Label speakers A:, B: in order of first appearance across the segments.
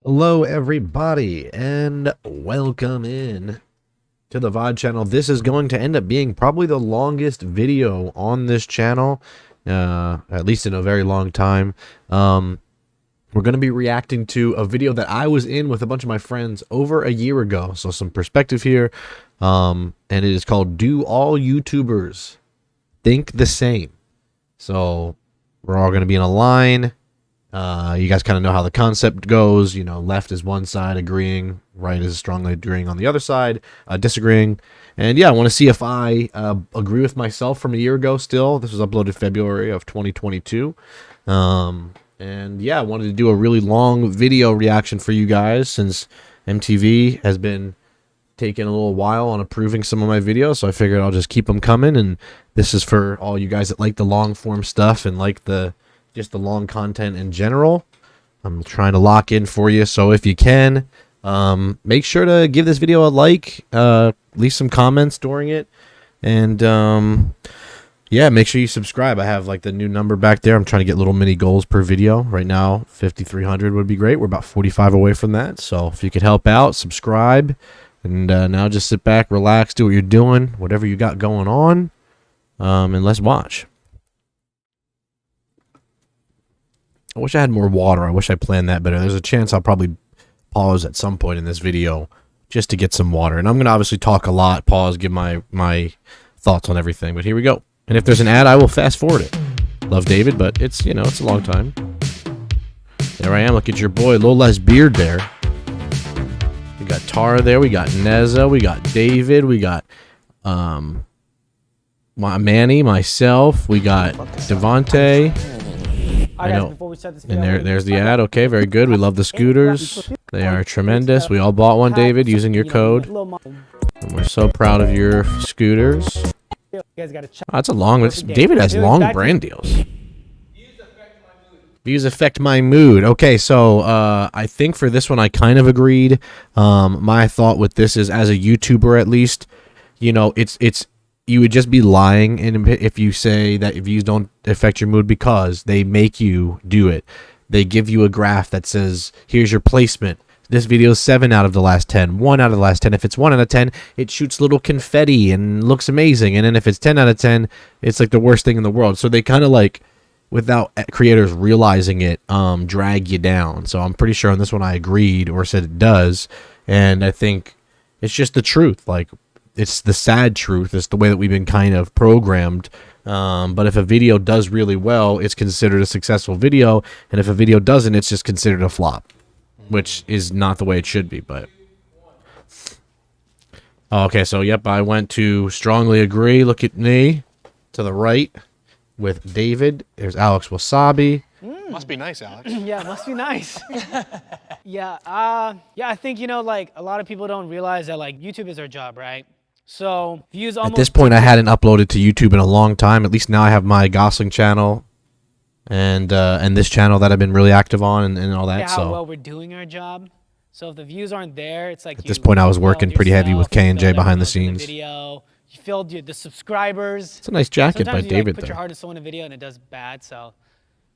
A: Hello everybody and welcome in to the VOD channel. This is going to end up being probably the longest video on this channel, at least in a very long time. We're going to be reacting to a video that I was in with a bunch of my friends over a year ago. So some perspective here, and it is called Do All YouTubers Think the Same? So we're all going to be in a line. You guys kind of know how the concept goes. You know, left is one side agreeing, right is strongly agreeing on the other side, disagreeing. And yeah, I want to see if I agree with myself from a year ago still. This was uploaded February of 2022. And yeah, I wanted to do a really long video reaction for you guys since MTV has been taking a little while on approving some of my videos. So I figured I'll just keep them coming. And this is for all you guys that like the long form stuff and like just the long content in general. I'm trying to lock in for you, so if you can, make sure to give this video a like, leave some comments during it, and yeah, make sure you subscribe. I have like the new number back there. I'm trying to get little mini goals per video. Right now, 5,300 would be great. We're about 45 away from that, so if you could help out, subscribe, and now just sit back, relax, do what you're doing, whatever you got going on, and let's watch. I wish I had more water. I wish I planned that better. There's a chance I'll probably pause at some point in this video just to get some water. And I'm going to obviously talk a lot, pause, give my thoughts on everything. But here we go. And if there's an ad, I will fast forward it. Love David, but it's, you know, it's a long time. There I am. Look at your boy. A little less beard there. We got Tara there. We got Nezza. We got David. We got Manny, myself. We got Devonte. I know. And there's the ad. Okay, very good. We love the scooters. They are tremendous. We all bought one, David, using your code. And we're so proud of your scooters. Oh, that's a long... David has long brand deals. Views affect my mood. Okay, so I think for this one I kind of agreed. My thought with this is, as a YouTuber at least, you know, it's you would just be lying if you say that views don't affect your mood, because they make you do it. They give you a graph that says, here's your placement. This video is 7 out of the last 10, 1 out of the last 10. If it's 1 out of 10, it shoots little confetti and looks amazing. And then if it's 10 out of 10, it's like the worst thing in the world. So they kind of like, without creators realizing it, drag you down. So I'm pretty sure on this one I agreed, or said it does. And I think it's just the truth. Like, it's the sad truth. It's the way that we've been kind of programmed. But if a video does really well, it's considered a successful video. And if a video doesn't, it's just considered a flop, which is not the way it should be. But okay, so yep, I went to strongly agree. Look at me to the right with David. There's Alex Wassabi.
B: Must be nice, Alex.
C: Yeah, it must be nice. Yeah, I think, you know, like, a lot of people don't realize that, like, YouTube is our job, right? So views almost...
A: At this point, I hadn't uploaded to YouTube in a long time. At least now I have my Gosling channel and this channel that I've been really active on and all that.
C: Yeah, how
A: so
C: well we're doing our job. So if the views aren't there, it's like
A: at this point I was working pretty heavy with K&J behind the scenes.
C: Video, you filled the subscribers.
A: It's a nice jacket by
C: David.
A: David.
C: Put your heart into someone in a video and it does bad, so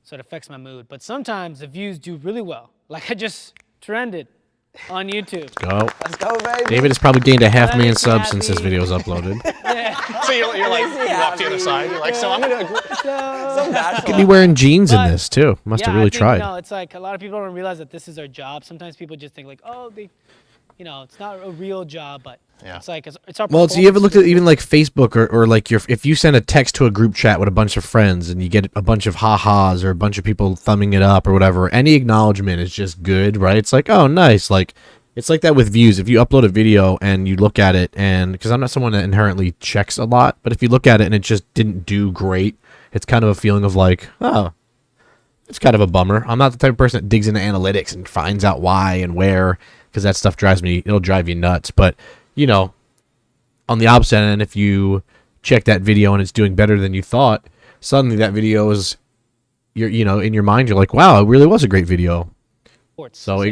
C: it affects my mood. But sometimes the views do really well. Like, I just trended on YouTube.
A: Let's go.
B: Let's go, baby.
A: David has probably gained a 500,000 subs since this video was uploaded.
C: Yeah.
B: So you're like, you walk to the other side. You're like, so I'm gonna agree.
A: You could be wearing jeans in this too. Must have really tried.
C: No, it's like a lot of people don't realize that this is our job. Sometimes people just think like, oh, you know, it's not a real job, but yeah, it's like it's our.
A: Well, so you ever looked at even like Facebook or like if you send a text to a group chat with a bunch of friends and you get a bunch of ha-has or a bunch of people thumbing it up or whatever, any acknowledgement is just good, right? It's like, oh, nice. Like, it's like that with views. If you upload a video and you look at it, and because I'm not someone that inherently checks a lot, but if you look at it and it just didn't do great, it's kind of a feeling of like, oh, it's kind of a bummer. I'm not the type of person that digs into analytics and finds out why and where, because that stuff it'll drive you nuts. But, you know, on the opposite end, if you check that video and it's doing better than you thought, suddenly that video is, you know, in your mind, you're like, wow, it really was a great video. So it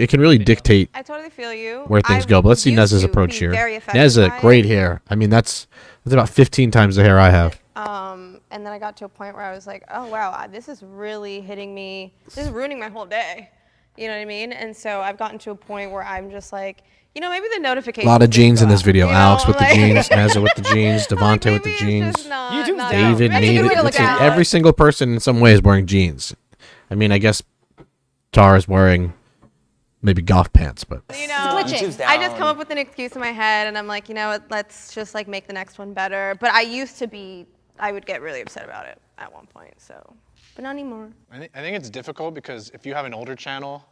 A: can really dictate
D: I totally feel you.
A: where things go. But let's see Nezza's approach here. Nezza, great hair. I mean, that's about 15 times the hair I have.
D: And then I got to a point where I was like, oh wow, this is really hitting me. This is ruining my whole day. You know what I mean? And so I've gotten to a point where I'm just like, maybe the
A: A
D: notifications.
A: lot of jeans in this video.
D: You know,
A: Alex with
D: like-
A: the jeans, Nezza with the jeans, Devonte with the
D: maybe it's
A: jeans,
D: just not
C: YouTube's
D: enough.
A: David,
C: That's a
A: me.
C: good way to look at it.
A: Every single person in some way is wearing jeans. I mean, I guess Tara's wearing maybe golf pants, but
E: YouTube's
D: I just
E: down.
D: come up with an excuse in my head, and I'm like, let's just like make the next one better. But I would get really upset about it at one point. So, but not anymore.
B: I think it's difficult because if you have an older channel,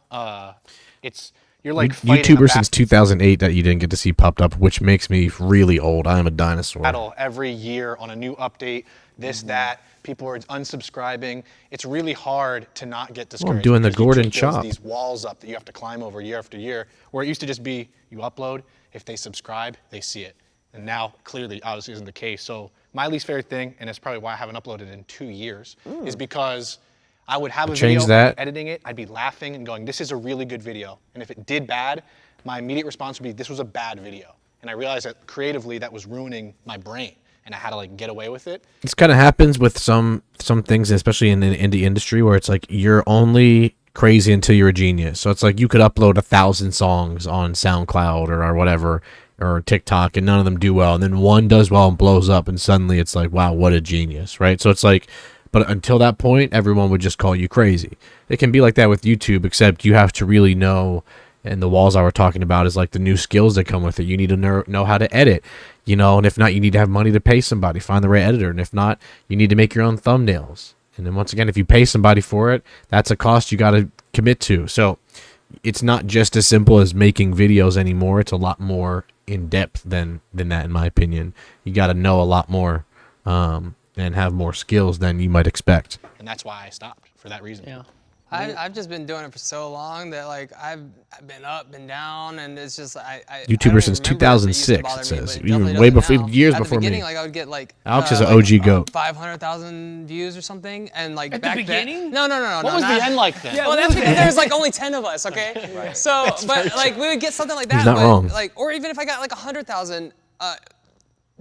B: you're like fighting a
A: YouTuber since 2008 that you didn't get to see popped up, which makes me really old. I am a dinosaur.
B: battle every year on a new update, this, that. People are unsubscribing. It's really hard to not get discouraged.
A: doing the
B: because YouTube
A: Gordon
B: builds
A: chop.
B: These walls up that you have to climb over year after year, where it used to just be you upload, if they subscribe, they see it. And now, clearly, obviously isn't the case. So my least favorite thing, and it's probably why I haven't uploaded in 2 years, is because I would have a
A: Change
B: video,
A: that.
B: editing it, I'd be laughing and going, this is a really good video. And if it did bad, my immediate response would be, this was a bad video. And I realized that creatively that was ruining my brain. And I had to like get away with it.
A: This kind of happens with some things, especially in the indie industry, where it's like you're only crazy until you're a genius. So it's like you could upload 1,000 songs on SoundCloud or whatever, or TikTok, and none of them do well. And then one does well and blows up, and suddenly it's like, wow, what a genius, right? So it's like, but until that point, everyone would just call you crazy. It can be like that with YouTube, except you have to really know. And the walls I were talking about is like the new skills that come with it. You need to know how to edit, and if not, you need to have money to pay somebody, find the right editor. And if not, you need to make your own thumbnails. And then once again, if you pay somebody for it, that's a cost you got to commit to. So it's not just as simple as making videos anymore. It's a lot more in depth than that, in my opinion. You got to know a lot more and have more skills than you might expect.
B: And that's why I stopped, for that reason.
C: Yeah.
F: I've just been doing it for so long that like I've been up, been down, and it's just
A: YouTuber since 2006, it says. Even way before, years before me.
F: At the beginning, like I would get like
A: Alex is an OG goat.
F: 500,000 views or something, and like
C: At
F: back
C: the beginning?
F: then. No.
B: What was the end like then?
C: Yeah,
F: Well, that's because there's like only 10 of us, okay? So, but like we would get something like that.
A: He's not
F: but,
A: wrong.
F: Like, or even if I got like 100,000,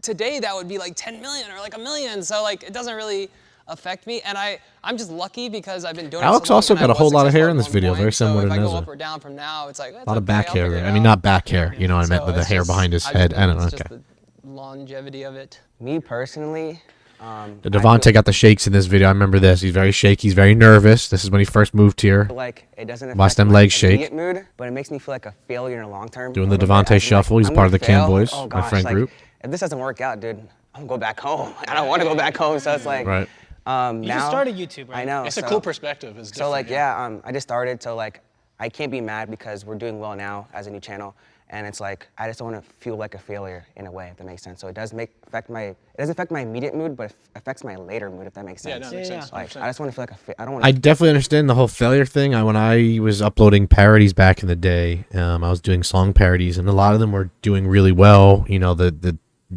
F: today that would be like 10 million or like 1 million. So like it doesn't really affect me, and I'm just lucky because I've been doing
A: Alex
F: it so long
A: also
F: and
A: got
F: I
A: a whole
F: was
A: lot of hair
F: successful
A: in this
F: at one
A: video,
F: point,
A: very similar
F: so
A: to
F: if I go
A: Nezza.
F: up or down from now, it's like
A: A lot of back hair there. I mean, not back hair. You know what I meant, but the hair behind his head. I don't know.
F: It's
A: Okay.
F: just the longevity of it.
E: Me personally,
A: The Devonte got the shakes in this video. I remember this. He's very shaky. He's very nervous. This is when he first moved here.
E: like it doesn't
A: Watch
E: affect
A: them
E: my
A: legs shake.
E: immediate mood, but it makes me feel like a failure in the long term.
A: Doing the
E: A little bit,
A: Devonte
E: as in,
A: shuffle. He's
E: I'm
A: part of
E: gonna
A: the Cam
E: fail.
A: Boys,
E: Oh,
A: my
E: gosh,
A: friend
E: like,
A: group.
E: If this doesn't work out, dude, I'm gonna go back home. I don't want to go back home, so it's like,
A: Right.
C: You just started YouTube, right?
E: I know.
B: It's a
E: so-
B: cool perspective. It's
E: So like,
B: different,
E: I just started, so like, I can't be mad because we're doing well now as a new channel, and it's like, I just don't want to feel like a failure in a way, if that makes sense. So it doesn't affect my immediate mood, but it affects my later mood, if that makes
B: Yeah,
E: sense.
B: no, it makes
C: Yeah,
B: sense.
E: Like,
B: 100%.
E: I just want to feel like I don't want
A: I
E: to.
A: definitely understand the whole failure thing. When I was uploading parodies back in the day, I was doing song parodies, and a lot of them were doing really well.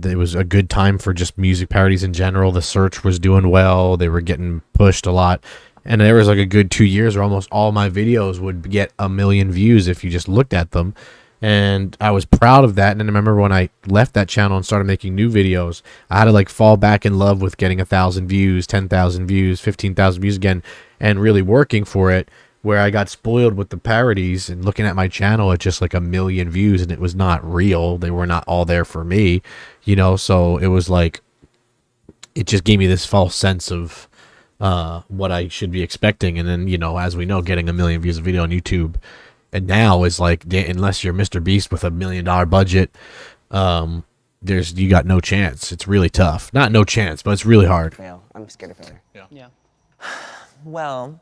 A: It was a good time for just music parodies in general. The search was doing well. They were getting pushed a lot. And there was like a good 2 years where almost all my videos would get 1 million views if you just looked at them. And I was proud of that. And then I remember when I left that channel and started making new videos, I had to like fall back in love with getting 1,000 views, 10,000 views, 15,000 views again, and really working for it, where I got spoiled with the parodies and looking at my channel at just like 1 million views, and it was not real. They were not all there for me, so it was like, it just gave me this false sense of what I should be expecting. And then, as we know, getting 1 million views a video on YouTube and now is like, unless you're Mr. Beast with $1 million budget, you got no chance. It's really tough. Not no chance, but it's really hard.
E: Fail. I'm scared of failure.
C: Yeah.
G: Well,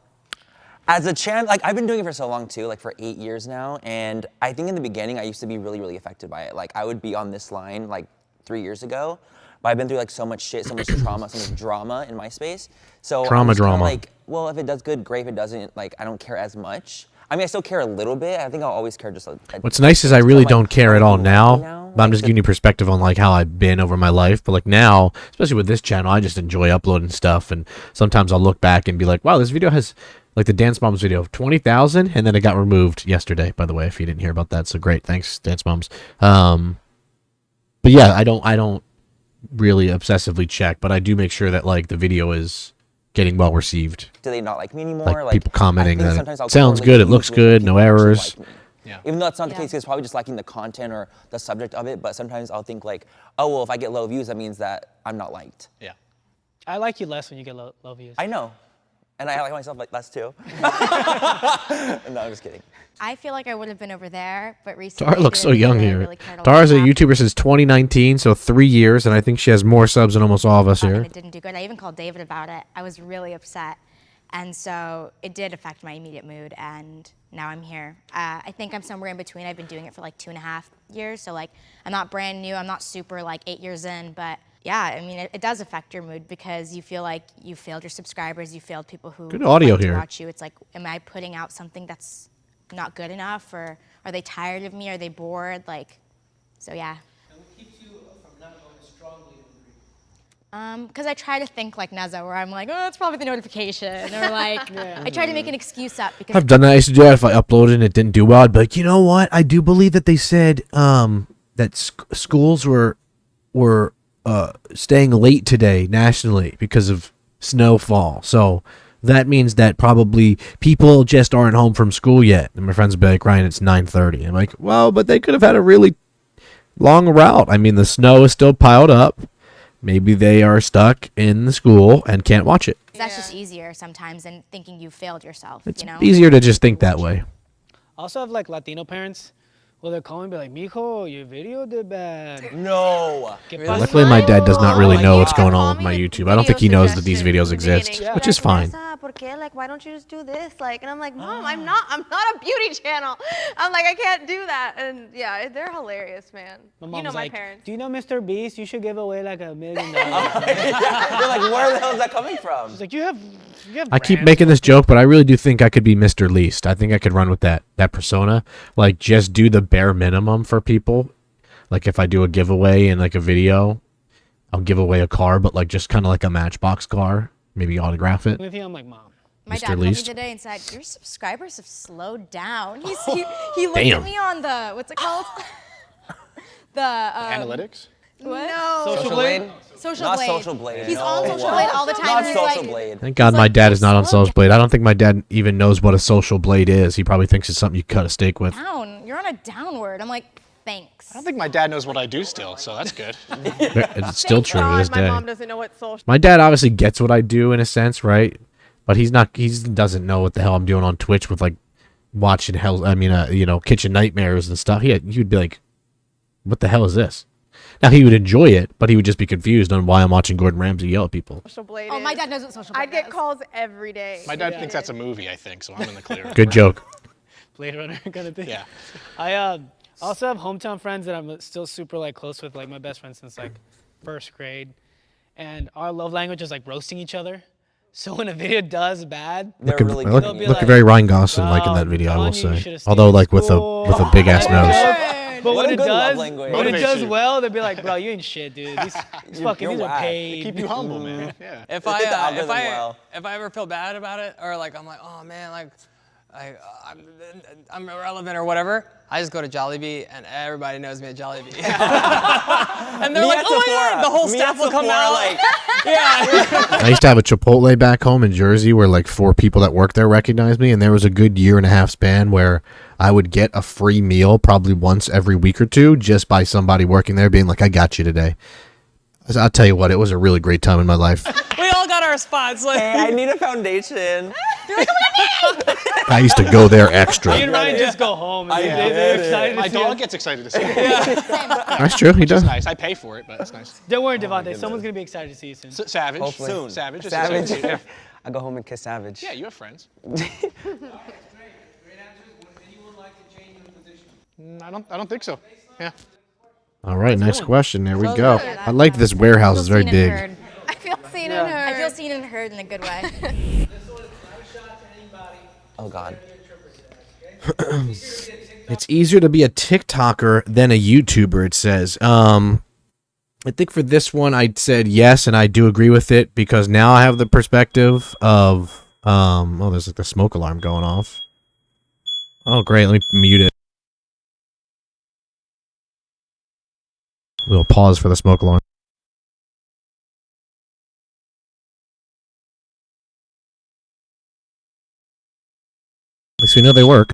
G: as a channel, like I've been doing it for so long too, like for 8 years now, and I think in the beginning I used to be really, really affected by it. Like I would be on this line like 3 years ago, but I've been through like so much shit, so much trauma, so much drama in my space. So I'm just kinda like, well, if it does good, great. If it doesn't, like I don't care as much. I mean, I still care a little bit. I think I'll always care just a
A: What's nice is I really don't care at all now, but I'm
G: like
A: just giving you perspective on like how I've been over my life. But like now, especially with this channel, I just enjoy uploading stuff, and sometimes I'll look back and be like, wow, this video has, like the Dance Moms video, 20,000, and then it got removed yesterday, by the way, if you didn't hear about that. So great, thanks, Dance Moms. But yeah, I don't really obsessively check, but I do make sure that like the video is getting well received.
G: Do they not like me anymore?
A: Like, people commenting
G: I think
A: that
G: sometimes
A: it
G: I'll
A: sounds
G: correlate
A: good, it
G: views
A: looks
G: with
A: good,
G: people
A: no
G: who actually
A: errors.
G: like me.
B: Yeah.
G: Even though that's not the
D: Yeah.
G: case, it's probably just lacking the content or the subject of it. But sometimes I'll think like, oh well, if I get low views, that means that I'm not liked.
B: Yeah.
C: I like you less when you get low views.
G: I know, and I like myself like less too. No, I'm just kidding.
H: I feel like I would have been over there, but recently.
A: Tara looks so young here.
H: Really
A: Tara's a YouTuber since 2019, so 3 years, and I think she has more subs than almost all of us
H: And
A: here.
H: it didn't do good. I even called David about it. I was really upset. And so it did affect my immediate mood, and now I'm here. I think I'm somewhere in between. I've been doing it for like 2.5 years, so like I'm not brand new. I'm not super like 8 years in, but yeah, I mean, it does affect your mood because you feel like you failed your subscribers, you failed people who
A: Good audio
H: like to
A: here.
H: watch you. It's like, am I putting out something that's not good enough, or are they tired of me? Are they bored? Like, so yeah. Because I try to think like Nezza, where I'm like, oh, it's probably the notification, or like, I try to make an excuse up because
A: I've done that. I used to do that if I uploaded and it didn't do well. I'd be like, you know what? I do believe that they said that schools were staying late today nationally because of snowfall. So that means that probably people just aren't home from school yet. And my friends would be like, Ryan, it's 9:30. I'm like, well, but they could have had a really long route. I mean, the snow is still piled up. Maybe they are stuck in the school and can't watch it.
H: that's just easier sometimes than thinking you failed yourself.
A: It's
H: you know.
A: easier to just think that way.
C: I also have like Latino parents. Well, they're calling me like, mijo, your video did bad.
G: No.
C: ¿Qué
H: Really?
C: pasa?"
A: Luckily, my dad does not really
D: Oh,
A: know
D: yeah.
A: what's going
D: Call
A: on with
D: me
A: my
D: with
A: YouTube. I don't think he
D: video
A: knows that these
D: suggestions
A: videos
D: in the
A: exist,
D: beginning.
C: Yeah.
A: which
D: She's
A: is
D: like,
A: fine.
D: "Vanessa, ¿por qué? Like, why don't you just do this? Like, and I'm like, Mom, I'm not a beauty channel. I'm like, I can't do that. And yeah, they're hilarious, man.
C: My
D: You
C: mom's
D: know my
C: like,
D: parents.
C: do you know Mr. Beast? You should give away like $1 million.
G: You're like, where the hell is that coming from?
C: It's like, you have
A: I keep
C: brands.
A: making this joke, but I really do think I could be Mr. Least. I think I could run with that persona. Like, just do the bare minimum for people. Like, if I do a giveaway in like a video, I'll give away a car, but like just kind of like a Matchbox car. Maybe autograph it.
C: With you, I'm like, Mom.
H: My
A: Mr.
H: dad called me
A: Least.
H: today and said, your subscribers have slowed down. He looked
A: Damn.
H: at me on the, what's it called? the
B: Analytics?
H: What?
D: No.
C: Social Blade?
H: Social
G: Not
H: Blade.
G: Social Blade.
H: He's
G: no.
H: on Social Blade all the time.
G: Not
H: He's
G: Social
H: like,
G: Blade.
A: Thank God
H: He's
A: my
H: like,
A: dad is not on
H: slow
A: Social Blade. I don't think my dad even knows what a social blade is. He probably thinks it's something you cut a steak with.
H: down. You're on a downward. I'm like, thanks.
B: I don't think my dad knows what I do still, so that's good.
A: It's still true to
D: God,
A: this
D: my
A: day.
D: mom doesn't know what social.
A: My dad obviously gets what I do in a sense, right? But he doesn't know what the hell I'm doing on Twitch with like watching Kitchen Nightmares and stuff. He would be like, what the hell is this? Now he would enjoy it, but he would just be confused on why I'm watching Gordon Ramsay yell at people.
D: Social Blade.
H: Oh, my
D: is.
H: dad knows what Social Blade
D: I get
H: is.
D: calls every day.
B: My dad thinks that's a movie, I think, so I'm in the clear.
A: Good joke.
C: Blade Runner kind of thing.
B: Yeah.
C: I also have hometown friends that I'm still super like close with, like my best friend since like first grade, and our love language is like roasting each other. So when a video does bad,
G: They're
A: Looking,
G: really
A: look,
G: good.
C: be
A: looking
C: like,
A: very Ryan Gosling like in
C: "Wow,
A: that video, I will
C: Donnie, you
A: say.
C: should've stayed
A: Although
C: in
A: like with
C: school."
A: a big ass nose.
C: But
G: What
C: when
G: a
C: it
G: good love
C: does,
G: language.
C: when it
B: Motivates
C: does
B: you.
C: well, they'll be like, "Bro, you ain't shit, dude. These fucking
G: you're
C: these are
G: whack.
C: paid."
B: Keep you humble, man. Yeah.
F: If
G: They
F: I,
G: did the
F: if
G: algorithm
F: I
G: well.
F: if I ever feel bad about it, or like I'm like, oh man, like I'm irrelevant or whatever, I just go to Jollibee and everybody knows me at Jollibee. And they're
G: Me
F: like,
G: at
F: oh my
G: Sephora.
F: god, the whole
G: Me
F: staff
G: at
F: will come
G: Sephora,
F: out.
G: like,
F: Yeah.
A: I used to have a Chipotle back home in Jersey where like 4 people that worked there recognized me, and there was a good 1.5 year span where I would get a free meal probably once every week or two just by somebody working there being like, I got you today. I'll tell you what, it was a really great time in my life.
F: We all got our spots. Like,
G: hey, I need a foundation.
A: I used to go there extra.
C: Me and Ryan just go home. And
G: get
C: they're
G: it.
C: excited to
B: My
C: see
B: dog
C: us.
B: gets excited to see it.
A: That's true, he does.
B: It's nice. I pay for it, but it's nice.
C: Don't worry, Devonte. Someone's gonna be excited to see you soon.
B: Savage.
G: Hopefully.
B: Soon. Savage. is
G: Savage.
B: excited to see it,
G: I go home and kiss Savage.
B: Yeah, you have friends. I don't think so. Yeah.
A: All right, next question. There we go. I like this warehouse. It's very
H: Seen and
A: big.
H: heard.
D: I feel seen and heard.
H: I feel seen and heard in a good way.
G: Oh God.
A: It's easier to be a TikToker than a YouTuber, it says. I think for this one, I said yes, and I do agree with it because now I have the perspective of, oh, there's like the smoke alarm going off. Oh, great. Let me mute it. We'll pause for the smoke alarm. least we know they work.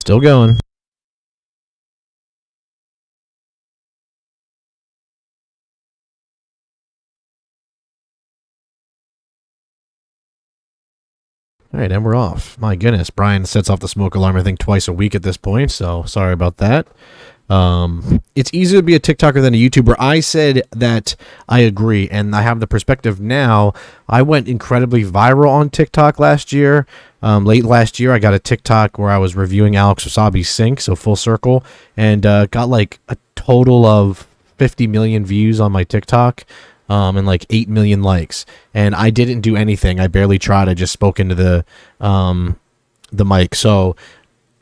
A: Still going. All right, and we're off. My goodness, Brian sets off the smoke alarm, I think, twice a week at this point, so sorry about that. It's easier to be a TikToker than a YouTuber. I said that I agree, and I have the perspective now. I went incredibly viral on TikTok last year. Late last year, I got a TikTok where I was reviewing Alex Wassabi's sink, so full circle, and got like a total of 50 million views on my TikTok. And like 8 million likes, and I didn't do anything. I barely tried. I just spoke into the mic. So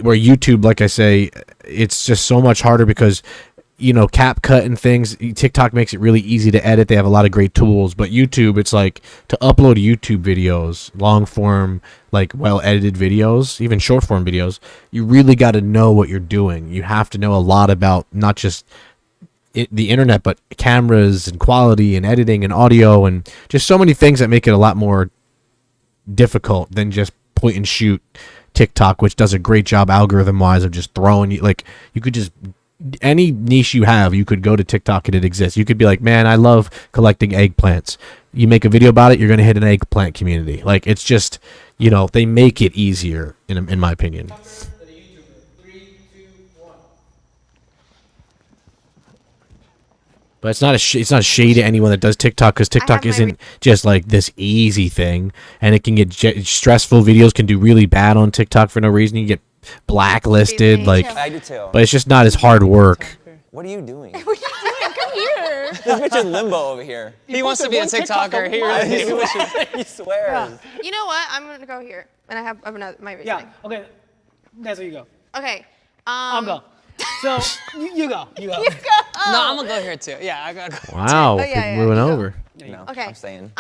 A: where YouTube, like I say, it's just so much harder because, you know, CapCut and things, TikTok makes it really easy to edit. They have a lot of great tools, but YouTube, it's like to upload YouTube videos, long form, like well edited videos, even short form videos, you really got to know what you're doing. You have to know a lot about not just the internet, but cameras and quality and editing and audio and just so many things that make it a lot more difficult than just point and shoot TikTok, which does a great job algorithm wise of just throwing you, like, you could just, any niche you have, you could go to TikTok and it exists. You could be like, man, I love collecting eggplants. You make a video about it, you're going to hit an eggplant community. Like, it's just, you know, they make it easier in my opinion. But it's not a shade to anyone that does TikTok, because TikTok isn't just like this easy thing, and it can get stressful. Videos can do really bad on TikTok for no reason. You get blacklisted, like.
G: I do too.
A: But it's just not as hard work.
G: What are you doing?
H: What are you doing? Come here.
G: This bitch in limbo over here.
F: He wants to be a TikToker. He really wishes.
G: He swears.
D: You know what? I'm gonna go here, and I have another my reasoning.
C: Yeah. Okay. That's where you go.
D: Okay.
C: I'll go. So you go. You go.
D: You go.
F: No, I'm gonna go here too. Yeah, I gotta go.
A: Wow,
D: Oh, yeah,
A: moving
D: you go.
A: over.
G: No,
D: Okay.
G: I'm staying.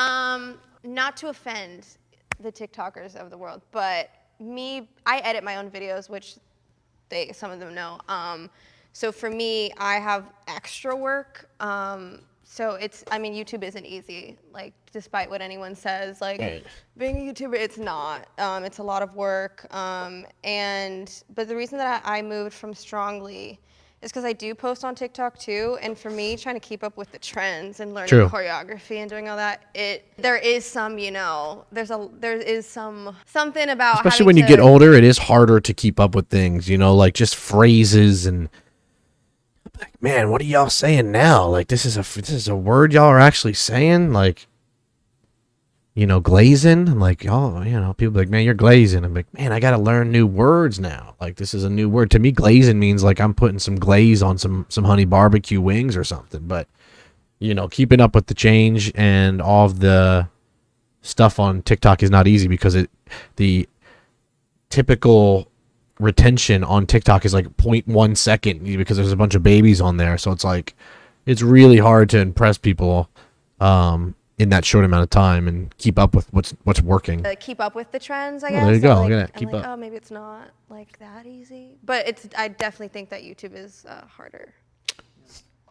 D: Not to offend the TikTokers of the world, but I edit my own videos, which some of them know. So for me, I have extra work. So YouTube isn't easy, like, despite what anyone says, like,
A: Right.
D: being a YouTuber, it's not. It's a lot of work. But the reason that I moved from Strongly is because I do post on TikTok too, and for me, trying to keep up with the trends and learning
A: True.
D: choreography and doing all that, there is some, something about
A: Especially
D: having
A: when you
D: to-
A: get older, it is harder to keep up with things, you know, like just phrases and, like, man, what are y'all saying now? Like, this is a word y'all are actually saying, like, you know, glazing. I'm like, y'all, you know, people be like, man, you're glazing. I'm like, man, I got to learn new words now. Like, this is a new word. To me, glazing means like I'm putting some glaze on some honey barbecue wings or something. But, you know, keeping up with the change and all of the stuff on TikTok is not easy, because the typical retention on TikTok is like 0.1 second, because there's a bunch of babies on there. So it's like, it's really hard to impress people in that short amount of time and keep up with what's working.
D: Keep up with the trends, I
A: Oh,
D: guess.
A: there you
D: So,
A: go.
D: like,
A: Look at that.
D: I'm
A: Keep
D: like,
A: up.
D: oh, maybe it's not like that easy, but I definitely think that YouTube is harder.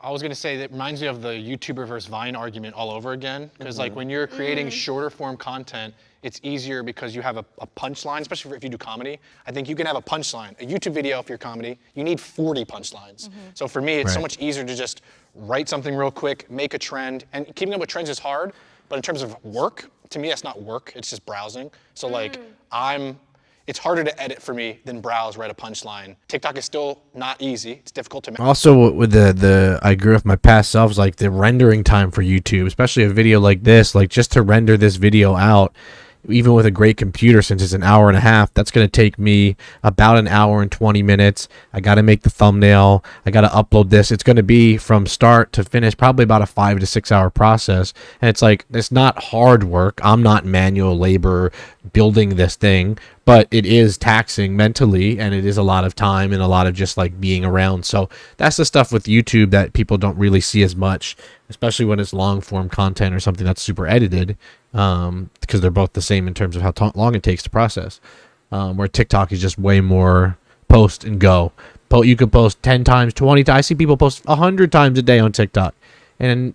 B: I was gonna say that reminds me of the YouTuber versus Vine argument all over again. Because like when you're creating shorter form content, it's easier because you have a punchline, especially if you do comedy. I think you can have a punchline. A YouTube video, if you're comedy, you need 40 punchlines. So for me, it's so
A: Right.
B: much easier to just write something real quick, make a trend, and keeping up with trends is hard. But in terms of work, to me, that's not work. It's just browsing. So like it's harder to edit for me than browse, write a punchline. TikTok is still not easy. It's difficult to make.
A: Also, with I agree with my past selves, like the rendering time for YouTube, especially a video like this, like just to render this video out, even with a great computer, since it's an hour and a half, that's going to take me about an hour and 20 minutes. I got to make the thumbnail. I got to upload this. It's going to be from start to finish, probably about a 5 to 6 hour process. And it's like, it's not hard work. I'm not manual labor building this thing, but it is taxing mentally, and it is a lot of time and a lot of just like being around. So that's the stuff with YouTube that people don't really see as much, especially when it's long form content or something that's super edited, because they're both the same in terms of how long it takes to process. where TikTok is just way more post and go. You could post 10 times, 20 times. I see people post 100 times a day on TikTok, and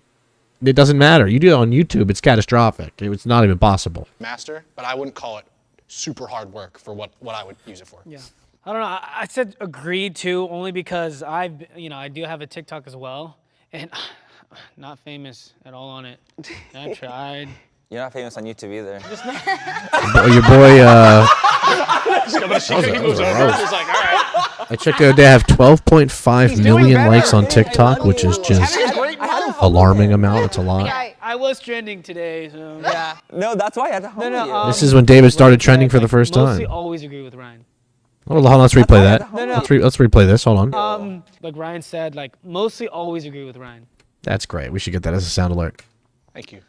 A: it doesn't matter. You do it on YouTube, it's catastrophic. It's not even possible.
B: Master, but I wouldn't call it super hard work for what I would use it for.
C: Yeah. I don't know. I said agreed too, only because I do have a TikTok as well, and not famous at all on it. I tried.
G: You're not famous on YouTube either.
A: Your boy,
B: He moves over. It's like, all right.
A: I checked the other day, I have 12.5 million likes on TikTok, which is just alarming amount. It's a lot.
C: I was trending today, so
F: Yeah.
G: No, that's why I had to humble you.
A: This is when David started trending for the first
C: Mostly
A: time.
C: always agree with Ryan.
A: Hold on, let's replay that.
C: No.
A: Let's replay this. Hold on.
C: Like Ryan said, like mostly always agree with Ryan.
A: That's great. We should get that as a sound alert.
B: Thank you.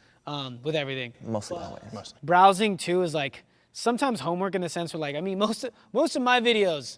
C: With everything.
G: Mostly always.
C: Browsing too is like sometimes homework in the sense where like, I mean, most of my videos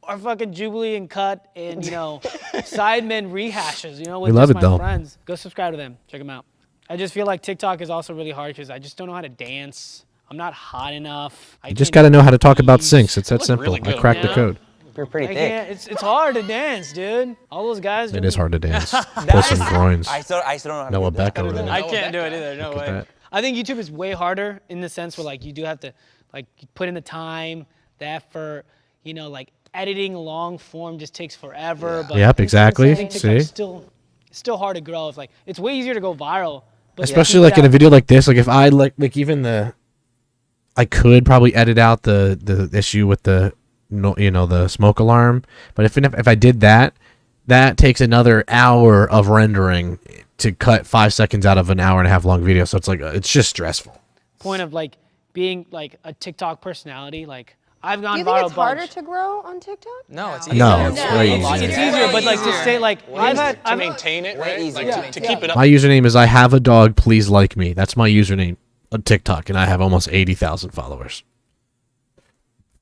C: are fucking Jubilee and Cut and, Sidemen rehashes, with
A: We love
C: just
A: it,
C: my
A: though.
C: friends. Go subscribe to them. Check them out. I just feel like TikTok is also really hard because I just don't know how to dance. I'm not hot enough.
A: You just got to know how to talk about syncs. It's that simple.
B: really
A: I
B: good.
A: cracked the
C: Yeah.
A: code.
E: You're pretty
C: I
E: thick.
C: can't. It's hard to dance, dude. All those guys.
A: It is hard to dance. Pull some groins.
G: I still don't know how to
A: Noah
G: do that.
A: Beck over there.
C: I can't do it either. No
A: Look at
C: way.
A: that.
C: I think YouTube is way harder in the sense where like you do have to like put in the time, the effort. Like editing long form just takes forever. But
A: Yep, exactly.
C: I think
A: See?
C: TikTok's still hard to grow. It's way easier to go viral. But
A: Especially like in a video like this, like if I like even I could probably edit out the issue with the the smoke alarm, but if I did that takes another hour of rendering to cut 5 seconds out of an hour and a half long video. So it's like it's just stressful.
C: point of like being like a TikTok personality, like I've gone
D: Do you think
C: viral
D: it's
C: a bunch.
D: harder to grow on TikTok?
F: No, it's easier.
A: No, it's way
F: It's
A: easier.
C: It's easier, but like to say like
B: To maintain it, right?
E: easier.
B: Like to keep it up.
A: My username is I have a dog. Please like me. That's my username on TikTok, and I have almost 80,000 followers.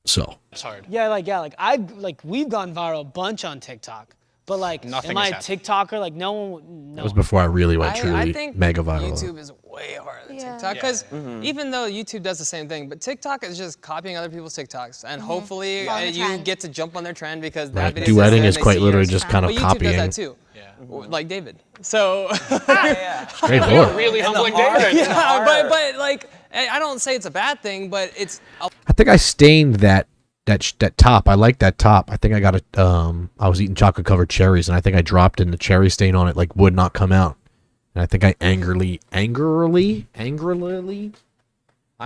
A: So
B: It's hard.
C: we've gone viral a bunch on TikTok, but like
B: Nothing
C: am I a
B: has
C: TikToker? Like no.
A: that was before I really went
F: I
A: truly
F: think
A: mega viral.
F: YouTube is way harder than
D: Yeah.
F: TikTok because even though YouTube does the same thing, but TikTok is just copying other people's TikToks, and hopefully
H: On the
F: you
H: trend.
F: get to jump on their trend because
A: Right.
F: that video
A: Duetting
F: exists
A: is
F: and
A: quite
F: they see
A: literally
F: yours.
A: just kind of
F: But YouTube
A: copying.
F: does that too, like David. So
A: Great boy.
B: Really humbling David.
F: yeah, but like I don't say it's a bad thing, but it's
A: I think I stained that top. I like that top. I think I got I was eating chocolate covered cherries, and I think I dropped in the cherry stain on it, like would not come out. And I think I angrily, I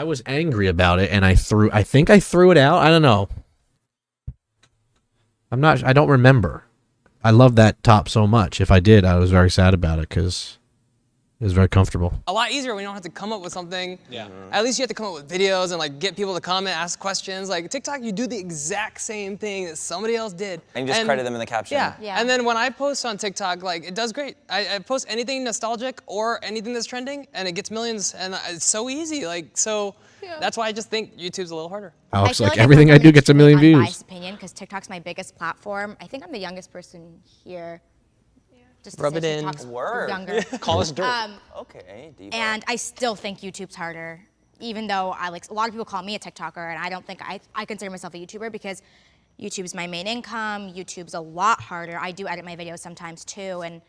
A: was angry about it, and I think I threw it out. I don't know. I don't remember. I love that top so much. If I did, I was very sad about it because it was very comfortable.
F: a lot easier when you don't have to come up with something.
B: Yeah.
F: At least you have to come up with videos and like get people to comment, ask questions. Like TikTok, you do the exact same thing that somebody else did.
G: And you just credit them in the caption.
F: Yeah.
H: Yeah.
F: And then when I post on TikTok, like it does great. I post anything nostalgic or anything that's trending, and it gets millions. And it's so easy. That's why I just think YouTube's a little harder.
A: Alex,
H: feel
A: like
H: I'm
A: everything I do gets a
H: really
A: million views.
H: unbiased opinion because TikTok's my biggest platform. I think I'm the youngest person here. Just to
F: Rub
H: say
F: it in.
H: TikTok's
G: Word.
H: younger.
B: Call us dirt.
G: Okay.
H: And I still think YouTube's harder, even though a lot of people call me a TikToker, and I don't think I consider myself a YouTuber because YouTube's my main income. YouTube's a lot harder. I do edit my videos sometimes too, and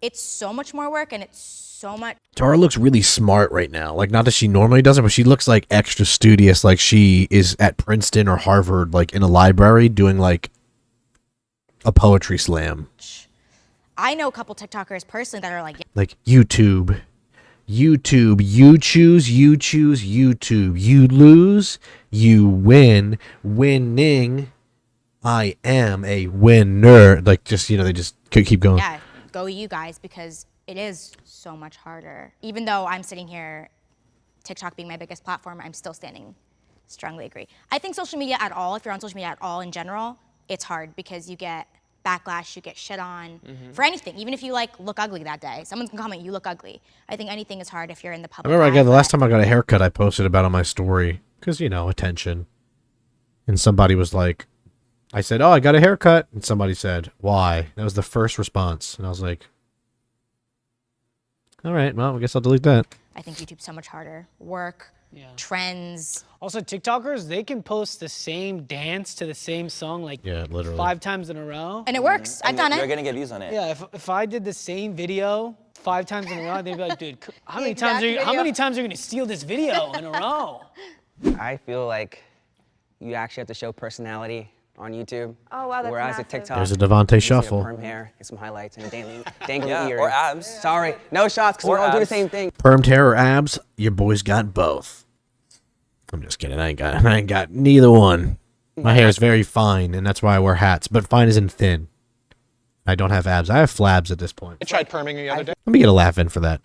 H: it's so much more work, and it's so much.
A: Tara looks really smart right now. Like, not that she normally doesn't, but she looks like extra studious. Like she is at Princeton or Harvard, like in a library doing like a poetry slam.
H: I know a couple TikTokers personally that are like,
A: Like YouTube, you choose YouTube. You lose, you win. Winning, I am a winner. Like just, they just keep going.
H: yeah, go you guys because it is so much harder. Even though I'm sitting here, TikTok being my biggest platform, I'm still strongly agree. I think social media at all, if you're on social media at all in general, it's hard because you get backlash, you get shit on for anything. Even if you look ugly that day, someone can comment you look ugly. I think anything is hard if you're in the public.
A: I remember
H: eye,
A: the last
H: but-
A: time I got a haircut, I posted about it on my story because, attention. And somebody was like, I said, oh, I got a haircut. And somebody said, why? That was the first response. And I was like, all right, well, I guess I'll delete that.
H: I think YouTube's so much harder. Work, trends.
C: Also, TikTokers, they can post the same dance to the same song like
A: literally
C: 5 times in a row.
H: And it works. I've done
G: You're
H: it.
G: gonna get views on it.
C: Yeah, if I did the same video 5 times in a row, they'd be like, dude, how many
D: exact
C: times are you
D: video.
C: gonna steal this video in a row?
E: I feel like you actually have to show personality on YouTube.
D: Oh, wow, that's
E: Whereas
D: massive.
E: at TikTok,
A: There's a Devonte
E: you see
A: shuffle.
E: perm hair and some highlights and a dangling
G: Yeah,
E: ear.
G: or abs.
E: Sorry, no shots because
G: Or
E: we all do the
G: abs.
E: same thing.
A: Permed hair or abs? Your boy's got both. I'm just kidding. I ain't got neither one. My hair is very fine, and that's why I wear hats. But fine isn't thin. I don't have abs. I have flabs at this point.
B: I tried perming the other day.
A: Let me get a laugh in for that.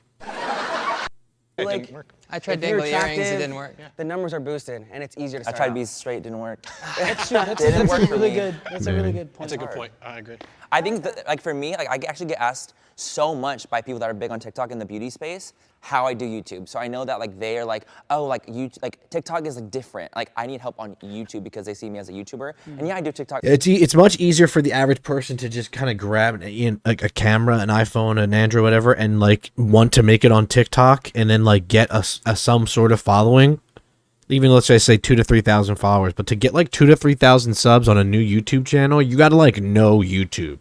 B: It
E: Like,
B: didn't work.
F: I tried
E: if you're
F: dangle earrings, it
E: attractive,
F: didn't work.
E: The numbers are boosted, and it's easier to
G: I
E: start
G: tried to
E: out.
G: be straight, didn't work.
C: That's
G: Didn't work for
C: really
G: me.
C: good. That's a really
A: Maybe.
C: good point.
B: That's a good point. I agree.
G: I think that, like for me, like I actually get asked so much by people that are big on TikTok in the beauty space how I do YouTube. So I know that like they are like, oh, like you like TikTok is like different. Like I need help on YouTube because they see me as a YouTuber. And yeah, I do TikTok.
A: It's much easier for the average person to just kind of grab like a camera, an iPhone, an Android, whatever, and like want to make it on TikTok and then like get a some sort of following. Even let's say 2,000 to 3,000 followers, but to get like 2,000 to 3,000 subs on a new YouTube channel, you got to like know YouTube,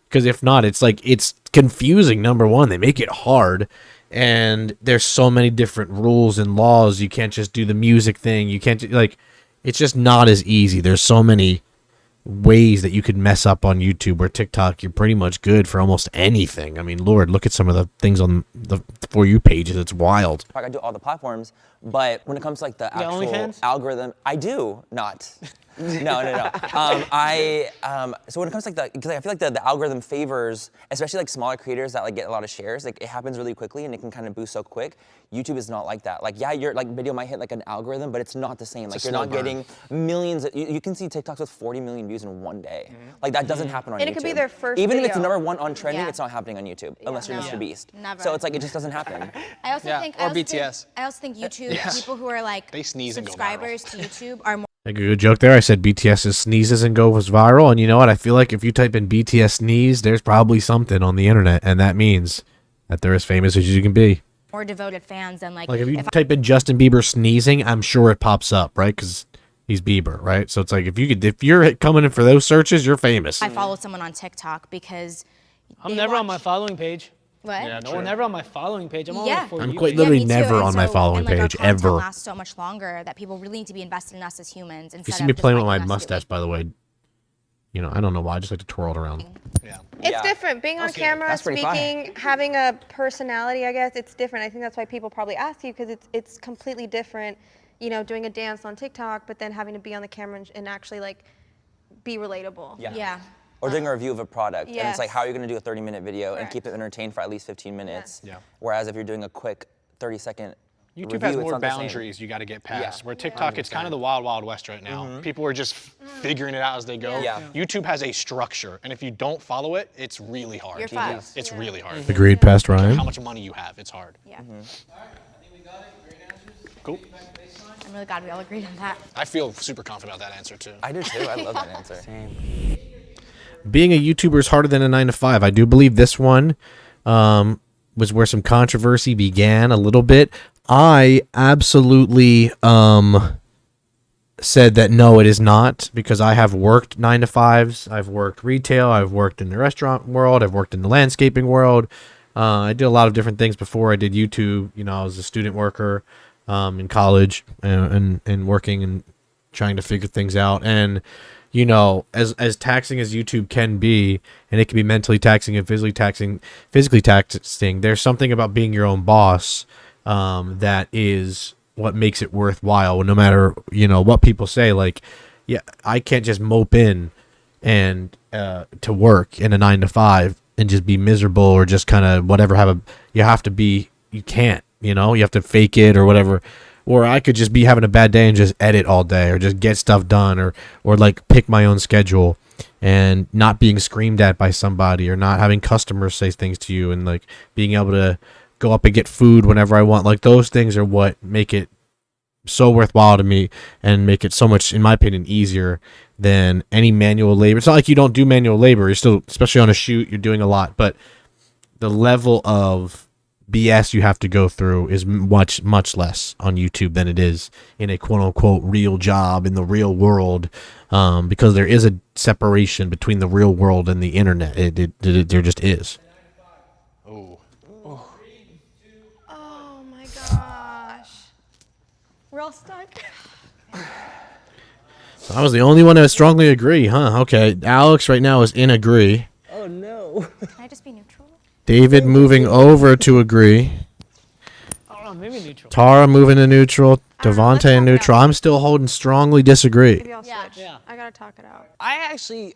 A: because if not, it's like it's confusing. Number one, they make it hard, and there's so many different rules and laws. You can't just do the music thing. You can't like, it's just not as easy. There's so many ways that you could mess up on YouTube, where TikTok, you're pretty much good for almost anything. I mean, Lord, look at some of the things on the For You pages. It's wild.
G: I do all the platforms, but when it comes to like the actual
C: OnlyFans?
G: algorithm, I do not. No. So when it comes to like because I feel like the algorithm favors, especially like smaller creators that like get a lot of shares. Like it happens really quickly and it can kind of boost so quick. YouTube is not like that. Like yeah, your like video might hit like an algorithm, but it's not the same. Like
B: a
G: you're not
B: slow burn.
G: getting millions. You can see TikToks with 40 million views in one day. Like that doesn't happen on YouTube.
D: And it could be their first
G: Even if it's
D: video.
G: #1 on trending,
H: Yeah.
G: it's not happening on YouTube unless you're
H: No.
G: Mr. Beast.
H: Never.
G: So it's like it just doesn't happen.
H: I also
F: Yeah,
H: think
F: or BTS.
H: I also think YouTube people who are like
B: They sneeze and go
H: subscribers to YouTube are more
A: Like a good joke there. I said BTS sneezes and goes viral, and you know what? I feel like if you type in BTS sneeze, there's probably something on the internet, and that means that they're as famous as you can be.
H: more devoted fans than like
A: Like if you type in Justin Bieber sneezing, I'm sure it pops up, right? Because he's Bieber, right? So it's like if you're coming in for those searches, you're famous.
H: I follow someone on TikTok because
C: I'm
H: they
C: never on
H: watch-
C: my following page.
H: What?
B: Yeah,
C: No, never on my following page. I'm
H: Yeah.
C: on For
A: I'm
C: You
A: quite
C: page.
A: literally
H: me too.
A: never
H: And
A: on my following
H: and, like, our
A: page,
H: content
A: ever.
H: lasts so much longer that people really need to be invested in us as humans.
A: If you see me playing with my mustache, by the way, you know, I don't know why. I just like to twirl it around.
B: Yeah.
D: It's
G: Yeah.
D: different. Being on camera,
E: That's pretty fun.
D: speaking, having a personality, I guess, it's different. I think that's why people probably ask you, because it's completely different, you know, doing a dance on TikTok, but then having to be on the camera and actually, like, be relatable.
H: Yeah.
G: Or doing a review of a product. And it's like,
D: Yes.
G: how are you going to do a 30-minute video and
D: Correct.
G: keep it entertained for at least 15 minutes?
B: Yeah.
G: Whereas if you're doing a quick 30-second
B: YouTube
G: review,
B: has
G: it's
B: more
G: not the same.
B: boundaries you got to get past.
G: Yeah.
B: Where TikTok, it's kind of the wild, wild west right now. People are just figuring it out as they go.
G: Yeah.
B: YouTube has a structure, and if you don't follow it, it's really hard.
H: You're fucked.
B: It's really hard.
A: Agreed, past
B: How
A: Ryan.
B: much money you have, it's hard.
H: Yeah.
B: Cool.
H: I'm really glad we all agreed on that.
B: I feel super confident about that answer too.
G: I do too. I love that answer.
A: Being a YouTuber is harder than a 9 to 5. I do believe this one was where some controversy began a little bit. I absolutely said that no, it is not, because I have worked 9 to 5s. I've worked retail. I've worked in the restaurant world. I've worked in the landscaping world. I did a lot of different things before I did YouTube. You know, I was a student worker in college and working and trying to figure things out. And you know, as taxing as YouTube can be, and it can be mentally taxing and physically taxing, there's something about being your own boss that is what makes it worthwhile. No matter, you know, what people say, like, yeah, I can't just mope in and to work in a 9 to 5 and just be miserable or just kind of whatever. You can't, you know, you have to fake it or whatever. Or I could just be having a bad day and just edit all day or just get stuff done or like pick my own schedule and not being screamed at by somebody or not having customers say things to you and like being able to go up and get food whenever I want. Like those things are what make it so worthwhile to me and make it so much, in my opinion, easier than any manual labor. It's not like you don't do manual labor. You're still, especially on a shoot, you're doing a lot, but the level of BS you have to go through is much less on YouTube than it is in a quote unquote real job in the real world, because there is a separation between the real world and the internet. There just is.
B: Oh.
D: Oh my gosh. We're all stuck.
A: So I was the only one that strongly agree, huh? Okay, Alex right now is in agree.
F: Oh no.
H: Can I just be neutral?
A: David moving over to agree.
C: I don't know, maybe neutral.
A: Tara moving to neutral.
D: Let's
A: Devonte
D: talk it
A: in neutral.
D: out.
A: I'm still holding strongly disagree.
D: Maybe I'll
H: Yeah.
D: switch.
C: Yeah.
D: I gotta talk it out.
F: I actually,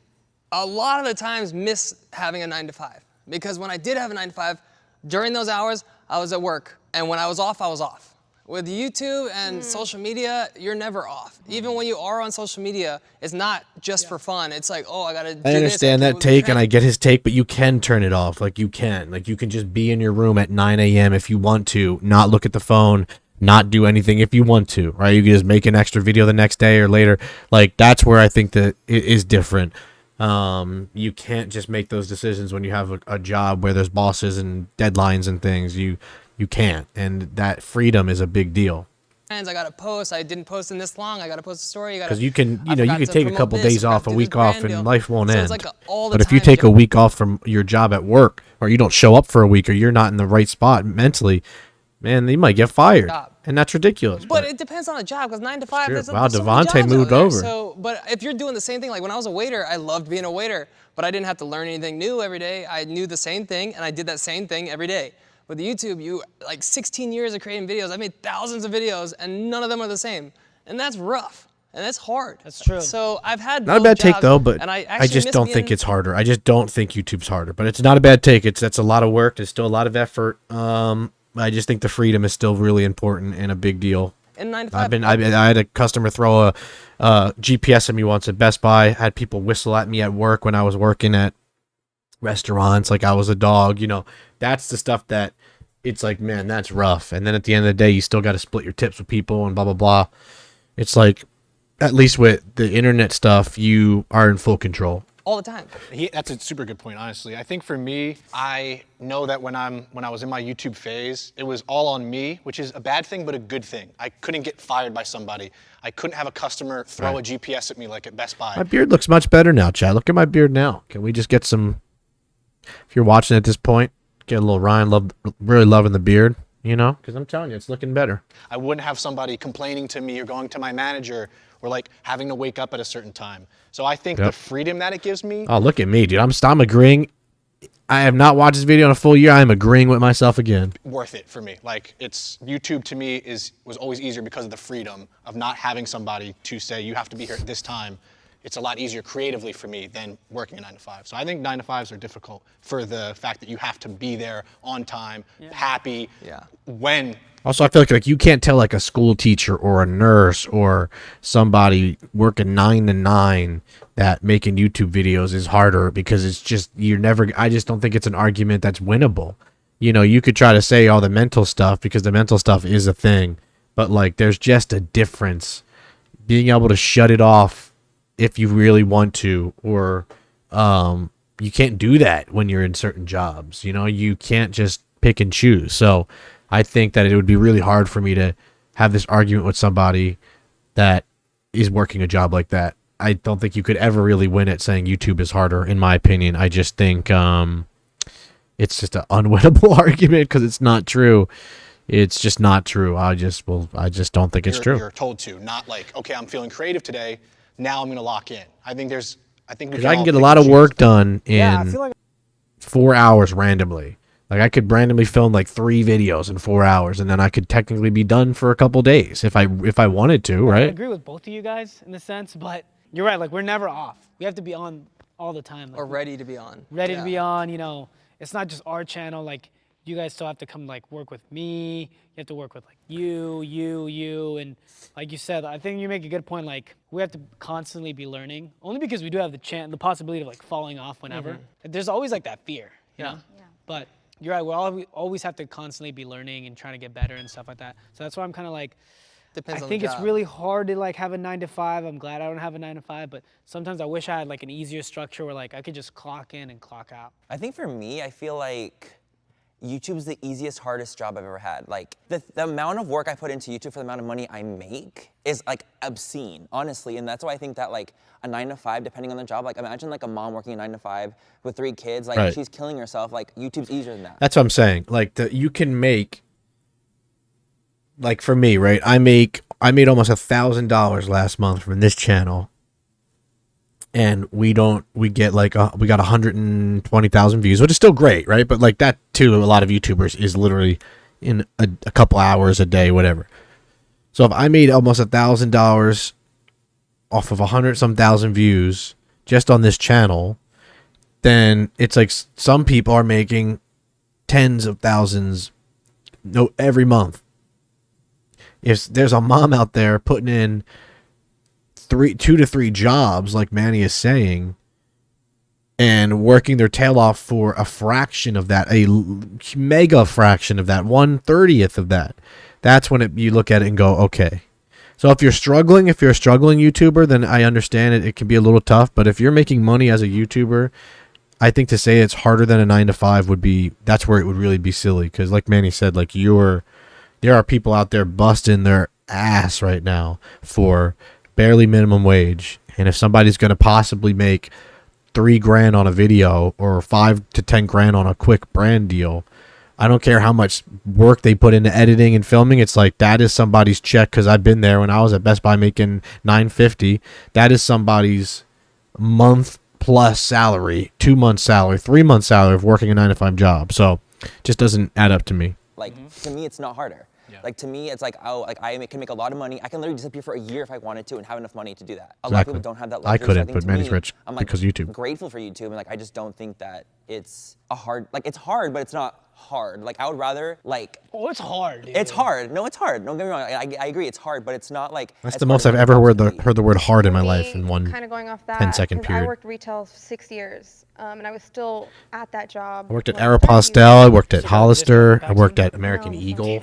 F: a lot of the times, miss having a 9 to 5 because when I did have a 9 to 5, during those hours, I was at work, and when I was off, I was off. With YouTube and social media, you're never off. Even when you are on social media, it's not just for fun. It's like, oh, I gotta do
A: I understand
F: this.
A: that take, and I get his take, but you can turn it off. Like, you can just be in your room at 9 a.m. if you want to, not look at the phone, not do anything if you want to, right? You can just make an extra video the next day or later. Like, that's where I think that it is different. You can't just make those decisions when you have a job where there's bosses and deadlines and things. You can't, and that freedom is a big deal.
F: I gotta post. I didn't post in this long. I gotta post a story.
A: Because you can,
F: I
A: you
F: forgot
A: can
F: to
A: take a
F: promote
A: couple
F: this,
A: days
F: I forgot
A: off,
F: to
A: a
F: do
A: week
F: this
A: off,
F: brand
A: and
F: deal.
A: life won't
F: So
A: end.
F: it's like all the
A: But if you
F: time
A: take a
F: get-
A: week off from your job at work, or you don't show up for a week, or you're not in the right spot mentally, man, you might get fired,
F: Stop.
A: and that's ridiculous.
F: But it depends on the job, because 9 to 5,
A: Sure.
F: there's
A: Wow,
F: so many
A: Devonte
F: jobs out
A: moved
F: there.
A: over.
F: So, but if you're doing the same thing, like when I was a waiter, I loved being a waiter, but I didn't have to learn anything new every day. I knew the same thing, and I did that same thing every day. With YouTube, like 16 years of creating videos, I made thousands of videos, and none of them are the same. And that's rough, and that's hard.
C: That's true.
F: So I've had
A: not a
F: both
A: bad take
F: jobs,
A: though, but
F: and I
A: I just
F: miss
A: don't think
F: being-
A: it's harder. I just don't think YouTube's harder, but it's not a bad take. That's a lot of work. There's still a lot of effort. I just think the freedom is still really important and a big deal.
F: in 9 to 5.
A: I had a customer throw a GPS at me once at Best Buy. I had people whistle at me at work when I was working at restaurants like I was a dog. That's the stuff that it's like, man, that's rough. And then at the end of the day, you still got to split your tips with people and blah, blah, blah. It's like, at least with the internet stuff, you are in full control.
F: all the time.
B: That's a super good point, honestly. I think for me, I know that when I was in my YouTube phase, it was all on me, which is a bad thing, but a good thing. I couldn't get fired by somebody. I couldn't have a customer throw a GPS at me like at Best Buy.
A: My beard looks much better now, Chad. Look at my beard now. Can we just get some, if you're watching at this point, get a little Ryan really loving the beard, because I'm telling you, it's looking better.
B: I wouldn't have somebody complaining to me or going to my manager or like having to wake up at a certain time. So I think the freedom that it gives me.
A: Oh, look at me, dude. I'm agreeing. I have not watched this video in a full year. I'm agreeing with myself again.
B: Worth it for me. Like, it's YouTube to me was always easier because of the freedom of not having somebody to say you have to be here at this time. It's a lot easier creatively for me than working a 9 to 5. So I think 9 to 5s are difficult for the fact that you have to be there on time, happy, when.
A: Also, I feel like you can't tell like a school teacher or a nurse or somebody working 9 to 9 that making YouTube videos is harder, because it's just, I just don't think it's an argument that's winnable. You could try to say all the mental stuff, because the mental stuff is a thing, but like there's just a difference. Being able to shut it off if you really want to, or you can't do that when you're in certain jobs. You can't just pick and choose. So I think that it would be really hard for me to have this argument with somebody that is working a job like that. I don't think you could ever really win it saying YouTube is harder, in my opinion. I just think it's just an unwinnable argument, because it's not true. It's just not true. I just don't think it's true.
B: You're told to, not like, okay, I'm feeling creative today, now I'm gonna lock in. I think we
A: Because I can
B: all
A: get a
B: pick
A: lot
B: and
A: of
B: choose.
A: work done in
C: Yeah, I feel like
A: 4 hours randomly. Like I could randomly film like 3 videos in 4 hours, and then I could technically be done for a couple days if I wanted to,
C: I
A: right?
C: agree with both of you guys in a sense, but you're right. Like, we're never off. We have to be on all the time. Like,
F: Or ready to be on.
C: ready to be on. It's not just our channel. Like, you guys still have to come like work with me. You have to work with like you, and like you said, I think you make a good point. Like, we have to constantly be learning, only because we do have the possibility of like falling off whenever. There's always like that fear, you know.
H: Yeah.
C: But you're right. We always have to constantly be learning and trying to get better and stuff like that. So that's why I'm kind of like.
F: Depends
C: I
F: on
C: think
F: the
C: it's
F: job.
C: really hard to like have a 9 to 5. I'm glad I don't have a 9 to 5, but sometimes I wish I had like an easier structure where like I could just clock in and clock out.
G: I think for me, I feel like YouTube's the easiest, hardest job I've ever had. Like, the amount of work I put into YouTube for the amount of money I make is like obscene, honestly. And that's why I think that like a 9 to 5, depending on the job, like imagine like a mom working a 9 to 5 with 3 kids, like
A: Right.
G: she's killing herself. Like YouTube's easier than that.
A: That's what I'm saying. Like you can make, like for me, right? I made almost $1,000 last month from this channel, and we get like we got 120,000 views, which is still great, right? But like that too, a lot of YouTubers is literally in a couple hours a day, whatever. So if I made almost $1,000 off of 100-some thousand views just on this channel, then it's like some people are making tens of thousands every month. If there's a mom out there putting in 2 to 3 jobs, like Manny is saying, and working their tail off for a fraction of that, a mega fraction of that, 1/30th of that, that's when you look at it and go, okay. So if you're a struggling YouTuber, then I understand it. It can be a little tough, but if you're making money as a YouTuber, I think to say it's harder than a 9 to 5 that's where it would really be silly. Because like Manny said, like there are people out there busting their ass right now for barely minimum wage. And if somebody's going to possibly make $3,000 on a video or 5 to 10 grand on a quick brand deal, I don't care how much work they put into editing and filming. It's like that is somebody's check, because I've been there when I was at Best Buy making $950. That is somebody's month plus salary, 2 months salary, 3 months salary of working a 9 to 5 job. So it just doesn't add up to me.
G: Like to me, it's not harder. Like to me, it's like, oh, like can make a lot of money. I can literally disappear for a year if I wanted to and have enough money to do that. A lot of people don't have that luxury.
A: I couldn't,
G: so
A: but
G: to
A: Manny's
G: me,
A: rich
G: I'm like
A: because of YouTube.
G: Grateful for YouTube, and like I just don't think that it's it's hard, but it's not hard. Like I would rather like.
C: Oh, it's hard, dude.
G: It's hard. No, it's hard. Don't get me wrong. I agree. It's hard, but it's not like.
A: That's the most I've ever heard the word hard in my life in one
D: kind of going off that
A: 10-second
D: 'cause
A: period.
D: I worked retail 6 years, and I was still at that job.
A: I worked at
D: when I started
A: Aeropostale. I worked at
C: So
A: Hollister. I
C: Paxson?
A: worked at American
D: No.
A: Eagle.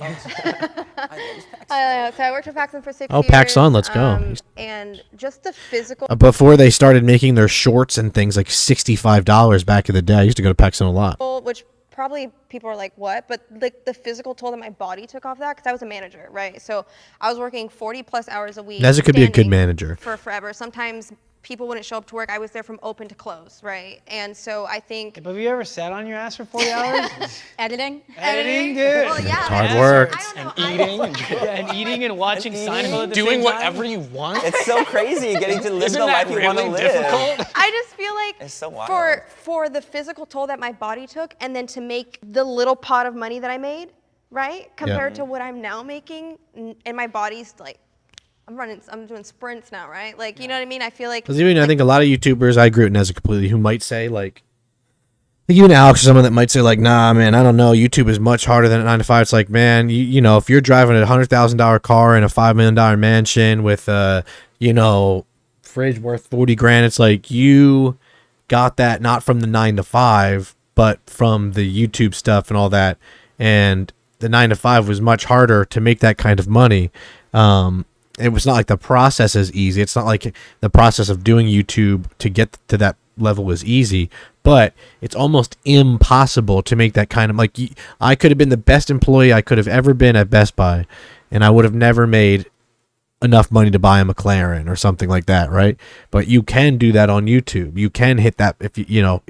D: So I worked at Paxson for 6
A: Oh,
D: years.
A: Paxson, let's go.
D: And just the physical.
A: Before they started making their shorts and things like $65 back in the day, I used to go to Paxson a lot.
D: Which probably people are like, what? But like the physical toll that my body took off that, because I was a manager, right? So I was working 40 plus hours a week.
A: Nezza could be a good
D: standing
A: manager.
D: For forever. Sometimes people wouldn't show up to work. I was there from open to close, right? And so I think.
C: But have you ever sat on your ass for 40 hours?
H: Editing?
C: Editing, dude.
D: Well, yeah.
A: It's hard
D: I-
A: work.
D: I don't
C: And
D: know.
C: eating, and eating and watching Seinfeld at the
B: Doing
C: same time?
B: whatever you want.
G: It's so crazy getting to live
B: Isn't
G: the
B: that
G: life you want to
B: really
G: live.
B: difficult?
D: I just feel like
G: It's so wild.
D: for the physical toll that my body took, and then to make the little pot of money that I made, right, compared to what I'm now making, and my body's like, I'm doing sprints now, right? Like, you know what I mean? I feel like.
A: Because even I think a lot of YouTubers, I agree with Nezza completely, who might say like even Alex or someone that might say like, nah, man, I don't know, YouTube is much harder than a 9 to 5. It's like, man, you know, if you're driving a $100,000 car in a $5 million mansion with fridge worth 40 grand, it's like you got that not from the 9 to 5, but from the YouTube stuff and all that. And the 9 to 5 was much harder to make that kind of money. It was not like the process is easy. It's not like the process of doing YouTube to get to that level is easy, but it's almost impossible to make that kind of like. I could have been the best employee I could have ever been at Best Buy, and I would have never made enough money to buy a McLaren or something like that, right? But you can do that on YouTube. You can hit that if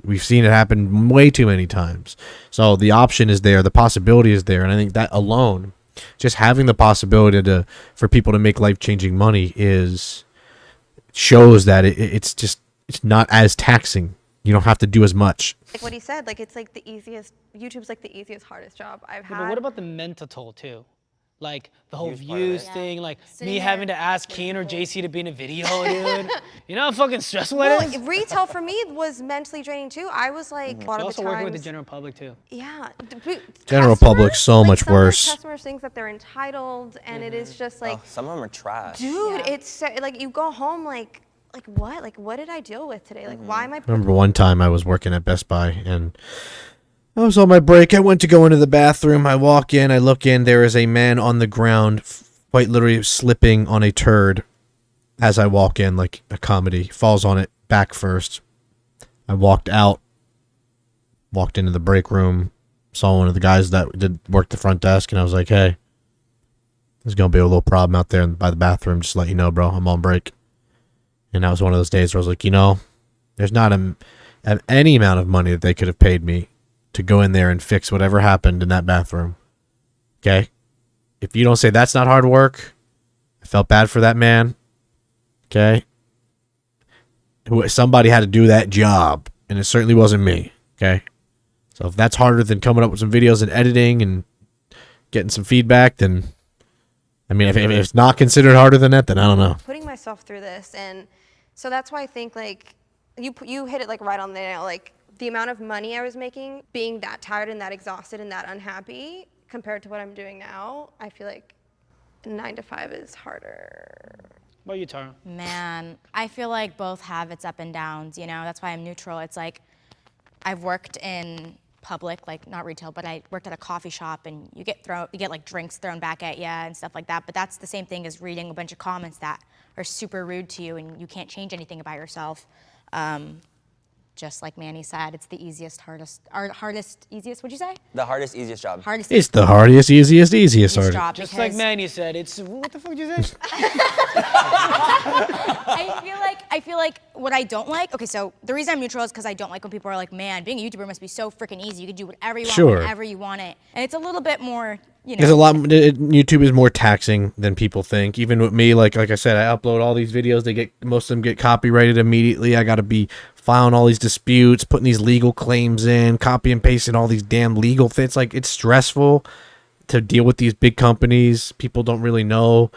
A: we've seen it happen way too many times. So the option is there, the possibility is there, and I think that alone, just having the possibility for people to make life-changing money shows that it's not as taxing. You don't have to do as much.
D: Like what he said, like it's like the easiest. YouTube's like the easiest, hardest job I've
C: Yeah,
D: had.
C: but what about the mental toll too? Like the whole
G: Huge part of
C: views
G: it.
C: thing, like
H: Sitting
C: me
H: there
C: having to ask
H: with
C: Kane or
H: people.
C: JC to be in a video, dude. You know how fucking stressful
D: Well,
C: it is?
D: retail for me was mentally draining too. I was like a lot
C: You're
D: of the
C: also working with the
D: times.
C: general public too.
D: Yeah.
A: General public's so
D: like,
A: much
D: some of
A: worse.
D: the customers think that they're entitled, and it is just like,
G: Oh, some of them are trash.
D: dude,
H: Yeah.
D: it's so, like you go home like what? Like what did I deal with today? Like why am I?
A: I remember one time I was working at Best Buy and I was on my break. I went to go into the bathroom. I walk in, I look in, there is a man on the ground, quite literally slipping on a turd as I walk in, like a comedy. Falls on it back first. I walked out, walked into the break room, saw one of the guys that did work the front desk, and I was like, hey, there's going to be a little problem out there by the bathroom. Just to let you know, bro, I'm on break. And that was one of those days where I was like, there's not any amount of money that they could have paid me to go in there and fix whatever happened in that bathroom. Okay? If you don't say that's not hard work, I felt bad for that man. Okay? Somebody had to do that job, and it certainly wasn't me. Okay? So if that's harder than coming up with some videos and editing and getting some feedback, then, I mean, if it's not considered harder than that, then I don't know.
D: Putting myself through this, and so that's why I think, like, you hit it, like, right on the nail. Like, the amount of money I was making, being that tired and that exhausted and that unhappy compared to what I'm doing now, I feel like 9 to 5 is harder.
C: What about you, Tara?
H: Man, I feel like both have its up and downs, That's why I'm neutral. It's like I've worked in public, like not retail, but I worked at a coffee shop, and you get like drinks thrown back at you and stuff like that. But that's the same thing as reading a bunch of comments that are super rude to you, and you can't change anything about yourself. Just like Manny said, it's the easiest, what'd you say?
G: The hardest, easiest job.
A: It's the hardest, easiest hard.
H: job.
C: Just like Manny said, it's, what the fuck did you say?
H: I feel like what I don't like, okay, so the reason I'm neutral is because I don't like when people are like, man, being a YouTuber must be so freaking easy. You can do whatever you want, whenever you want it. And it's a little bit more,
A: There's a lot. YouTube is more taxing than people think. Even with me, like I said, I upload all these videos. Most of them get copyrighted immediately. I got to be filing all these disputes, putting these legal claims in, copy and pasting all these damn legal things. Like, it's stressful to deal with these big companies. People don't really know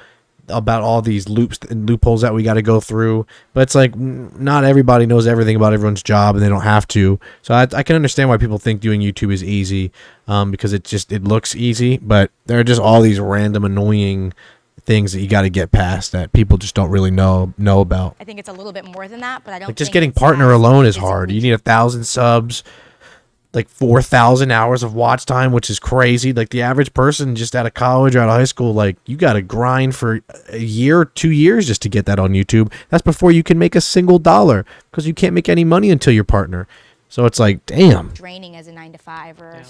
A: about all these loops and loopholes that we got to go through, but it's like not everybody knows everything about everyone's job, and they don't have to. So I can understand why people think doing YouTube is easy, because it looks easy, but there are just all these random annoying things that you got to get past that people just don't really know about.
H: I think it's a little bit more than that, but I don't
A: Like, just
H: think
A: getting
H: it's
A: partner
H: as
A: alone is
H: easy as
A: hard.
H: we
A: You need 1,000 subs, like 4,000 hours of watch time, which is crazy. Like, the average person just out of college or out of high school, like, you got to grind for a year or 2 years just to get that on YouTube. That's before you can make a single dollar, because you can't make any money until you're partner. So it's like, damn.
H: draining as a 9 to 5, or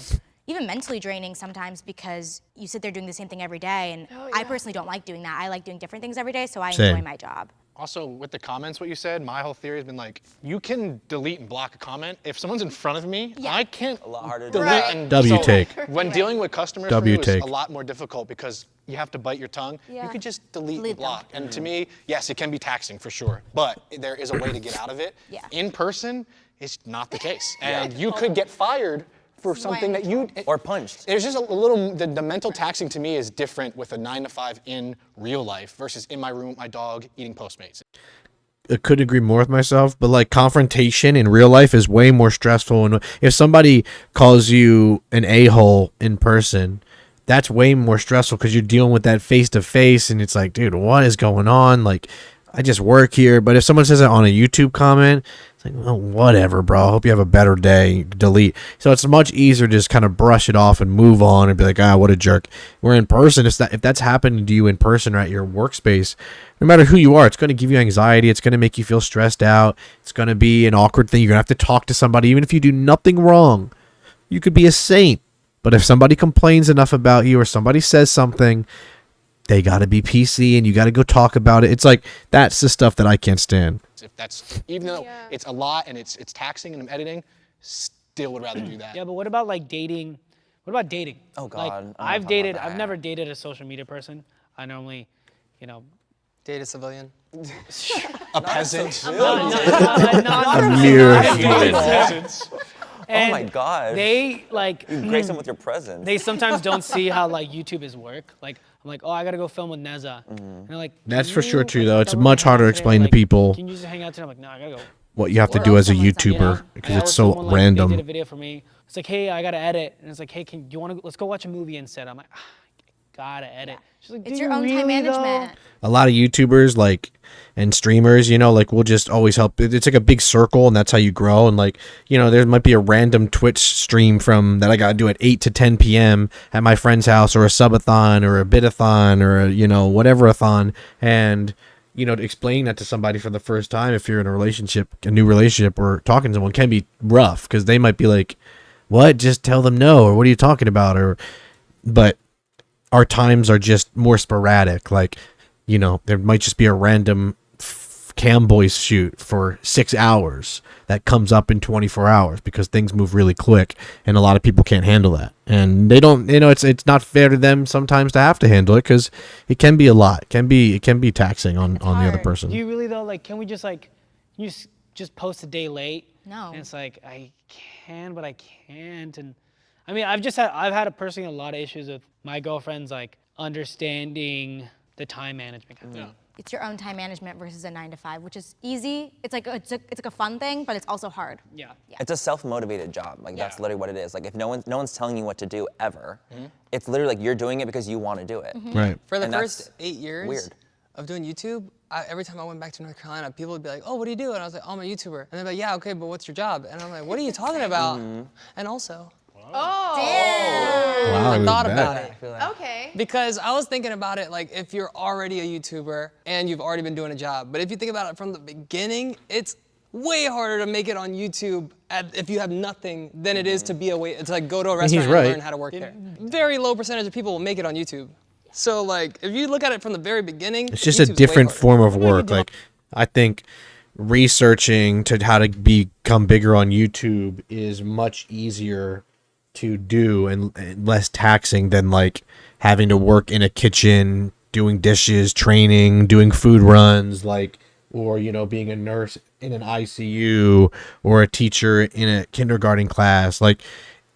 H: even mentally draining sometimes, because you sit there doing the same thing every day, and I personally don't like doing that. I like doing different things every day, so I enjoy my job.
B: Also, with the comments, what you said, my whole theory has been like, you can delete and block a comment. If someone's in front of me, I can't
G: A lot harder to
B: delete
G: do.
B: and
A: W take.
B: When dealing with customers, for me, it's a lot more difficult because you have to bite your tongue. You could just delete and block. And to me, yes, it can be taxing for sure, but there is a way to get out of it. In person, it's not the case. And you could get fired for something that you...
G: Or punched.
B: There's just a little, the mental taxing to me is different with a 9 to 5 in real life versus in my room, my dog, eating Postmates.
A: I couldn't agree more with myself, but like, confrontation in real life is way more stressful. And if somebody calls you an a-hole in person, that's way more stressful, because you're dealing with that face to face, and it's like, dude, what is going on? Like, I just work here. But if someone says it on a YouTube comment, it's like, well, whatever, bro. I hope you have a better day. Delete. So it's much easier to just kind of brush it off and move on and be like, what a jerk. Where in person, if that's happening to you in person or at your workspace, no matter who you are, it's going to give you anxiety. It's going to make you feel stressed out. It's going to be an awkward thing. You're going to have to talk to somebody, even if you do nothing wrong. You could be a saint. But if somebody complains enough about you, or somebody says something, they got to be PC, and you got to go talk about it. It's like, that's the stuff that I can't stand.
B: If that's, even though it's a lot and it's taxing and I'm editing, still would rather do that.
C: Yeah, but what about like dating? What about dating?
G: Oh, God.
C: Like,
G: I don't
C: I've
G: know
C: dated,
G: about
C: I've
G: that.
C: never dated a social media person. I normally,
F: Date a civilian.
B: A peasant.
A: A mere human.
G: Oh my God.
C: They like
G: You grace them with your presence.
C: they sometimes don't see how like YouTube is work. Like, I'm like, oh, I gotta go film with Nezza. And they're like,
A: That's
C: "Can
A: for sure
C: you,
A: true,
C: like,
A: though. It's
C: don't
A: much
C: hang
A: harder
C: out
A: to
C: today?"
A: explain to
C: Like,
A: people
C: Can you just hang out today? I'm like, no, I gotta go.
A: what you have to
H: Or
A: do as a
H: else someone's not,
A: YouTuber, because
C: Or
A: it's so
C: someone, like,
A: random.
C: They did a video for me. It's like, hey, I gotta edit, and it's like, hey, do you want to? Let's go watch a movie instead. I'm like, gotta edit. She's like,
H: It's
C: "Do
H: your
C: you
H: own time
C: really, though?"
H: management.
A: A lot of YouTubers, like, and streamers, like, will just always help. It's like a big circle, and that's how you grow. And like, there might be a random Twitch stream from that I gotta do at 8 to 10 p.m. at my friend's house, or a subathon, or a bitathon, or a, whatever-a-thon. And explaining that to somebody for the first time, if you're in a new relationship, or talking to someone, can be rough, because they might be like, what? Just tell them no, or what are you talking about? Or, but our times are just more sporadic. Like, you know, there might just be a random cam boys shoot for 6 hours that comes up in 24 hours because things move really quick and a lot of people can't handle that, and they don't, you know, it's not fair to them sometimes to have to handle it because it can be a lot, it can be taxing on the other
H: hard.
A: person.
C: Do you really though? Like, can we just like, you just post a day late?
H: No.
C: And it's like I can, but I can't. And I mean, I've had personally a lot of issues with my girlfriend's like understanding the time management kind of thing.
H: It's your own time management versus a 9 to 5, which is easy. It's like a fun thing, but it's also hard.
C: Yeah.
G: It's a self-motivated job. Like that's
C: Yeah.
G: literally what it is. Like if no one's telling you what to do ever, it's literally like you're doing it because you want to do it.
A: Right.
F: For the
G: And
F: first
G: that's
F: 8 years
G: weird.
F: of doing YouTube, every time I went back to North Carolina, people would be like, "Oh, what do you do?" And I was like, "Oh, I'm a YouTuber." And they're like, "Yeah, okay, but what's your job?" And I'm like, "What are you talking about?" And also,
A: Wow,
F: I
A: look
F: thought
A: at
F: about
A: that.
F: it.
D: Okay.
F: Because I was thinking about it like if you're already a YouTuber and you've already been doing a job, but if you think about it from the beginning, it's way harder to make it on YouTube if you have nothing than it is to be to like go to a restaurant
A: right.
F: and learn how to work there. Very low percentage of people will make it on YouTube. So like if you look at it from the very beginning,
A: It's just a
F: YouTube's way
A: different
F: harder.
A: form of work. Like, I think researching to how to become bigger on YouTube is much easier to do and less taxing than like having to work in a kitchen, doing dishes, training, doing food runs, like, or, you know, being a nurse in an ICU or a teacher in a kindergarten class. Like,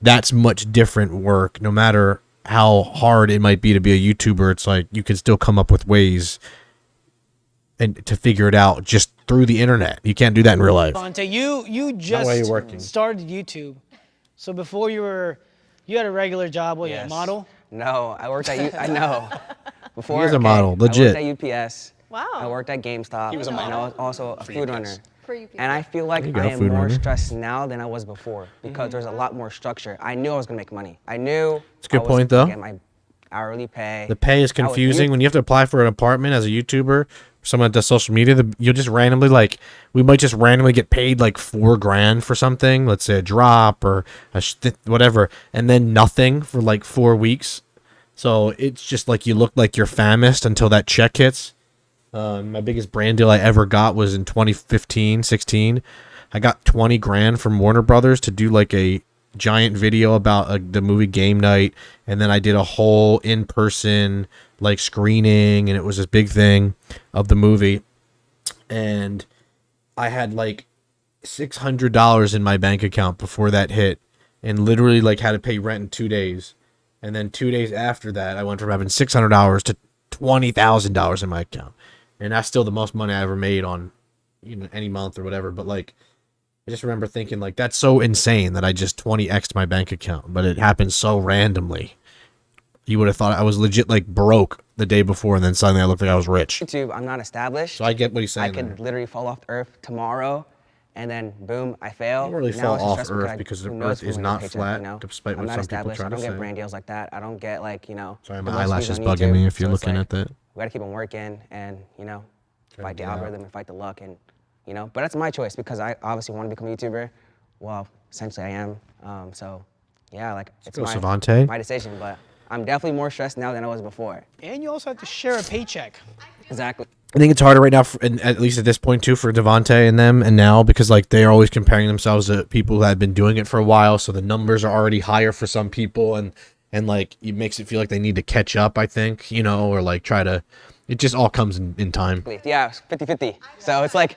A: that's much different work. No matter how hard it might be to be a YouTuber, it's like you can still come up with ways and to figure it out just through the internet. You can't do that in real life.
C: Devonte, you
A: while
C: just
A: you're working.
C: started YouTube. So before you had a regular job, what, you a
E: Yes.
C: model?
E: No, I worked at I know. Before,
A: He is a model, legit.
E: I worked at UPS.
D: Wow.
E: I worked at GameStop.
B: He was a
E: And I
B: model
E: was also a
B: for
E: food
B: UPS.
E: runner.
D: For UPS.
E: And I feel like
A: you go,
E: I am
A: food
E: more
A: runner.
E: stressed now than I was before because there's a lot more structure. I knew I was gonna make money. I knew
A: It's a good
E: I was
A: point,
E: gonna
A: though.
E: Get my hourly pay.
A: The pay is
E: I was
A: confusing
E: new-
A: when you have to apply for an apartment as a YouTuber. Someone that does social media, you'll just randomly we might just randomly get paid like $4,000 for something. Let's say a drop or whatever, and then nothing for like 4 weeks. So it's just like you look like you're famished until that check hits. My biggest brand deal I ever got was in 2015, 16. I got 20 grand from Warner Brothers to do like a giant video about the movie Game Night, and then I did a whole in-person like screening, and it was this big thing of the movie, and I had like $600 in my bank account before that hit, and literally like had to pay rent in 2 days, and then 2 days after that I went from having $600 to $20,000 in my account, and that's still the most money I ever made on, you know, any month or whatever. But like, I just remember thinking like, that's so insane that I just 20x'd my bank account, but it happened so randomly. You would have thought I was legit like broke the day before, and then suddenly I looked like I was rich.
E: YouTube, I'm not established.
A: So I get what he's
E: I
A: saying.
E: could
A: there.
E: literally fall off the earth tomorrow, and then boom, I fail.
A: You don't really
E: Now
A: fall
E: it's just
A: off
E: stressful
A: Earth
E: I-
A: because the
E: who knows
A: Earth is
E: when
A: not
E: my paycheck,
A: flat,
E: you know?
A: despite
E: I'm
A: what
E: not
A: some people
E: established.
A: try
E: I
A: to
E: don't
A: say.
E: get brand deals like that. I don't get like, you know.
A: Sorry,
E: the
A: my
E: most
A: eyelash
E: views
A: is
E: on
A: bugging
E: YouTube.
A: me if you're
E: So it's
A: looking
E: like,
A: at that.
E: We gotta keep on working and, you know, fight the
A: get out.
E: algorithm and fight the luck and, you know. But that's my choice because I obviously want to become a YouTuber. Well, essentially I am. So, yeah, like it's
A: go, Savante.
E: my decision. But I'm definitely more stressed now than I was before.
C: And you also have to share a paycheck.
E: Exactly.
A: I think it's harder right now, and at least at this point too, for Devonte and them, and now because like they're always comparing themselves to people who have been doing it for a while, so the numbers are already higher for some people, and like it makes it feel like they need to catch up. I think, you know, or like try to. It just all comes in time.
E: Yeah, 50-50. So it's like,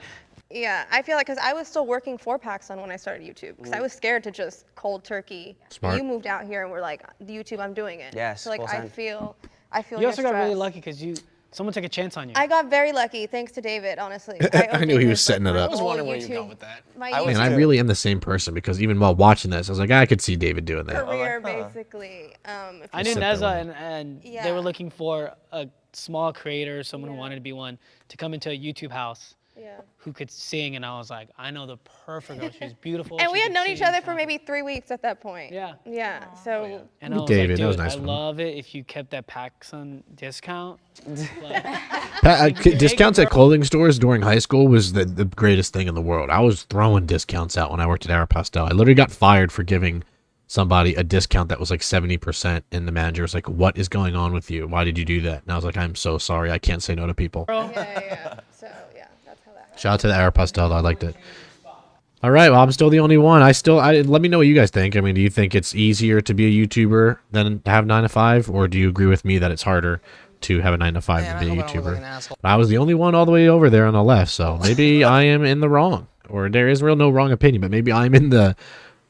D: Yeah, I feel like because I was still working 4-packs on when I started YouTube because I was scared to just cold turkey.
A: Smart.
D: You moved out here and we're like, the YouTube, I'm doing it.
E: Yes,
D: So like
E: full
D: I
E: time.
D: feel
C: You
D: your
C: also got really
D: stress.
C: lucky because someone took a chance on you.
D: I got very lucky thanks to David, honestly.
A: I knew he was setting it up.
B: I was wondering where you were going with that.
D: My
G: I was
A: Man, I
G: too.
A: really am the same person because even while watching this, I was like, I could see David doing that.
D: career basically. If
C: I
D: you-
C: knew
A: sit there
C: Nezza,
A: with
C: and they
D: Yeah.
C: were looking for a small creator, someone who wanted to be one, to come into a YouTube house
D: yeah.
C: who could sing. And I was like, I know the perfect girl. She's beautiful.
D: And
C: she
D: we had
C: could
D: known each
C: sing,
D: other for
C: talented.
D: maybe 3 weeks at that point.
C: Yeah.
D: Yeah. So
C: And I was
A: David,
C: like,
A: that was
C: dude,
A: nice
C: I
A: of him.
C: love it if you kept that PacSun discount.
A: Discounts at clothing stores during high school was the greatest thing in the world. I was throwing discounts out when I worked at Aeropostale. I literally got fired for giving somebody a discount that was like 70%, and the manager was like, "What is going on with you? Why did you do that?" And I was like, "I'm so sorry. I can't say no to people."
D: Yeah. So yeah, that's how that happened.
A: Shout out to the Aeropostale. I liked it. All right, well, I'm still the only one. Let me know what you guys think. I mean, do you think it's easier to be a YouTuber than to have 9 to 5, or do you agree with me that it's harder to have a 9 to 5
F: Man,
A: than be a
F: I hope I don't look like an
A: YouTuber?
F: asshole.
A: I was the only one all the way over there on the left, so maybe I am in the wrong, or there is no wrong opinion, but maybe I'm in the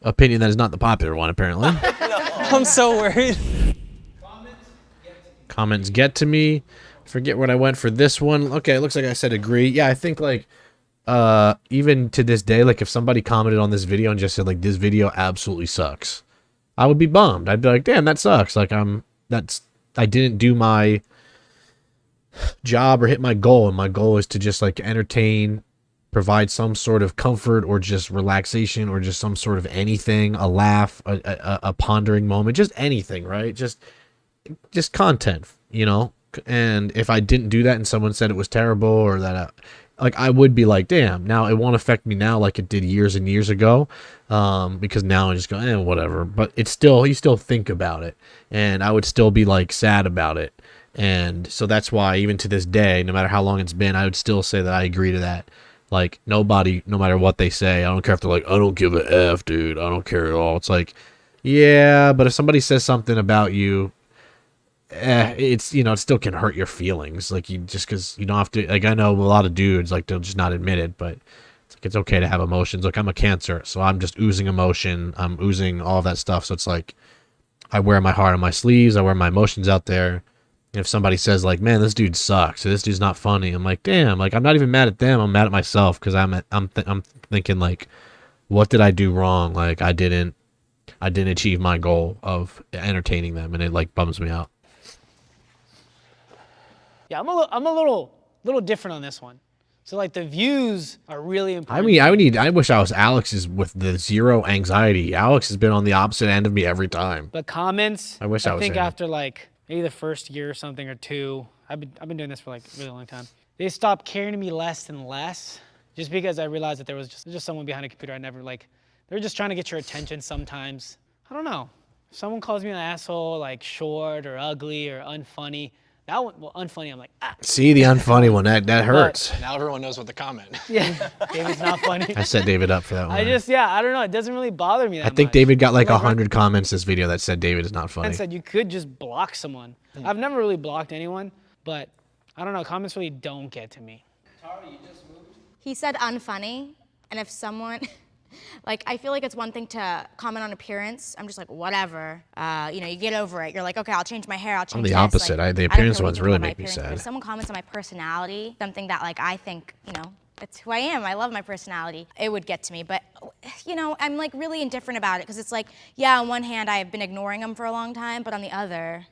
A: opinion that is not the popular one, apparently.
F: I'm so worried.
A: Comments get to me. Forget what I went for this one. Okay, it looks like I said agree. Yeah, I think like even to this day, like if somebody commented on this video and just said like this video absolutely sucks, I would be bummed. I'd be like, damn, that sucks. Like I didn't do my job or hit my goal, and my goal is to just like entertain, provide some sort of comfort or just relaxation or just some sort of anything, a laugh, a pondering moment, just anything, right? Just content, you know? And if I didn't do that and someone said it was terrible or that like I would be like, damn, now it won't affect me now like it did years and years ago, because now I just go, whatever. But it's still, you still think about it, and I would still be like sad about it. And so that's why even to this day, no matter how long it's been, I would still say that I agree to that. Like nobody, no matter what they say, I don't care if they're like, I don't give a F, dude, I don't care at all. It's like, yeah, but if somebody says something about you, it's, you know, it still can hurt your feelings. Like you just, because you don't have to, like I know a lot of dudes like they'll just not admit it, but it's like it's okay to have emotions. Look, I'm a Cancer, so I'm just oozing emotion. I'm oozing all that stuff. So it's like I wear my heart on my sleeves. I wear my emotions out there. And if somebody says like, man, this dude sucks, or this dude's not funny, I'm like, damn, like I'm not even mad at them. I'm mad at myself because I'm thinking like, what did I do wrong? Like I didn't achieve my goal of entertaining them, and it like bums me out.
C: Yeah, I'm a little different on this one. So like the views are really important.
A: I mean, I wish I was Alex's with the zero anxiety. Alex has been on the opposite end of me every time.
C: The comments.
A: I wish I was
C: think
A: him.
C: after like maybe the first year or something or two, I've been doing this for like a really long time. They stopped caring me less and less, just because I realized that there was just someone behind a computer. I never like. They're just trying to get your attention sometimes. I don't know. If someone calls me an asshole, like short or ugly or unfunny. That one, well, unfunny, I'm like, ah.
A: See, the unfunny one, that hurts.
B: Now everyone knows what the comment.
C: Yeah, David's not funny.
A: I set David up for that one.
C: I don't know. It doesn't really bother me that much.
A: I think David got like 100 comments this video that said David is not funny.
C: And said you could just block someone. I've never really blocked anyone, but I don't know. Comments really don't get to me.
H: He said unfunny, and if someone, like, I feel like it's one thing to comment on appearance. I'm just like, whatever. You know, you get over it. You're like, okay, I'll change my hair. I'll change
A: I'm the
H: this.
A: opposite.
H: Like,
A: The
H: I don't
A: appearance
H: care what
A: ones
H: you think
A: really
H: about my
A: make me
H: appearance, but
A: sad.
H: if someone comments on my personality, something that like I think, you know, it's who I am. I love my personality. It would get to me, but you know, I'm like really indifferent about it because it's like, yeah, on one hand, I've been ignoring them for a long time, but on the other,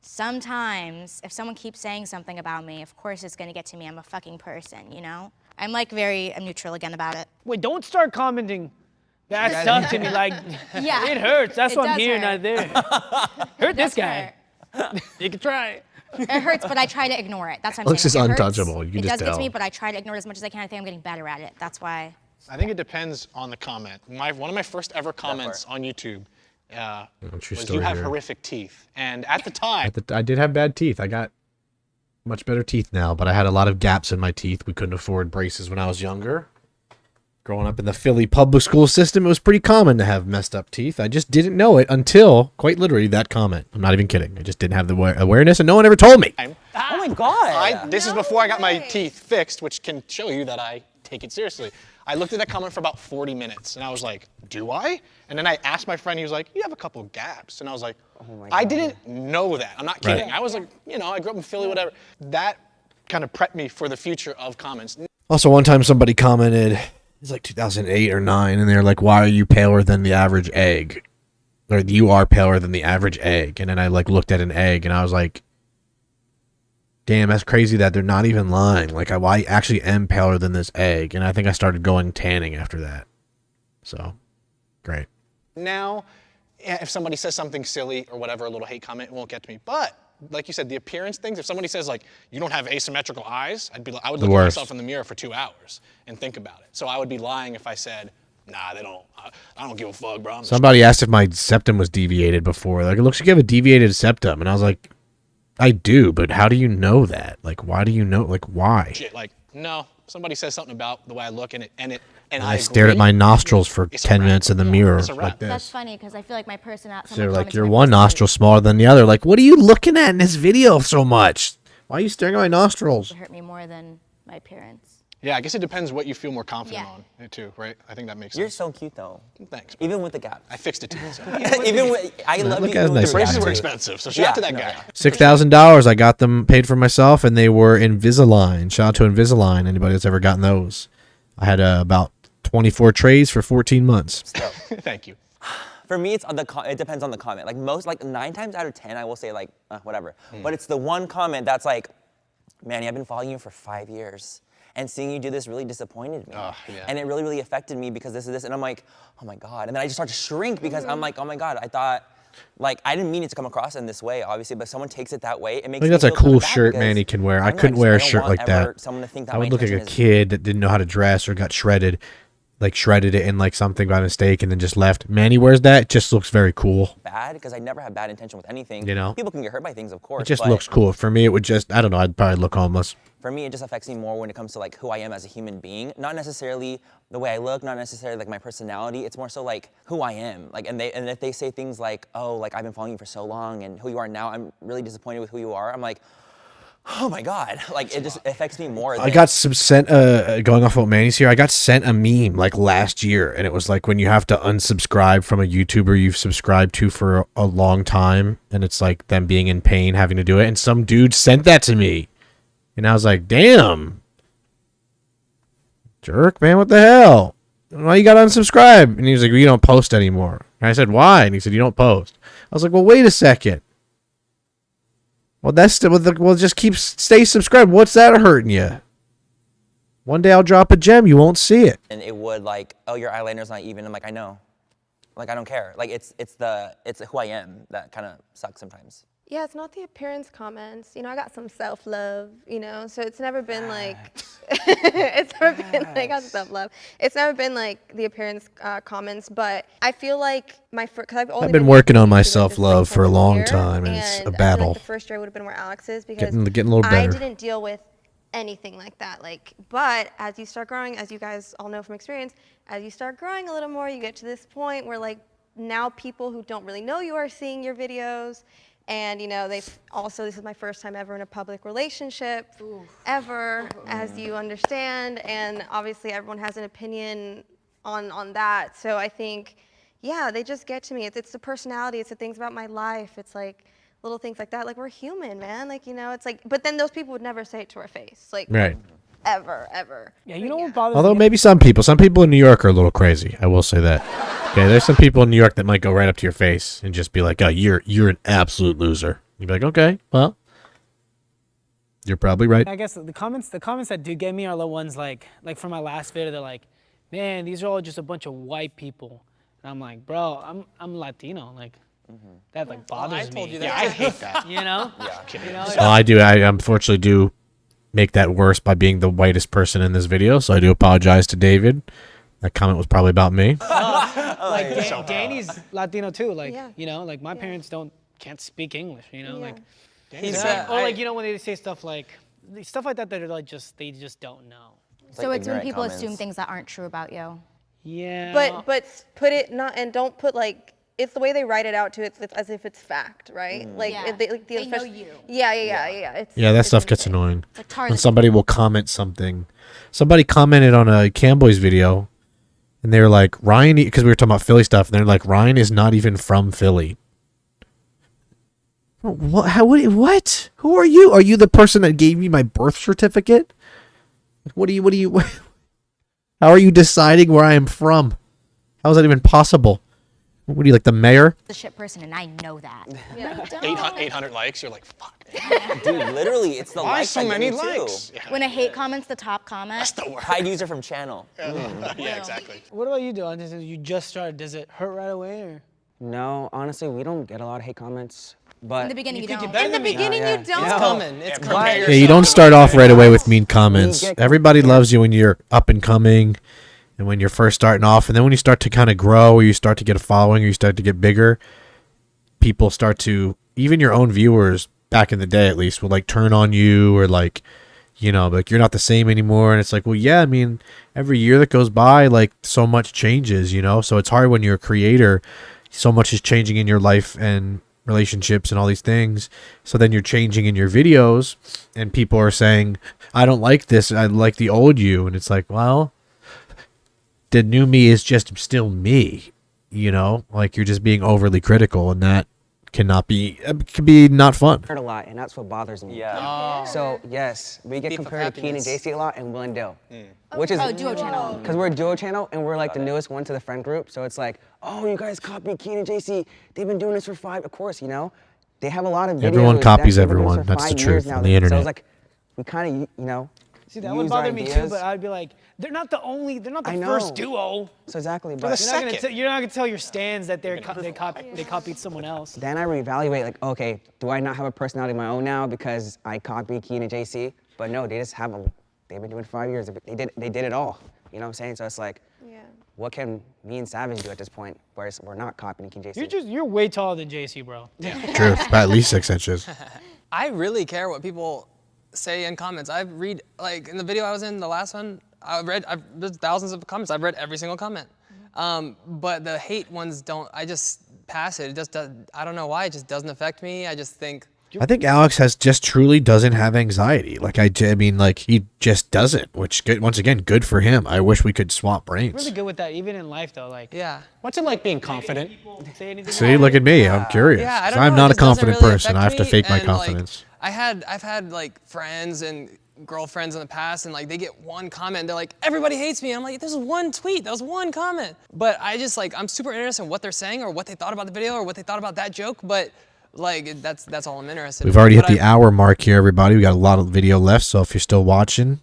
H: sometimes if someone keeps saying something about me, of course it's gonna get to me. I'm a fucking person, you know? I'm neutral again about it.
C: Wait, don't start commenting that stuff to me. Like,
H: Yeah.
C: it hurts. That's
H: It
C: why I'm
H: does
C: here,
H: hurt.
C: not there. Hurt this guy. You can try.
H: It hurts, but I try to ignore it. That's what I'm
A: Looks
H: saying.
A: is
H: It hurts.
A: untouchable. You can
H: it
A: just
H: does get
A: tell.
H: to me, but I try to ignore it as much as I can. I think I'm getting better at it. That's why.
B: I think it depends on the comment. One of my first ever comments on YouTube
A: true
B: was,
A: story
B: "You have
A: here.
B: horrific teeth." And at the time,
A: I did have bad teeth. I got much better teeth now, but I had a lot of gaps in my teeth. We couldn't afford braces when I was younger. Growing up in the Philly public school system, it was pretty common to have messed up teeth. I just didn't know it until, quite literally, that comment. I'm not even kidding. I just didn't have the awareness, and no one ever told me.
G: Oh my God.
B: this is before I got my teeth fixed, which can show you that I take it seriously. I looked at that comment for about 40 minutes, and I was like, do I? And then I asked my friend, he was like, you have a couple gaps. And I was like, I didn't know that. I'm not kidding.
A: Right.
B: I was like, you know, I grew up in Philly, whatever. That kind of prepped me for the future of comments.
A: Also, one time somebody commented, it's like 2008 or 9, and they're like, why are you paler than the average egg? Or you are paler than the average egg. And then I like looked at an egg, and I was like, damn, that's crazy that they're not even lying. Like, I actually am paler than this egg. And I think I started going tanning after that. So, great.
B: Now, if somebody says something silly or whatever, a little hate comment, it won't get to me. But like you said, the appearance things, if somebody says like, you don't have asymmetrical eyes, I would look at myself in the mirror for 2 hours and think about it. So I would be lying if I said, nah, they don't. I don't give a fuck, bro.
A: Somebody asked if my septum was deviated before. Like, it looks like you have a deviated septum. And I was like, I do, but how do you know that? Like, why do you know? Like, why?
B: Shit, like, no. Somebody says something about the way I look, and
A: I stared at my nostrils for 10 minutes in the mirror
B: It's a wrap.
A: like
H: That's
A: this.
H: funny because I feel like my personality.
A: They're like, your one nostril smaller than the other. Like, what are you looking at in this video so much? Why are you staring at my nostrils?
H: hurt me more than my appearance.
B: Yeah, I guess it depends what you feel more confident
H: Yeah.
B: on, too, right? I think that makes
G: You're
B: sense.
G: so cute though.
B: Thanks. Man.
G: Even with the gap.
B: I fixed it too. So.
G: Even with, I love
A: look
G: you.
A: at
G: even
A: nice
G: with the
B: Braces
A: attitude.
B: were expensive, so shout out to that guy.
A: $6,000. I got them paid for myself, and they were Invisalign. Shout out to Invisalign. Anybody that's ever gotten those? I had about 24 trays for 14 months.
B: Thank you.
G: For me, it's on the it depends on the comment. Like most, like 9 times out of 10, I will say like whatever. But it's the one comment that's like, Manny, I've been following you for 5 years, and seeing you do this really disappointed me.
B: Yeah.
G: And it really, really affected me because this is this, and I'm like, oh my god. And then I just start to shrink because I'm like, oh my god, I thought. Like, I didn't mean it to come across in this way, obviously, but someone takes it that way. It makes
A: I think
G: me
A: that's a
G: feel kinda
A: cool
G: bad
A: shirt
G: because
A: Manny can wear. I
G: don't know,
A: couldn't wear a
G: don't
A: shirt
G: want
A: like
G: ever
A: that.
G: someone to think that
A: I
G: my
A: would look like a
G: intention is-
A: kid that didn't know how to dress or got shredded, like shredded it in like something by mistake and then just left. Manny wears that. It just looks very cool.
G: bad because I never have bad intention with anything.
A: You know?
G: People can get hurt by things, of course.
A: It just
G: but
A: looks cool. For me, it would just, I don't know, I'd probably look homeless.
G: For me, it just affects me more when it comes to like who I am as a human being. Not necessarily the way I look, not necessarily like my personality. It's more so like who I am. Like, and if they say things like, oh, like I've been following you for so long and who you are now, I'm really disappointed with who you are. I'm like, oh my God. Like it just affects me more.
A: I got some sent, going off what Manny's here, I got sent a meme like last year, and it was like when you have to unsubscribe from a YouTuber you've subscribed to for a long time, and it's like them being in pain having to do it, and some dude sent that to me. And I was like, damn. Jerk, man, what the hell? Why you got to unsubscribe? And he was like, well, you don't post anymore. And I said, why? And he said, you don't post. I was like, well, wait a second. Well, that's still, well, just stay subscribed. What's that hurting you? One day I'll drop a gem. You won't see it.
G: And it would like, oh, your eyeliner's not even. I'm like, I know. Like, I don't care. Like, it's who I am that kind of sucks sometimes.
D: Yeah, it's not the appearance comments. You know, I got some self-love, you know, so it's never been like, it's never been like, I got self-love. It's never been like the appearance comments, but I feel like because I've
A: been working on my self-love for a long time, and it's a
D: I feel
A: battle.
D: like the first year would have been where Alex is because
A: Getting a little
D: I
A: better.
D: didn't deal with anything like that. Like, but as you start growing, as you guys all know from experience, as you start growing a little more, you get to this point where like now people who don't really know you are seeing your videos. And, you know, this is my first time ever in a public relationship, ever, as you understand. And obviously everyone has an opinion on that. So I think, yeah, they just get to me. It's the personality. It's the things about my life. It's like little things like that. Like, we're human, man. Like, you know, it's like, but then those people would never say it to our face. Like,
A: Right.
D: Ever.
C: Yeah, you know what bothers
A: Although
C: me?
A: maybe some people in New York are a little crazy. I will say that. Okay, there's some people in New York that might go right up to your face and just be like, "Oh, you're an absolute loser." You'd be like, "Okay, well, you're probably right."
C: I guess the comments that do get me are the ones like from my last video. They're like, "Man, these are all just a bunch of white people," and I'm like, "Bro, I'm Latino." Like, that like bothers
F: I told
C: me.
F: you that.
B: Yeah, I hate that.
C: You know?
G: Yeah.
C: You know?
A: Well, I do. I unfortunately do make that worse by being the whitest person in this video, so I do apologize to David. That comment was probably about me.
C: Like Danny's Latino too. Like,
D: Yeah.
C: you know, like my parents can't speak English. You know,
D: Yeah.
C: like.
F: He's
C: Or like, you know, when they say stuff like that, they're like they just don't know.
H: So
G: like
H: it's when
G: ignorant
H: people
G: comments.
H: assume things that aren't true about you.
C: Yeah.
D: But put it not, and don't put like, it's the way they write it out too. It's as if it's fact, right? Like,
H: Yeah.
D: they
H: They know you.
D: Yeah. It's,
A: Yeah, that
D: it's
A: stuff gets
D: insane.
A: annoying.
H: It's like
A: When
H: Tarzan.
A: somebody will comment something. Somebody commented on a Camboys video, and they were like, Ryan, because we were talking about Philly stuff, and they're like, Ryan is not even from Philly. What? What? Who are you? Are you the person that gave me my birth certificate? What are you? How are you deciding where I am from? How is that even possible? What are you, like the mayor?
H: The shit person, and I know that.
D: Yeah.
B: 800 likes. You're like, fuck.
G: Dude, literally, it's the
B: Why
G: likes
B: so
G: that
B: many
G: get me, too.
B: likes? Yeah.
H: When a hate comment's the top comment,
B: That's the word.
G: Hide user from channel.
B: Yeah, exactly.
C: what about you, Dylan? You just started. Does it hurt right away or?
E: No, honestly, we don't get a lot of hate comments. But
H: in the beginning you
C: think you're
H: don't.
C: better
D: In the
C: than me.
D: beginning,
E: yeah.
D: you don't.
F: It's coming. It's
B: Yeah,
F: coming.
B: prepare
A: Yeah, you don't start off right away with mean comments.
E: get-
A: Everybody loves you when you're up and coming, and when you're first starting off, and then when you start to kind of grow, or you start to get a following, or you start to get bigger, people start to, even your own viewers back in the day at least, will like turn on you, or like, you know, like you're not the same anymore. And it's like, well, yeah, I mean, every year that goes by, like so much changes, you know? So it's hard when you're a creator, so much is changing in your life and relationships and all these things. So then you're changing in your videos, and people are saying, I don't like this, I like the old you. And it's like, well, the new me is just still me, you know? Like you're just being overly critical, and that cannot be, it can be not fun.
E: Heard a lot, and that's what bothers me.
G: Yeah.
E: So yes, we get
F: Beef of
E: compared to Keen and
F: happiness.
E: JC a lot, and Will and Dill, which is
H: duo channel.
E: because we're a duo channel, and we're like the newest one to the friend group. So it's like, oh, you guys copy Keen and JC. They've been doing this for 5. Of course, you know, they have a lot of videos.
A: Everyone copies
E: they've been doing this
A: everyone.
E: for
A: That's the
E: 5 years
A: truth
E: now.
A: on the
E: So
A: internet.
E: it's like, we kind of, you know.
C: See, that
E: use
C: would
E: our
C: bother me too,
E: ideas.
C: but I'd be like, they're not the
E: I
C: first
E: know.
C: duo.
E: So exactly,
B: the
E: but
C: You're not gonna tell your stands that they copied someone else.
E: then I reevaluate, like, okay, do I not have a personality of my own now because I copied Keen and JC? But no, they just have they've been doing it for 5 years. They did it all. You know what I'm saying? So it's like,
D: Yeah.
E: what can me and Savage do at this point? Whereas we're not copying Keen and JC.
C: You're way taller than JC, bro.
A: True, by at least 6 inches.
F: I really care what people say in comments. I read, like in the video I was in, the last one, there's thousands of comments. I've read every single comment. But the hate ones I just pass it. It just does, I don't know why, it just doesn't affect me. I just think,
A: I think Alex just truly doesn't have anxiety. Like I mean, like he just doesn't. Which once again, good for him. I wish we could swap brains.
C: Really good with that, even in life though. Like,
F: yeah.
B: What's it like being confident?
C: people say anything.
A: See, look at me. I'm curious.
F: Yeah, I
A: 'Cause
F: don't
A: I'm
F: know, it
A: not a
F: just doesn't
A: confident
F: really
A: person. I have
F: affect
A: to
F: me,
A: fake my
F: and, like,
A: confidence.
F: I've had like friends and girlfriends in the past, and like they get one comment, they're like, everybody hates me. And I'm like, this is one tweet, that was one comment. But I just like, I'm super interested in what they're saying, or what they thought about the video, or what they thought about that joke. But like, that's all I'm interested in.
A: We've already hit
F: But
A: the hour mark here, everybody. We got a lot of video left, so if you're still watching,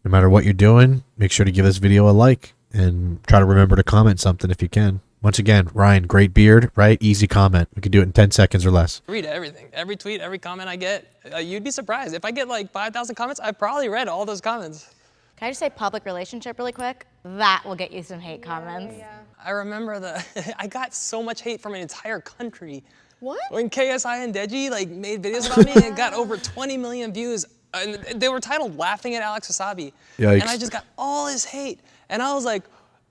A: no matter what you're doing, make sure to give this video a like and try to remember to comment something if you can. Once again, Ryan, great beard, right? Easy comment. We could do it in 10 seconds or less.
F: read everything, every tweet, every comment I get. You'd be surprised. If I get like 5,000 comments, I've probably read all those comments.
H: Can I just say public relationship really quick? That will get you some hate comments.
F: I remember I got so much hate from an entire country.
D: What?
F: When KSI and Deji like made videos about me, it got over 20 million views. And they were titled "Laughing at Alex Wassabi."
A: Yikes.
F: And I just got all this hate. And I was like,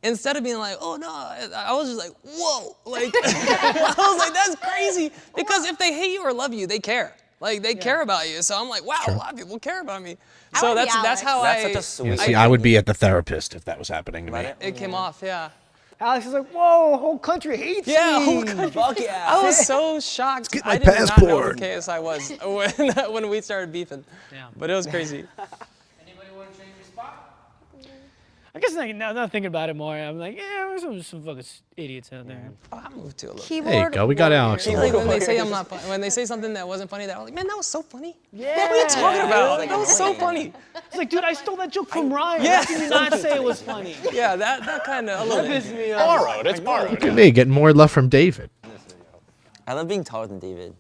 F: instead of being like, oh no, I was just like, whoa. Like, I was like, that's crazy. Because if they hate you or love you, they care. Like, they care about you. So I'm like, wow, a lot of people care about me.
H: I
F: So
H: would be
F: that's
H: Alex.
F: how
G: That's
F: I.
G: such a sweet.
A: Yeah, see, I would be at the therapist if that was happening to me.
F: It came off, yeah.
C: Alex is like, whoa, whole country hates
F: Yeah,
C: me.
F: whole country.
G: Fuck yeah.
F: I was so shocked.
A: get my
F: I did not know
A: passport.
F: who KSI was when we started beefing.
C: Yeah.
F: But it was crazy.
C: I guess like, now thinking about it more, I'm like, yeah, there's some fucking idiots out there.
F: Oh, I moved to a little.
D: Keyboard
A: There you go. We got Alex.
F: Like when they say I'm not funny, when they say something that wasn't funny, that I was like, man, that was so funny. Yeah. What are you talking about? That was so funny.
C: It's like, dude, I stole that joke from Ryan.
F: Yeah.
C: How can you not say it was funny?
F: Yeah, that kind of a little bit.
C: Pissed me off.
B: Borrowed. It's borrowed.
A: Look at me, getting more love from David.
G: I love being taller than David.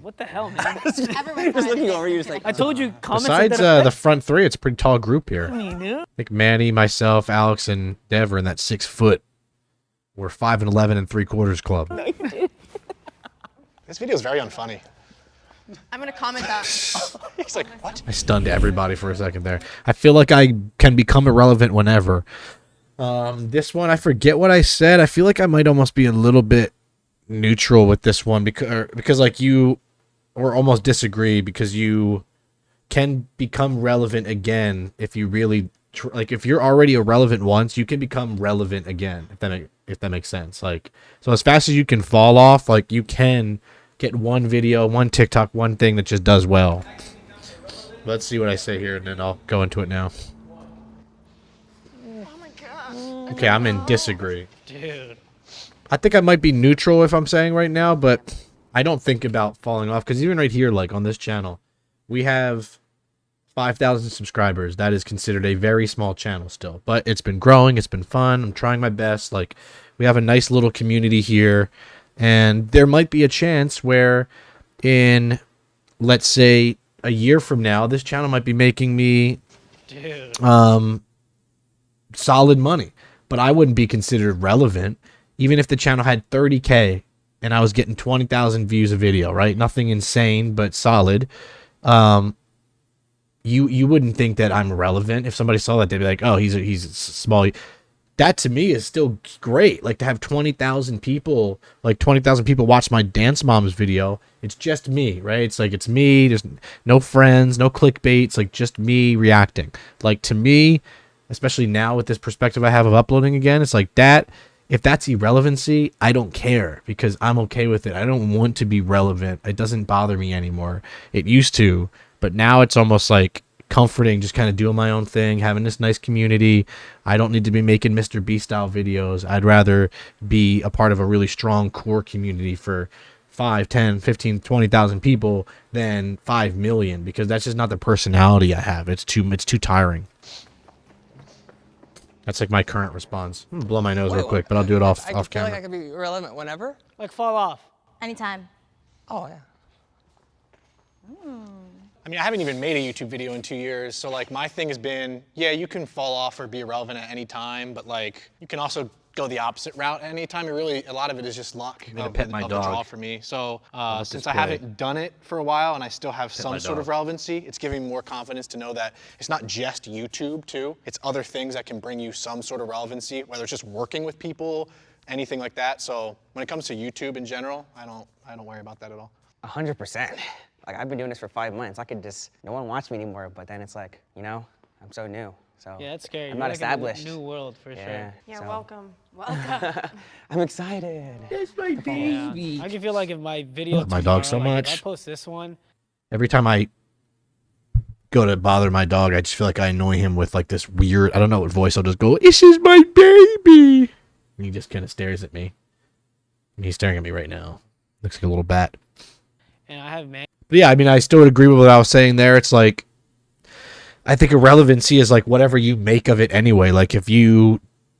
C: What the hell, man?
H: Everyone
G: Just looking over, you're just like.
C: I told you, comments
A: Besides
C: that
A: the front three, it's a pretty tall group here.
C: affect me, dude.
A: I think Manny, myself, Alex, and Dev are in that 6 foot. We're 5 and 11 3/4 club.
B: This video is very unfunny.
D: I'm gonna comment that.
B: He's like, what?
A: I stunned everybody for a second there. I feel like I can become irrelevant whenever. This one, I forget what I said. I feel like I might almost be a little bit neutral with this one because like you, or almost disagree, because you can become relevant again if you really like. If you're already irrelevant once, you can become relevant again. If that makes sense. Like, so as fast as you can fall off, like you can get one video, one TikTok, one thing that just does well. Let's see what I say here, and then I'll go into it now.
D: Oh my god.
A: Okay, I'm in disagree.
C: Dude.
A: I think I might be neutral if I'm saying right now, but I don't think about falling off, because even right here, like on this channel, we have 5,000 subscribers. That is considered a very small channel still, but it's been growing. It's been fun. I'm trying my best. Like, we have a nice little community here, and there might be a chance where in, let's say, a year from now, this channel might be making me
C: Dude.
A: solid money. But I wouldn't be considered relevant, even if the channel had 30K and I was getting 20,000 views a video, right? Nothing insane, but solid. You wouldn't think that I'm relevant. If somebody saw that, they'd be like, oh, he's small. That to me is still great. Like to have 20,000 people, watch my Dance Moms video. It's just me, right? It's like, it's me. There's no friends, no clickbait. It's like just me reacting. Like to me, especially now with this perspective I have of uploading again, it's like that. If that's irrelevancy, I don't care because I'm okay with it. I don't want to be relevant. It doesn't bother me anymore. It used to, but now it's almost like comforting, just kind of doing my own thing, having this nice community. I don't need to be making Mr. Beast style videos. I'd rather be a part of a really strong core community for 5, 10, 15, 20,000 people than 5 million, because that's just not the personality I have. It's too tiring. That's like my current response. I'm gonna blow my nose real quick, but I'll do it off
F: I feel
A: camera.
F: like I could be relevant whenever.
C: Like fall off.
H: Anytime.
F: Oh yeah.
B: I mean, I haven't even made a YouTube video in 2 years, so like my thing has been, yeah, you can fall off or be irrelevant at any time, but like you can also go the opposite route at any time. A lot of it is just luck
A: gonna
B: of
A: pet my
B: the
A: dog.
B: draw for me. So since I
A: play.
B: haven't done it for a while and I still have some
A: my
B: sort of
A: dog.
B: relevancy, it's giving me more confidence to know that it's not just YouTube too. It's other things that can bring you some sort of relevancy, whether it's just working with people, anything like that. So when it comes to YouTube in general, I don't worry about that at all.
E: 100%. Like I've been doing this for 5 months. No one watch me anymore, but then it's like, I'm so new. So
C: Yeah, that's scary.
E: I'm
C: You're
E: not
C: like in a
E: established.
C: new world for
E: Yeah.
C: sure.
D: Yeah,
E: so
D: welcome.
E: I'm excited.
A: That's my baby.
C: I can feel like if my video
A: love my dog so
C: tomorrow, like,
A: much.
C: if I post this one,
A: Every time I go to bother my dog, I just feel like I annoy him with like this weird, I don't know what voice. I'll just go, "This is my baby," and he just kind of stares at me. And he's staring at me right now. Looks like a little bat.
C: and I have man.
A: But yeah, I mean, I still would agree with what I was saying there. It's like, I think irrelevancy is like whatever you make of it anyway. Like if you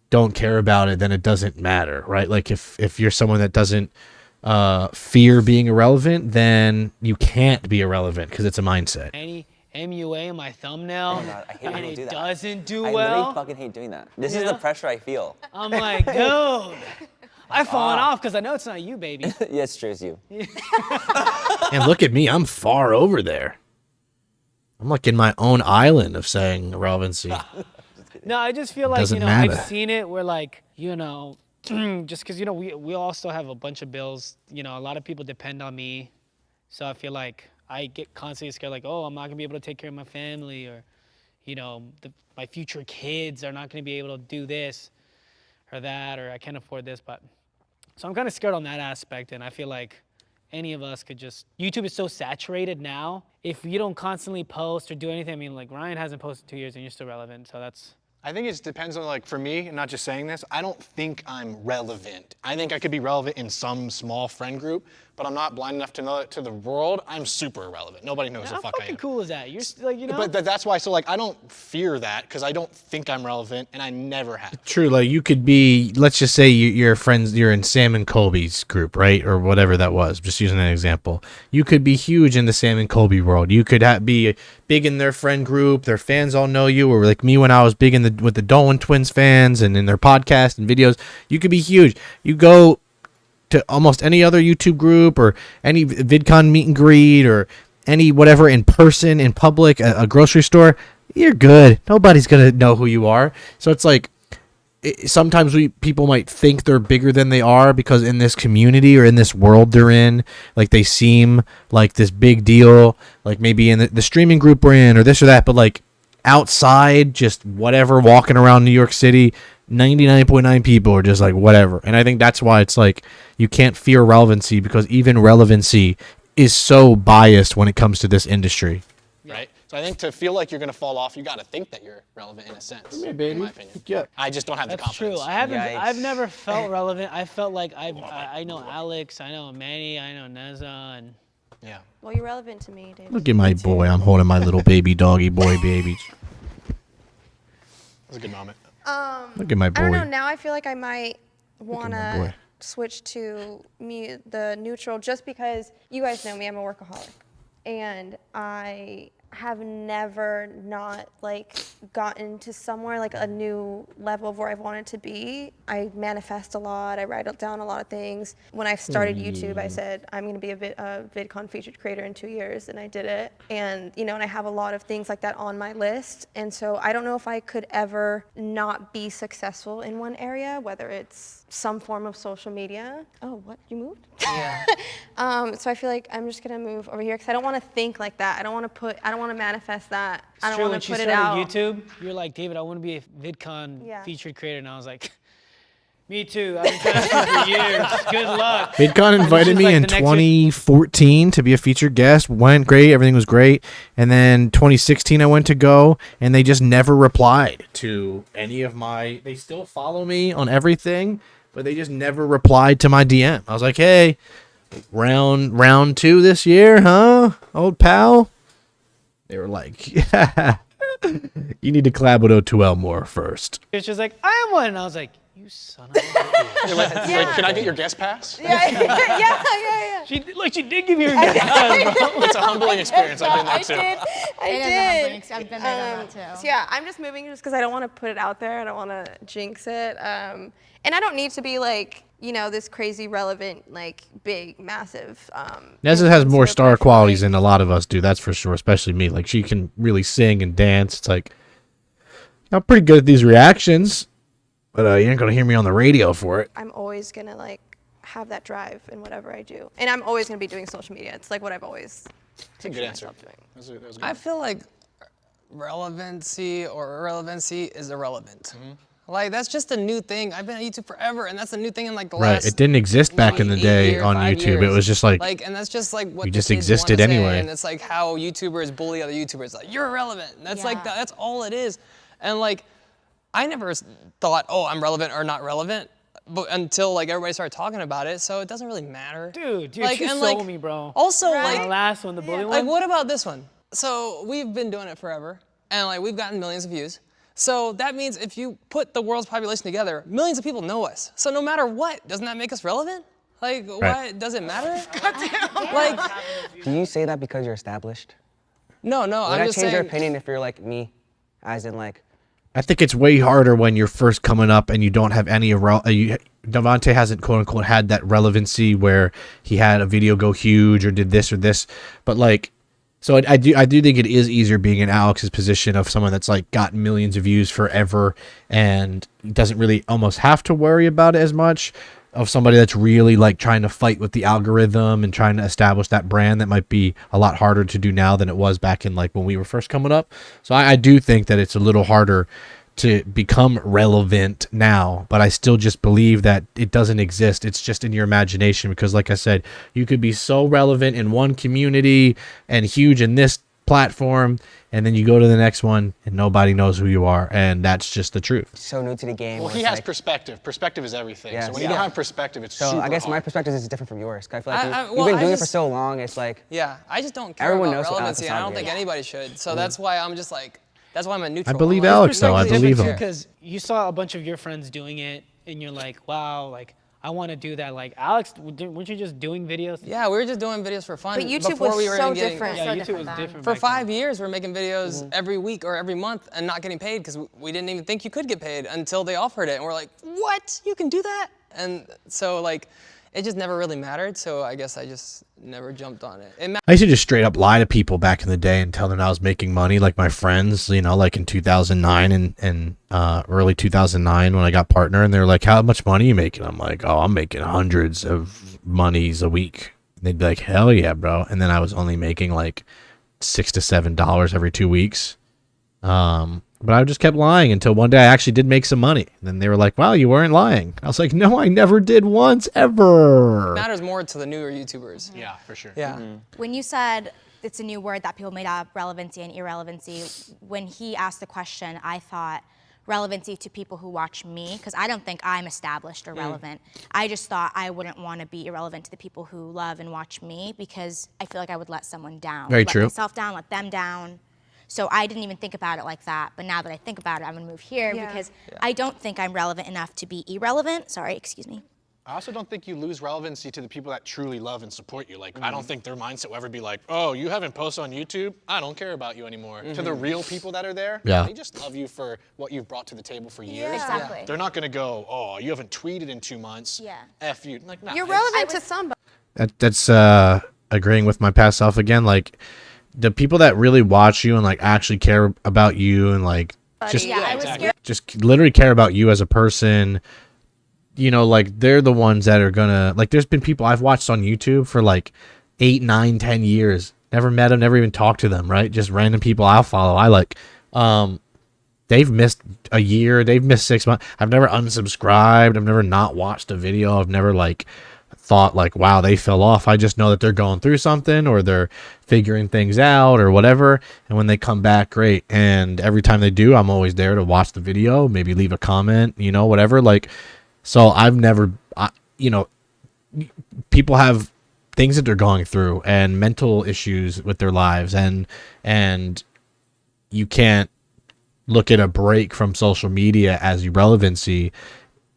A: don't care about it, then it doesn't matter, right? Like if you're someone that doesn't fear being irrelevant, then you can't be irrelevant because it's a mindset.
C: Manny MUA in my thumbnail,
G: Oh God, I hate when
C: and
G: you
C: it
G: do that.
C: doesn't do
G: I
C: well.
G: literally fucking hate doing that. This is the pressure I feel.
C: I'm like, dude, I've fallen off because I know it's not you, baby.
G: Yeah, it's true, it's you.
A: And look at me, I'm far over there. I'm like in my own island of saying irrelevancy.
C: No, I just feel like,
A: Doesn't
C: I've
A: matter.
C: seen it where like, just because, we all still have a bunch of bills. A lot of people depend on me. So I feel like I get constantly scared, like, oh, I'm not gonna be able to take care of my family, or, my future kids are not gonna be able to do this or that, or I can't afford this. But so I'm kind of scared on that aspect, and I feel like any of us could just, YouTube is so saturated now. If you don't constantly post or do anything, I mean, like Ryan hasn't posted in 2 years and you're still relevant, so that's.
B: I think it just depends on, like, for me, and not just saying this, I don't think I'm relevant. I think I could be relevant in some small friend group, but I'm not blind enough to know it to the world. I'm super irrelevant. Nobody knows
C: How
B: the fuck I
C: fucking
B: am.
C: cool is that? You're like,
B: But that's why, so like, I don't fear that because I don't think I'm relevant, and I never have.
A: True, like you could be, let's just say you're friends, you're in Sam and Colby's group, right? Or whatever that was, just using an example. You could be huge in the Sam and Colby world. You could be big in their friend group, their fans all know you, or like me when I was big with the Dolan Twins fans and in their podcast and videos. You could be huge. You go to almost any other YouTube group or any VidCon meet and greet or any whatever in person, in public, a grocery store, you're good. Nobody's going to know who you are. So it's like, sometimes people might think they're bigger than they are because in this community or in this world they're in, like they seem like this big deal, like maybe in the streaming group we're in or this or that, but like outside, just whatever, walking around New York City, 99.9 people are just like whatever. And I think that's why it's like you can't fear relevancy, because even relevancy is so biased when it comes to this industry.
B: Right? So I think to feel like you're gonna fall off, you gotta think that you're relevant in a sense, in my opinion.
A: Yeah.
B: I just don't have the
C: That's
B: confidence.
C: true. I've
E: Yikes.
C: never felt relevant. I felt like I know Alex, I know Manny, I know Nezza, and
B: Yeah.
D: Well, you're relevant to me, David.
A: Look at my boy. I'm holding my little baby doggy boy baby.
B: That's a good moment.
A: Look at my
D: I don't know.
A: boy.
D: Now I feel like I might
A: my
D: wanna
A: boy.
D: switch to the neutral, just because you guys know me. I'm a workaholic, and I have never not like gotten to somewhere like a new level of where I've wanted to be. I manifest a lot. I write down a lot of things. When I started YouTube, I said I'm going to be a VidCon featured creator in 2 years, and I did it. And you know, and I have a lot of things like that on my list. And so I don't know if I could ever not be successful in one area, whether it's some form of social media. Oh, what? You moved?
F: Yeah.
D: So I feel like I'm just gonna move over here because I don't want to think like that. I don't want to manifest that. I don't
C: True, when
D: want to
C: she
D: put it
C: started
D: out.
C: YouTube, you're like, David, I want to be a VidCon
D: Yeah.
C: featured creator, and I was like, me too. I've been trying to for years. Good luck.
A: VidCon invited
C: She's
A: me
C: like
A: in
C: the next
A: 2014 to be a featured guest. Went great, everything was great. And then 2016 I went to go, and they just never replied to any of my. They still follow me on everything, but they just never replied to my DM. I was like, hey, round 2 this year, huh, old pal? They were like, yeah, you need to collab with O2L more first.
C: It's just like, I am one. And I was like, you son of a bitch.
B: You're like, can I get your guest pass?
D: Yeah.
C: She did give you her guess, bro.
B: It's a humbling experience. I've been there
D: I
B: too.
D: did. I
H: It is a
D: did.
H: humbling experience. I've been there, done that too.
D: So yeah, I'm just moving just because I don't want to put it out there. I don't want to jinx it. And I don't need to be like, you know, this crazy relevant, like big, massive.
A: Nezza has more
D: influencer,
A: star
D: but I feel
A: qualities
D: like-
A: than a lot of us do, that's for sure, especially me. Like, she can really sing and dance. It's like, I'm pretty good at these reactions, but you ain't going to hear me on the radio for it.
D: I'm always gonna like have that drive in whatever I do, and I'm always gonna be doing social media. It's like what I've always.
B: That's a good answer. That was good.
F: I feel like relevancy or irrelevancy is irrelevant. Like, that's just a new thing. I've been on YouTube forever, and that's a new thing in like the
A: Right.
F: last.
A: It didn't exist back in the
F: 8
A: day
F: years,
A: on
F: 5
A: YouTube. It
F: years.
A: was just like,
F: and that's just like what
A: you
F: the
A: just
F: kids
A: existed
F: wanna say,
A: anyway.
F: and it's like how YouTubers bully other YouTubers. Like, you're irrelevant. And that's like
H: Yeah.
F: that's all it is. And like, I never thought, oh, I'm relevant or not relevant, but until like everybody started talking about it. So it doesn't really matter.
C: Dude,
F: like,
C: you
F: and,
C: sold
F: like,
C: me, bro.
F: Also,
C: The
F: like,
C: last one, the bully
F: like,
C: one.
F: what about this one? So we've been doing it forever, and like we've gotten millions of views. So that means if you put the world's population together, millions of people know us. So no matter what, doesn't that make us relevant? Like, why does it matter? Like,
E: Do you say that because you're established?
F: no,
E: Would
F: I'm
E: that
F: just
E: change your
F: saying.
E: opinion if you're like me, as in like,
A: I think it's way harder when you're first coming up and you don't have any Devonte hasn't quote unquote had that relevancy where he had a video go huge or did this or this, but like, so I do think it is easier being in Alex's position of someone that's like got millions of views forever and doesn't really almost have to worry about it as much, of somebody that's really like trying to fight with the algorithm and trying to establish that brand. That might be a lot harder to do now than it was back in like when we were first coming up. So I do think that it's a little harder to become relevant now, but I still just believe that it doesn't exist. It's just in your imagination, because like I said, you could be so relevant in one community and huge in this platform, and then you go to the next one and nobody knows who you are, and that's just the truth.
E: so new to the game?
B: Well,
E: where
B: he
E: it's
B: has
E: like-
B: perspective. Perspective is everything.
E: Yes.
B: So when you don't have perspective, it's
E: So
B: super
E: I guess my
B: hard.
E: perspective is different from yours. 'Cause I feel like
F: well,
E: you've been
F: I
E: doing it for
F: just-
E: so long. It's like,
F: Yeah, I just don't care
E: Everyone
F: about
E: knows what Alex
F: relevancy, and I don't
E: Wassabi
F: think
E: is.
F: anybody should. So that's why I'm just like, that's why I'm a neutral.
A: I believe
F: I'm like,
A: Alex, though. I believe him.
C: Because you saw a bunch of your friends doing it, and you're like, wow, like, I want to do that. Like, Alex, weren't you just doing videos?
F: Yeah, we were just doing videos for fun.
D: But YouTube
F: before
D: was
F: we were
D: so
F: even getting,
D: different.
C: Yeah,
H: So
C: YouTube
H: different
C: was
H: then.
C: different.
F: For
C: back then.
F: 5 years, we're making videos every week or every month and not getting paid because we didn't even think you could get paid until they offered it. And we're like, what? You can do that? And so, like, it just never really mattered. So I guess I just never jumped on it.
A: I used to just straight up lie to people back in the day and tell them I was making money, like my friends, you know, like in 2009 and early 2009 when I got partner, and they're like, how much money are you making? I'm like, oh, I'm making hundreds of monies a week. And they'd be like, hell yeah, bro. And then I was only making like $6 to $7 every 2 weeks. But I just kept lying until one day I actually did make some money. And then they were like, wow, you weren't lying. I was like, no, I never did once, ever.
F: It matters more to the newer YouTubers.
B: Yeah, for sure.
F: Yeah.
H: When you said it's a new word that people made up, relevancy and irrelevancy, when he asked the question, I thought relevancy to people who watch me, because I don't think I'm established or relevant. I just thought I wouldn't want to be irrelevant to the people who love and watch me, because I feel like I would let someone down.
A: Very
H: let
A: true.
H: myself down, let them down. So I didn't even think about it like that. But now that I think about it, I'm gonna move here
D: Yeah.
H: because I don't think I'm relevant enough to be irrelevant. Sorry, excuse me.
B: I also don't think you lose relevancy to the people that truly love and support you. Like, I don't think their mindset will ever be like, oh, you haven't posted on YouTube? I don't care about you anymore. To the real people that are there,
A: Yeah.
B: they just love you for what you've brought to the table for years.
H: Exactly.
B: They're not gonna go, oh, you haven't tweeted in 2 months.
H: Yeah.
B: F you. Like, nah,
D: You're
B: it's-
D: relevant to somebody.
A: That's agreeing with my past self again. Like the people that really watch you and like actually care about you and like just
H: Yeah, I was
B: exactly.
H: scared.
A: just literally care about you as a person. You know, like they're the ones that are gonna like. There's been people I've watched on YouTube for like 8, 9, 10 years. Never met them, never even talked to them. Right, just random people I'll follow. I like. They've missed a year. They've missed 6 months. I've never unsubscribed. I've never not watched a video. I've never like thought like, wow, they fell off. I just know that they're going through something or they're figuring things out or whatever. And when they come back, great. And every time they do, I'm always there to watch the video, maybe leave a comment, you know, whatever. Like, so I've never, you know, people have things that they're going through and mental issues with their lives. And you can't look at a break from social media as irrelevancy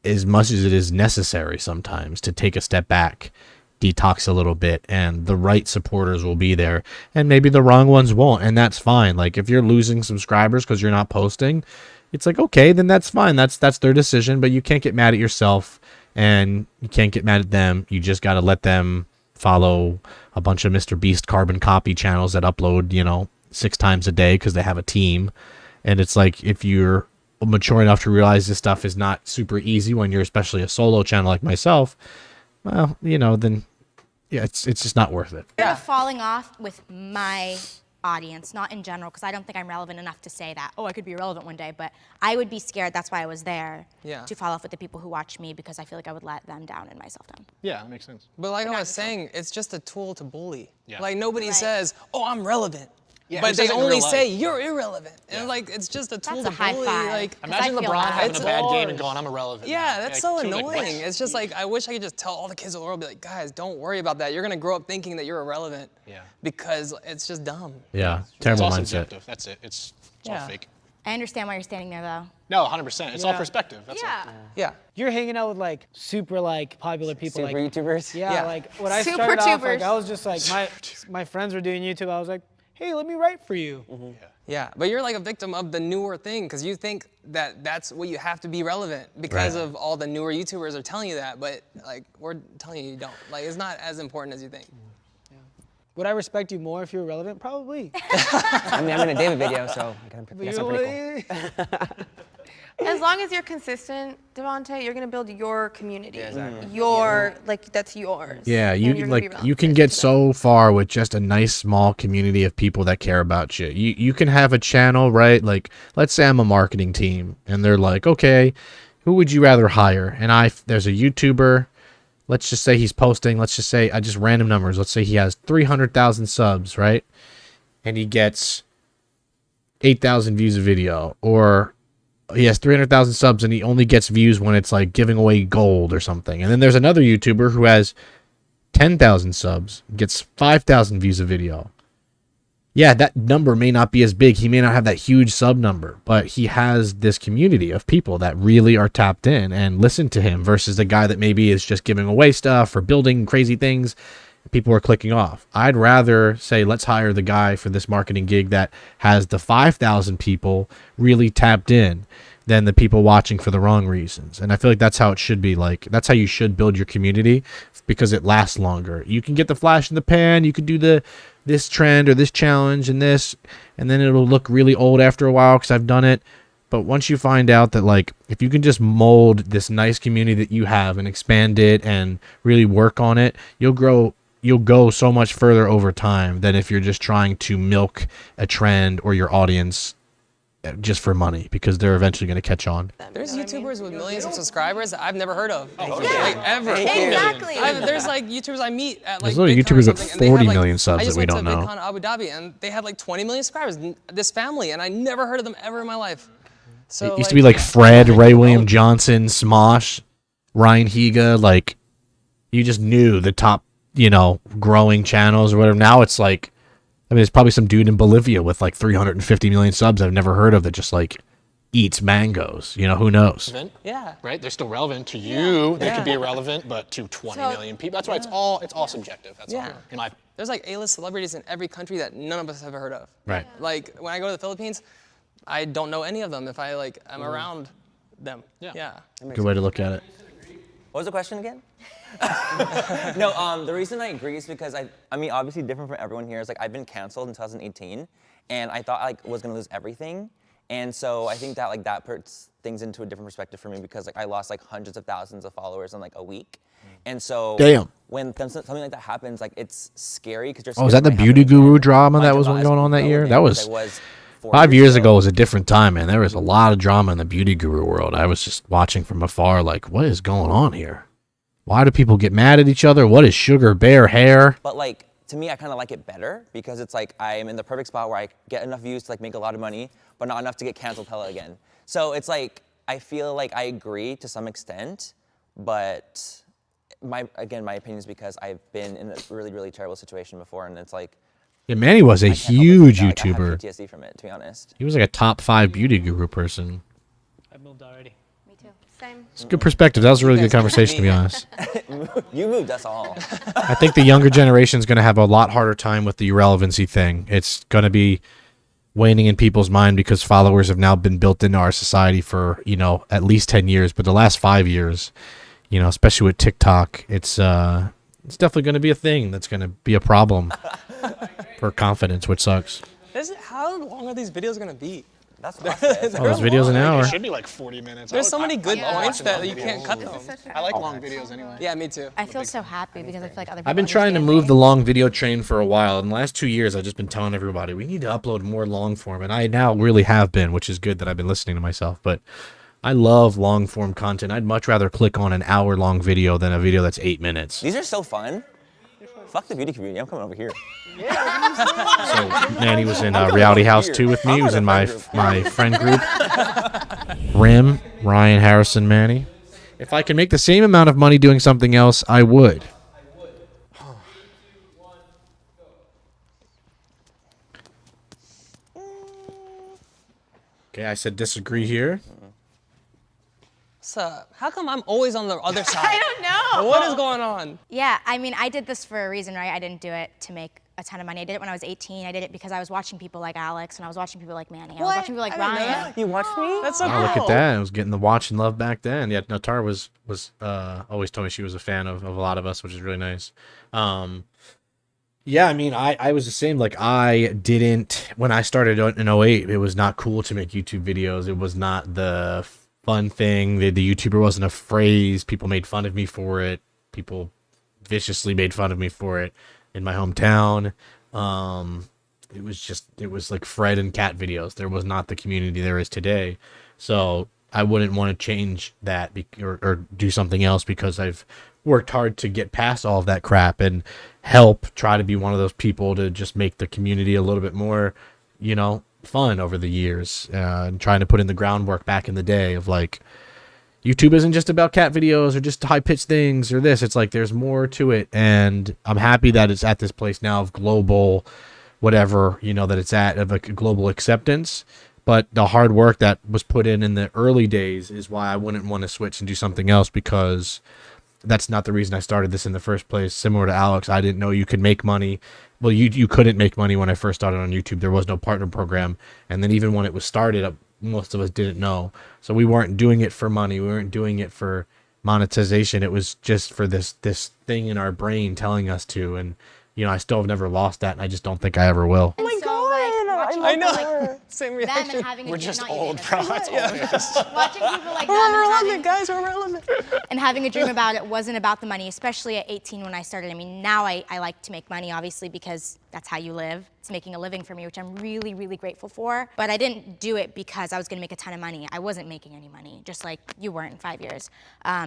A: as much as it is necessary sometimes to take a step back, detox a little bit, and the right supporters will be there and maybe the wrong ones won't, and that's fine. Like if you're losing subscribers because you're not posting, it's like, okay, then that's fine. That's their decision, but you can't get mad at yourself and you can't get mad at them. You just got to let them follow a bunch of Mr. Beast carbon copy channels that upload, you know, 6 times a day because they have a team. And it's like, if you're mature enough to realize this stuff is not super easy when you're especially a solo channel like myself, well, you know, then yeah, it's just not worth it.
H: Scared of falling off with my audience, not in general, because I don't think I'm relevant enough to say that, oh, I could be relevant one day, but I would be scared, that's why I was there, to fall off with the people who watch me, because I feel like I would let them down and myself down.
B: Yeah, that makes sense.
F: But like I was saying, it's just a tool to bully.
B: Yeah.
F: Like nobody
H: Right.
F: says, oh, I'm relevant.
B: Yeah,
F: but
B: who
F: they
B: says it in
F: only
B: real life?
F: say you're irrelevant. And like it's just a tool
H: That's
F: to
H: a high
F: bully.
H: five.
F: Like
B: Imagine
H: I feel
B: LeBron
H: that.
B: having
F: It's
B: a bad game and
F: hard.
B: going, I'm irrelevant.
F: yeah, that's so
B: people are like,
F: annoying.
B: "What?"
F: It's just like I wish I could just tell all the kids of the world, be like, guys, don't worry about that. You're gonna grow up thinking that you're irrelevant.
B: Yeah.
F: Because it's just dumb.
A: Yeah,
B: It's
A: terrible
B: all
A: mindset.
B: subjective. That's it. It's all
F: Yeah.
B: fake.
H: I understand why you're standing there, though.
B: No, 100%. It's all
C: Yeah.
B: perspective. That's
D: Yeah.
B: all.
F: Yeah.
C: You're hanging out with like super like popular people.
E: Super
C: like,
E: YouTubers?
C: Yeah,
F: Yeah.
C: like when I
D: Super
C: started off, like
D: tubers.
C: I was just like my friends were doing YouTube. I was like, hey, let me write for you.
F: Yeah, but you're like a victim of the newer thing because you think that that's what you have to be relevant because
A: Right.
F: of all the newer YouTubers are telling you that, but like we're telling you don't. Like it's not as important as you think.
C: Would I respect you more if you were relevant? Probably.
E: I mean, I'm in a David video, so I
C: But
E: guess
C: you
E: I'm
C: know
E: pretty cool.
C: what?
D: As long as you're consistent, Devonte, you're gonna build your community.
E: Yeah, exactly.
D: Your like that's yours.
A: Yeah,
D: and
A: you
D: you're gonna be
A: like you
D: relevant
A: can
D: to
A: get
D: them.
A: so far with just a nice small community of people that care about you. You can have a channel, right? Like let's say I'm a marketing team and they're like, "Okay, who would you rather hire?" And there's a YouTuber, let's just say he's posting, let's just say I just random numbers. Let's say he has 300,000 subs, right? And he gets 8,000 views a video, or he has 300,000 subs and he only gets views when it's like giving away gold or something. And then there's another YouTuber who has 10,000 subs, gets 5,000 views a video. Yeah, that number may not be as big. He may not have that huge sub number, but he has this community of people that really are tapped in and listen to him versus the guy that maybe is just giving away stuff or building crazy things. People are clicking off. I'd rather say, let's hire the guy for this marketing gig that has the 5,000 people really tapped in than the people watching for the wrong reasons. And I feel like that's how it should be. Like, that's how you should build your community because it lasts longer. You can get the flash in the pan. You could do this trend or this challenge and this, and then it'll look really old after a while because I've done it. But once you find out that, like, if you can just mold this nice community that you have and expand it and really work on it, you'll go so much further over time than if you're just trying to milk a trend or your audience just for money, because they're eventually going to catch on.
F: There's YouTubers with millions of subscribers that I've never heard of.
D: Yeah.
F: Like ever.
D: Exactly.
F: There's like YouTubers I meet at like
A: There's little
F: VidCon or
A: YouTubers with
F: something, and they
A: 40
F: have, like,
A: million subs
F: I just
A: that we
F: went
A: don't
F: to
A: know.
F: VidCon Abu Dhabi and they had like 20 million subscribers. This family, and I never heard of them ever in my life. So
A: It used to be like Fred, Ray William Johnson, Smosh, Ryan Higa. Like, you just knew the top, growing channels or whatever. Now it's like, I mean, there's probably some dude in Bolivia with like 350 million subs I've never heard of that just like eats mangoes. You know, who knows?
B: Relevant,
F: Yeah.
B: right? They're still relevant to you. They
F: Yeah.
B: could be irrelevant, but to 20 million people. That's why it's all subjective. That's
F: Yeah.
B: all. In my
F: There's like A-list celebrities in every country that none of us have ever heard of.
A: Right.
F: Like when I go to the Philippines, I don't know any of them if I like am around them.
B: Yeah.
F: Yeah.
A: Good way to look at it.
G: What was the question again? No, the reason I agree is because I mean, obviously different from everyone here is like I've been canceled in 2018, and I thought like was gonna lose everything, and so I think that like that puts things into a different perspective for me because like I lost like hundreds of thousands of followers in like a week, and so
A: Damn.
G: when something like that happens, like it's scary because you're.
A: Oh, was
G: scared
A: that the
G: it might
A: beauty
G: happen
A: guru
G: again.
A: drama that
G: Might
A: was
G: not as
A: going on that year?
G: relevant
A: That
G: as
A: was
G: I was 4
A: 5 years ago was a different time, man. There was a lot of drama in the beauty guru world. I was just watching from afar, like, what is going on here? Why do people get mad at each other? What is sugar bear hair?
G: But like to me, I kind of like it better because it's like I'm in the perfect spot where I get enough views to like make a lot of money, but not enough to get canceled hella again. So it's like I feel like I agree to some extent, but my opinion is because I've been in a really terrible situation before, and it's like
A: Yeah, Manny was a
G: I can't help it,
A: huge
G: like, I have
A: YouTuber.
G: PTSD from it, to be honest.
A: He was like a top 5 beauty guru person.
C: I moved already.
D: Me too. Same.
A: It's good perspective. That was a really good conversation, to be honest.
G: You moved us all.
A: I think the younger generation is going to have a lot harder time with the irrelevancy thing. It's going to be waning in people's mind because followers have now been built into our society for, you know, at least 10 years, but the last 5 years, you know, especially with TikTok, it's definitely going to be a thing that's going to be a problem for confidence, which sucks.
F: How long are these videos gonna be?
G: That's what I said.
A: Oh, those videos an hour.
B: It should be like 40 minutes.
F: There's so many good points
B: watching long
F: that you can't
B: videos.
F: cut them.
B: I like long videos anyway.
F: Yeah, me too.
H: I feel so happy because I feel like other people
A: I've been trying to
H: understand
A: move
H: me.
A: the long video train for a while. In the last 2 years, I've just been telling everybody we need to upload more long form, and I now really have been, which is good that I've been listening to myself. But I love long form content. I'd much rather click on an hour-long video than a video that's 8 minutes.
G: These are so fun. Fuck the beauty community. I'm coming over here.
A: So Manny was in Reality House 2 with me. He was in my friend group. Rim, Ryan, Harrison, Manny. If I can make the same amount of money doing something else, I would. Okay, I said disagree here.
F: So how come I'm always on the other side?
H: I don't know.
F: What is going on?
H: Yeah, I mean, I did this for a reason, right? I didn't do it to make a ton of money. I did it when I was 18. I did it because I was watching people like Alex, and I was watching people like Manny. I was watching people like Ryan.
G: You watch me?
F: That's so
A: Oh,
F: cool.
A: look at that. I was getting the watch and love back then. Yeah, no, Tara was always told me she was a fan of a lot of us, which is really nice. Yeah, I mean, I was the same. Like, I didn't, when I started in 08, it was not cool to make YouTube videos. It was not the fun thing. The YouTuber wasn't a phrase. People made fun of me for it. People viciously made fun of me for it in my hometown. It was like Fred and Cat videos. There was not the community there is today. So I wouldn't want to change that or do something else because I've worked hard to get past all of that crap and help try to be one of those people to just make the community a little bit more, you know, fun over the years, and trying to put in the groundwork back in the day of like, YouTube isn't just about cat videos or just high-pitched things or this. It's like there's more to it, and I'm happy that it's at this place now of global whatever, you know, that it's at, of a global acceptance. But the hard work that was put in the early days is why I wouldn't want to switch and do something else, because that's not the reason I started this in the first place. Similar to Alex, I didn't know you could make money. Well, you couldn't make money when I first started on YouTube. There was no partner program. And then even when it was started, most of us didn't know. So we weren't doing it for money. We weren't doing it for monetization. It was just for this thing in our brain telling us to. And, you know, I still have never lost that, and I just don't think I ever will.
H: Oh my God!
F: I know. Same
H: Them
F: reaction.
H: and having
B: We're
H: a
B: just
H: not you,
B: old,
H: David.
B: bro. That's all it is.
H: Watching people like
F: We're
H: them
F: irrelevant, guys. We're irrelevant.
H: and having a dream about it wasn't about the money, especially at 18 when I started. I mean, now I like to make money, obviously, because that's how you live. It's making a living for me, which I'm really, really grateful for. But I didn't do it because I was gonna make a ton of money. I wasn't making any money, just like you weren't in 5 years.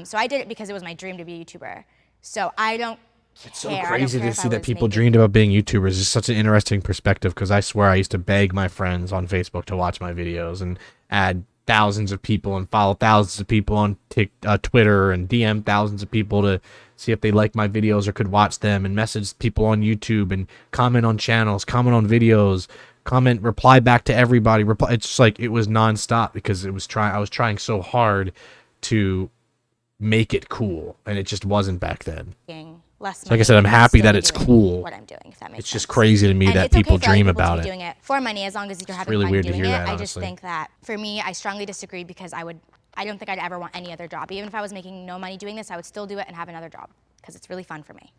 H: So I did it because it was my dream to be a YouTuber. So I don't
A: It's so
H: care. I don't
A: crazy
H: care
A: to
H: if I
A: see that
H: was
A: people
H: making-
A: dreamed about being YouTubers. It's such an interesting perspective, because I swear I used to beg my friends on Facebook to watch my videos and add thousands of people and follow thousands of people on Twitter and DM thousands of people to see if they like my videos or could watch them, and message people on YouTube and comment on channels, comment on videos, comment, reply back to everybody. It's just like, it was nonstop because I was trying so hard to make it cool, and it just wasn't back then.
H: Less
A: So like I said, I'm
H: money,
A: happy
H: still
A: that
H: be
A: it's
H: doing
A: cool.
H: What I'm doing, if that makes
A: It's
H: sense.
A: just crazy to me
H: And
A: that
H: it's okay
A: people
H: for other
A: dream
H: people to
A: about
H: be
A: it.
H: doing it for money, as long as you're having
A: really
H: fun
A: weird to
H: doing
A: hear
H: it.
A: that,
H: I just
A: honestly.
H: think that for me, I strongly disagree because I don't think I'd ever want any other job. Even if I was making no money doing this, I would still do it and have another job because it's really fun for me.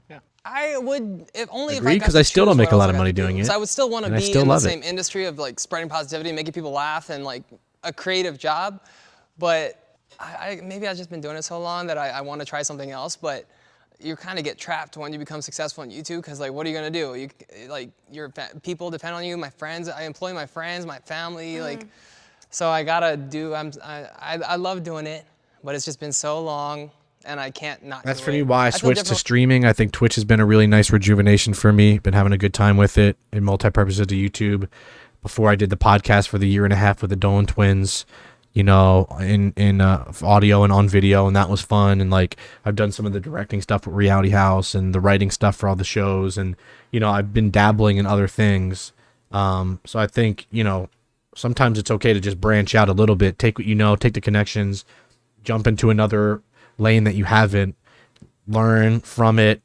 F: I would, if only if
A: Agreed,
F: I got
A: 'cause
F: to
A: I still
F: choose
A: don't make
F: what
A: a lot
F: else
A: of
F: I got
A: money
F: to do.
A: doing it,
F: So I would still want to
A: and I
F: be
A: still
F: in the
A: love it.
F: same industry of like spreading positivity, making people laugh, and like a creative job. But maybe I've just been doing it so long that I want to try something else. But you kind of get trapped when you become successful on YouTube because like, what are you gonna do? People depend on you. My friends, I employ my friends, my family, like. So I gotta do. I love doing it, but it's just been so long, and I can't not.
A: That's
F: do
A: for
F: it.
A: me why I
F: feel
A: switched to
F: different-
A: streaming. I think Twitch has been a really nice rejuvenation for me. Been having a good time with it in multi-purposes to YouTube. Before I did the podcast for the year and a half with the Dolan twins, you know, in audio and on video, and that was fun. And like I've done some of the directing stuff with Reality House and the writing stuff for all the shows, and you know I've been dabbling in other things. So I think, you know, sometimes it's okay to just branch out a little bit, take what you know, take the connections, jump into another lane that you haven't, learn from it,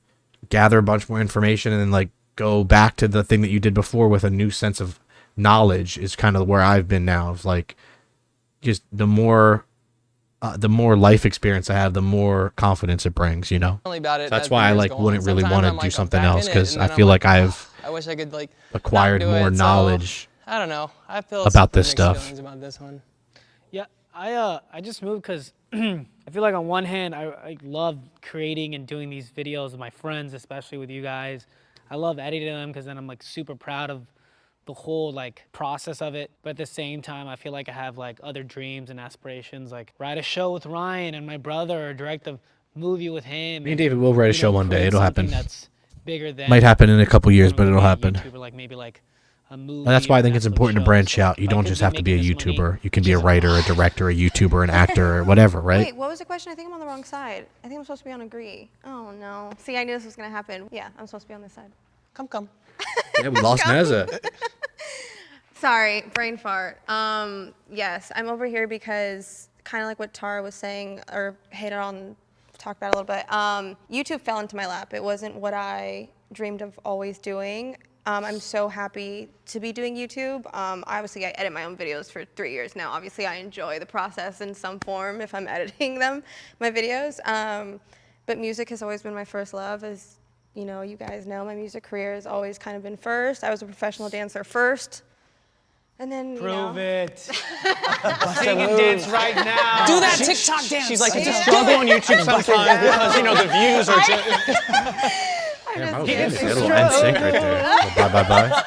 A: gather a bunch more information, and then like go back to the thing that you did before with a new sense of knowledge is kind of where I've been now. It's like just the more life experience I have, the more confidence it brings, you know.
F: About it
A: That's
F: as
A: why
F: the
A: I
F: years
A: like
F: go
A: wouldn't
F: on.
A: really
F: Sometimes
A: want to
F: I'm
A: do
F: like, I'm
A: something
F: back
A: else
F: in it,
A: because
F: and
A: I
F: then I'm
A: feel
F: like,
A: like I've
F: I wish I could like
A: acquired
F: not do
A: more
F: it, so
A: knowledge
F: I don't know. I feel
A: about this
F: mixed
A: stuff.
F: feelings about this one.
C: Yeah, I just moved because I feel like on one hand I love creating and doing these videos with my friends, especially with you guys. I love editing them because then I'm like super proud of the whole like process of it. But at the same time, I feel like I have like other dreams and aspirations, like write a show with Ryan and my brother, or direct a movie with him.
A: Me and David will write a show one day.
C: create
A: It'll
C: something
A: happen.
C: That's bigger than
A: Might happen in a couple years, but it'll
C: being a
A: happen.
C: YouTuber, like maybe like a movie.
A: And that's why I
C: or
A: think it's
C: Netflix
A: important to
C: show.
A: branch
C: So,
A: out. You
C: if I
A: don't
C: could
A: just
C: be
A: have to be a
C: making this money,
A: YouTuber. You can be a writer, a director, a YouTuber, an actor, whatever, right?
D: Wait, what was the question? I think I'm on the wrong side. I think I'm supposed to be on agree. Oh no. See, I knew this was gonna happen. Yeah, I'm supposed to be on this side.
F: Come.
A: Yeah, we lost Nezza.
D: Sorry, brain fart. Yes, I'm over here because kind of like what Tara was saying, or hated on, talked about a little bit. YouTube fell into my lap. It wasn't what I dreamed of always doing. I'm so happy to be doing YouTube. Obviously, I edit my own videos for 3 years now. Obviously, I enjoy the process in some form if I'm editing them, my videos. But music has always been my first love. As you know, you guys know, my music career has always kind of been first. I was a professional dancer first. And then,
C: Prove
D: you know,
C: it. Sing and dance right now.
F: Do that TikTok dance.
B: She's like, it's a struggle on YouTube sometimes because, you know, the views are just.
A: Damn, I was gonna say a little NSYNC right there. Bye.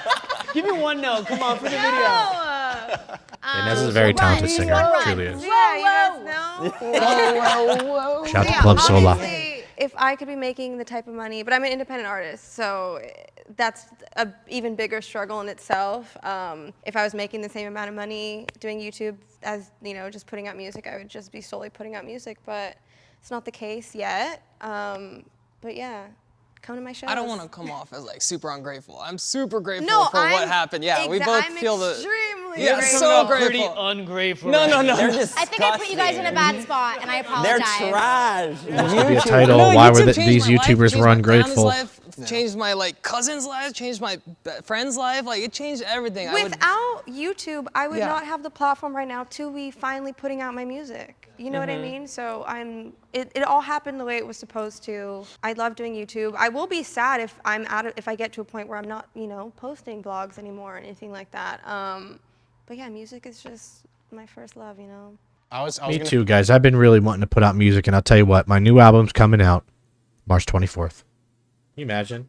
C: Give me one note. Come on, for the video.
A: And Nezza's a very talented singer. Truly is.
D: Yeah, you guys know.
A: Shout out to
D: Yeah,
A: Club Sola.
D: obviously, if I could be making the type of money, but I'm an independent artist, so that's a even bigger struggle in itself. If I was making the same amount of money doing YouTube as, you know, just putting out music, I would just be solely putting out music, but it's not the case yet. But yeah, come to my shows.
F: I don't want to come off as like super ungrateful. I'm super grateful
D: No,
F: for what happened. Yeah, we both
D: I'm
F: feel the.
D: extremely
F: Yeah,
D: grateful.
F: so
C: Pretty
F: grateful.
C: ungrateful.
F: No.
G: They're disgusting.
H: I think I put you guys in a bad spot, and I
G: They're
H: apologize.
G: trash.
A: This could be a title.
F: No,
A: Why
F: YouTube
A: were
F: changed
A: these
F: my life,
A: YouTubers
F: changed
A: were
F: my
A: ungrateful?
F: family's life, changed my like cousin's life, changed my friend's life. Like it changed everything.
D: Without YouTube, I would
F: Yeah.
D: not have the platform right now to be finally putting out my music. You know what I mean? So it all happened the way it was supposed to. I love doing YouTube. I will be sad if if I get to a point where I'm not, you know, posting vlogs anymore or anything like that. But yeah, music is just my first love, you know.
B: I was
A: Me
B: gonna,
A: too, guys. I've been really wanting to put out music, and I'll tell you what, my new album's coming out March 24th. Can you imagine?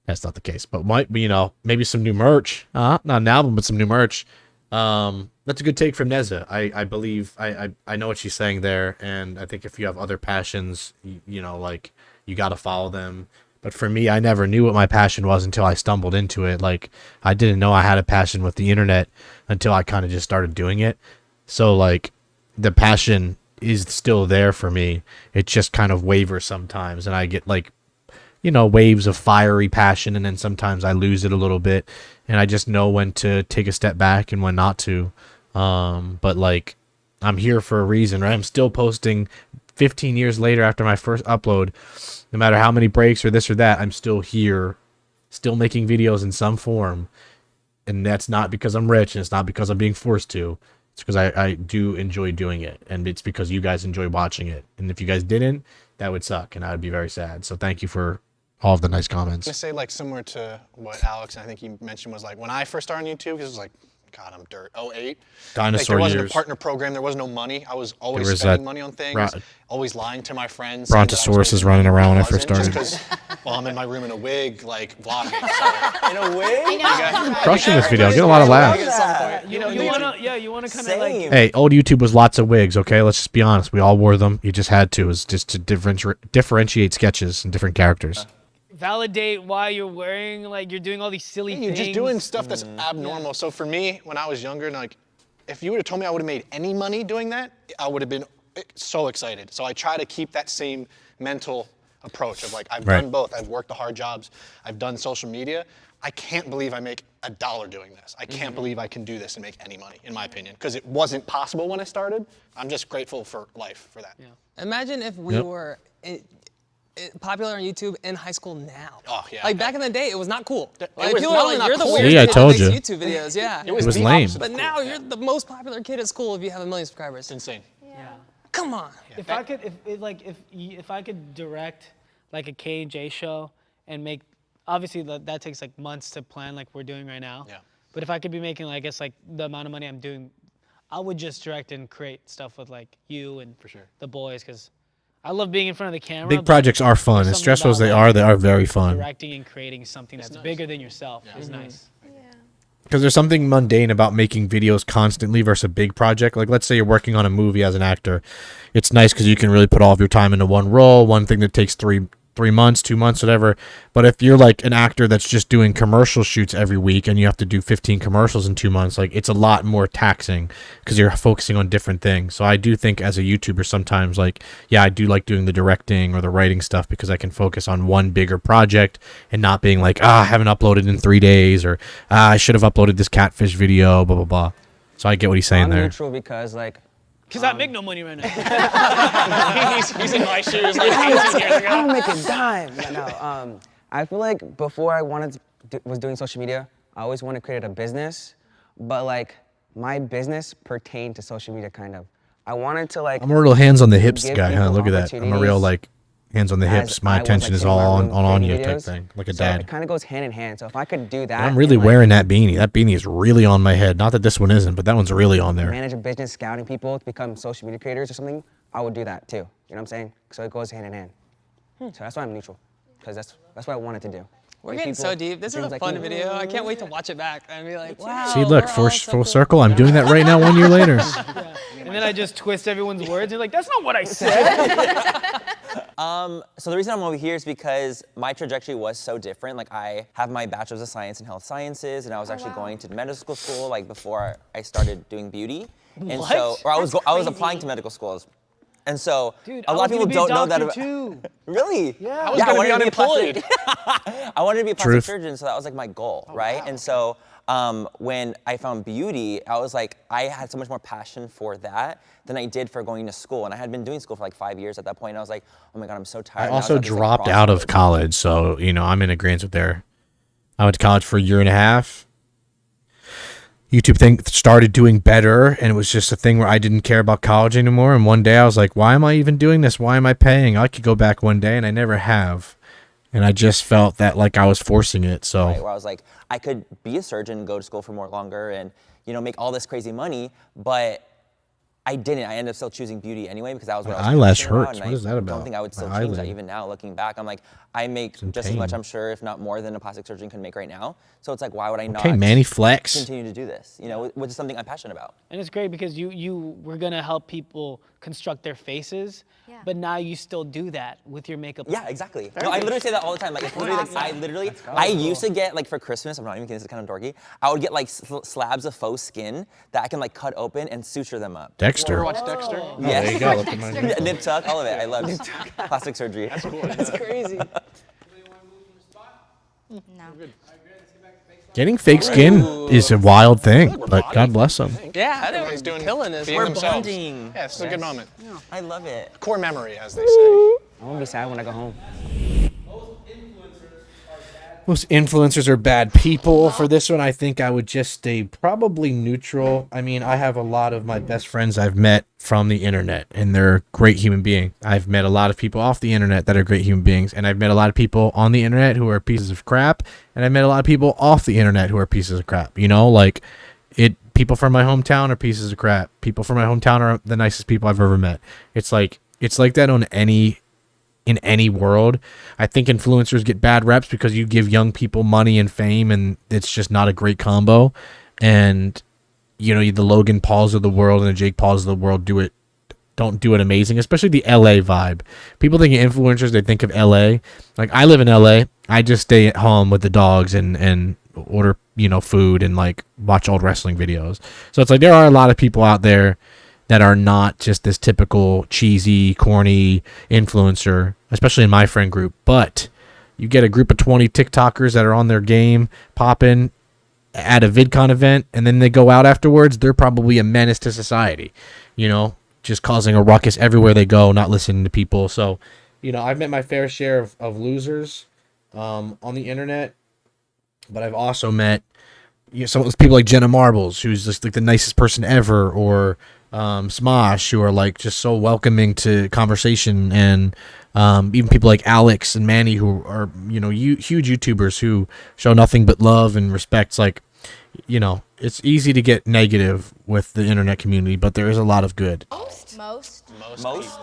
A: That's not the case, but might be, you know, maybe some new merch. Not an album, but some new merch. That's a good take from Nezza. I believe I know what she's saying there, and I think if you have other passions, you know, like you got to follow them. But for me, I never knew what my passion was until I stumbled into it. Like I didn't know I had a passion with the internet until I kind of just started doing it. So like the passion is still there for me. It just kind of wavers sometimes, and I get like you know, waves of fiery passion, and then sometimes I lose it a little bit, and I just know when to take a step back and when not to. But like, I'm here for a reason, right? I'm still posting 15 years later after my first upload. No matter how many breaks or this or that, I'm still here, still making videos in some form. And that's not because I'm rich, and it's not because I'm being forced to. It's because I do enjoy doing it, and it's because you guys enjoy watching it. And if you guys didn't, that would suck, and I would be very sad. So thank you for all of the nice comments.
B: I'm gonna say like similar to what Alex, I think you mentioned, was like when I first started on YouTube, because it was like, God, I'm dirt. 08.
A: Dinosaur
B: like, there wasn't
A: years.
B: a partner program. There was no money. I was always
A: was
B: spending
A: that
B: money on things. Always lying to my friends.
A: Brontosaurus is running around when I first started.
B: Just because, well, I'm in my room in a wig, like vlogging. So.
G: In a way?
A: Crushing this video. Get a lot of laughs.
C: You wanna kind of like.
A: Hey, old YouTube was lots of wigs, okay? Let's just be honest. We all wore them. You just had to. It was just to differentiate sketches and different characters.
C: Validate why you're wearing, like, you're doing all these silly
B: You're
C: things.
B: just doing stuff that's abnormal. So for me, when I was younger, and like, if you would have told me I would have made any money doing that, I would have been so excited. So I try to keep that same mental approach of like, I've done both. I've worked the hard jobs. I've done social media. I can't believe I make $1 doing this. I can't believe I can do this and make any money, in my opinion, because it wasn't possible when I started. I'm just grateful for life for that.
F: Yeah. Imagine if we were popular on YouTube in high school now.
B: Oh, yeah.
F: Like back in the day, it was not cool.
B: was
F: Like people
B: not
F: were
B: only
F: like, "You're
B: not
F: the
B: cool."
F: weird
A: See, I
F: kid
A: told
F: that makes
A: you.
F: YouTube videos." Yeah.
B: It was
A: was
B: the
A: lame.
B: opposite of
F: But
B: cool.
F: now you're the most popular kid at school if you have 1 million subscribers.
B: It's insane.
F: Come on.
C: If I could, if I could direct like a K&J show and make, obviously that takes like months to plan, like we're doing right now.
B: Yeah.
C: But if I could be making, I guess, like the amount of money I'm doing, I would just direct and create stuff with like you and the boys, because I love being in front of the camera.
A: Big projects are fun. As stressful as they are very fun.
C: Directing and creating something that's bigger than yourself is nice.
A: Because there's something mundane about making videos constantly versus a big project. Like, let's say you're working on a movie as an actor. It's nice because you can really put all of your time into one role, one thing that takes 3 months, 2 months, whatever. But if you're like an actor that's just doing commercial shoots every week and you have to do 15 commercials in 2 months, like, it's a lot more taxing because you're focusing on different things. So I do think as a YouTuber sometimes, like, yeah, I do like doing the directing or the writing stuff because I can focus on one bigger project and not being like, I haven't uploaded in 3 days, or I should have uploaded this catfish video, blah, blah, blah. So I get what he's saying
E: I'm
A: there.
E: neutral because like,
C: Because I make no money right now.
B: he's in my shoes like 18 years ago.
E: I don't make a dime. No, I feel like before I was doing social media, I always wanted to create a business, but like my business pertained to social media kind of. I wanted to like.
A: I'm a real hands on the hips
E: give
A: guy, huh?
E: people
A: Look at that. I'm a real
E: opportunities
A: like hands on the hips.
E: as
A: My
E: I was,
A: attention
E: like,
A: is
E: sitting in
A: all
E: my
A: on,
E: room
A: on you
E: creating
A: type
E: videos.
A: thing, like a
E: So
A: dad.
E: it kind of goes hand in hand. So if I could do that,
A: I'm really
E: and, like,
A: wearing that beanie. That beanie is really on my head. Not that this one isn't, but that one's really on there.
E: manage a business, scouting people to become social media creators or something, I would do that too. You know what I'm saying? So it goes hand in hand. So that's why I'm neutral, because that's what I wanted to do.
F: We're
E: Give
F: getting
E: people
F: so deep. This is a
E: dreams like
F: fun
E: me.
F: video. I can't wait to watch it back and be like, wow.
A: See, look,
F: we're
A: full
F: all so cool.
A: circle. I'm doing that right now 1 year later.
C: And then I just twist everyone's words. You're like, that's not what I said.
G: So the reason I'm over here is because my trajectory was so different. Like, I have my bachelor's of science in health sciences, and I was actually going to medical school like before I started doing beauty. And
C: What?
G: so, or I was
H: That's
G: applying
H: crazy.
G: to medical schools. And so
C: Dude,
G: a lot of people don't know that.
C: too.
G: Really?
C: Yeah.
B: I was gonna be
G: wanted to
B: unemployed.
G: I wanted to be a plastic
A: Truth.
G: surgeon, so that was like my goal, right? And so when I found beauty, I was like, I had so much more passion for that than I did for going to school. And I had been doing school for like 5 years at that point. And I was like, oh my God, I'm so
A: I
G: tired. And was
A: also
G: at this, like,
A: dropped out of
G: crossroads.
A: college, so, you know, I'm in agreement with there. I went to college for a year and a half. YouTube thing started doing better, and it was just a thing where I didn't care about college anymore. And one day I was like, why am I even doing this? Why am I paying? I could go back one day, and I never have. And I just felt that like I was forcing it. So
G: Right, where I was like, I could be a surgeon, go to school for more longer, and make all this crazy money, but I didn't. I ended up still choosing beauty anyway because that was what I was
A: eyelash
G: passionate about,
A: hurts.
G: and
A: What is that
G: I
A: about?
G: don't think I would still
A: My
G: change that
A: eyelid.
G: even now looking back. I'm like, I make
A: in
G: just as much,
A: pain.
G: I'm sure, if not more than a plastic surgeon can make right now. So it's like, why would I not
A: okay, Manny Flex.
G: continue to do this? Which is something I'm passionate about.
C: And it's great because you were gonna help people construct their faces,
H: Yeah.
C: but now you still do that with your makeup.
G: Yeah, exactly. No, I literally say that all the time. Like, it's literally, like, I used to get, like, for Christmas, I'm not even kidding, this is kind of dorky, I would get, like, slabs of faux skin that I can, like, cut open and suture them up.
A: Dexter.
B: Ever watch Dexter?
G: Yeah.
A: There you go. Look at my
G: Nip tuck, all of it. I love plastic surgery. That's cool. That's crazy.
H: No.
A: Getting fake skin is a wild thing, but God bless them.
F: Yeah,
B: Everybody's doing
F: killing this.
B: being
G: We're
B: themselves.
G: bonding.
B: Yeah, this is a good moment.
G: I love it.
B: Core memory, as they say.
E: I won't be sad when I go home.
A: Most influencers are bad people. For this one, I think I would just stay probably neutral. I mean, I have a lot of my best friends I've met from the internet, and they're great human beings. I've met a lot of people off the internet that are great human beings, and I've met a lot of people on the internet who are pieces of crap, and I've met a lot of people off the internet who are pieces of crap. You know, like people from my hometown are pieces of crap. People from my hometown are the nicest people I've ever met. It's like that in any world. I think influencers get bad reps because you give young people money and fame, and it's just not a great combo. And you know, the Logan Pauls of the world and the Jake Pauls of the world don't do it amazing, especially the LA vibe. People think of influencers, they think of LA. Like, I live in LA. I just stay at home with the dogs and order, food and like watch old wrestling videos. So it's like there are a lot of people out there that are not just this typical cheesy, corny influencer, especially in my friend group. But you get a group of 20 TikTokers that are on their game, popping at a VidCon event, and then they go out afterwards. They're probably a menace to society, just causing a ruckus everywhere they go, not listening to people. So, I've met my fair share of losers on the internet, but I've also met some of those people like Jenna Marbles, who's just like the nicest person ever, or Smosh, who are like just so welcoming to conversation, and even people like Alex and Manny, who are huge YouTubers who show nothing but love and respect. It's like, it's easy to get negative with the internet community, but there is a lot of good.
H: Most.
B: Most?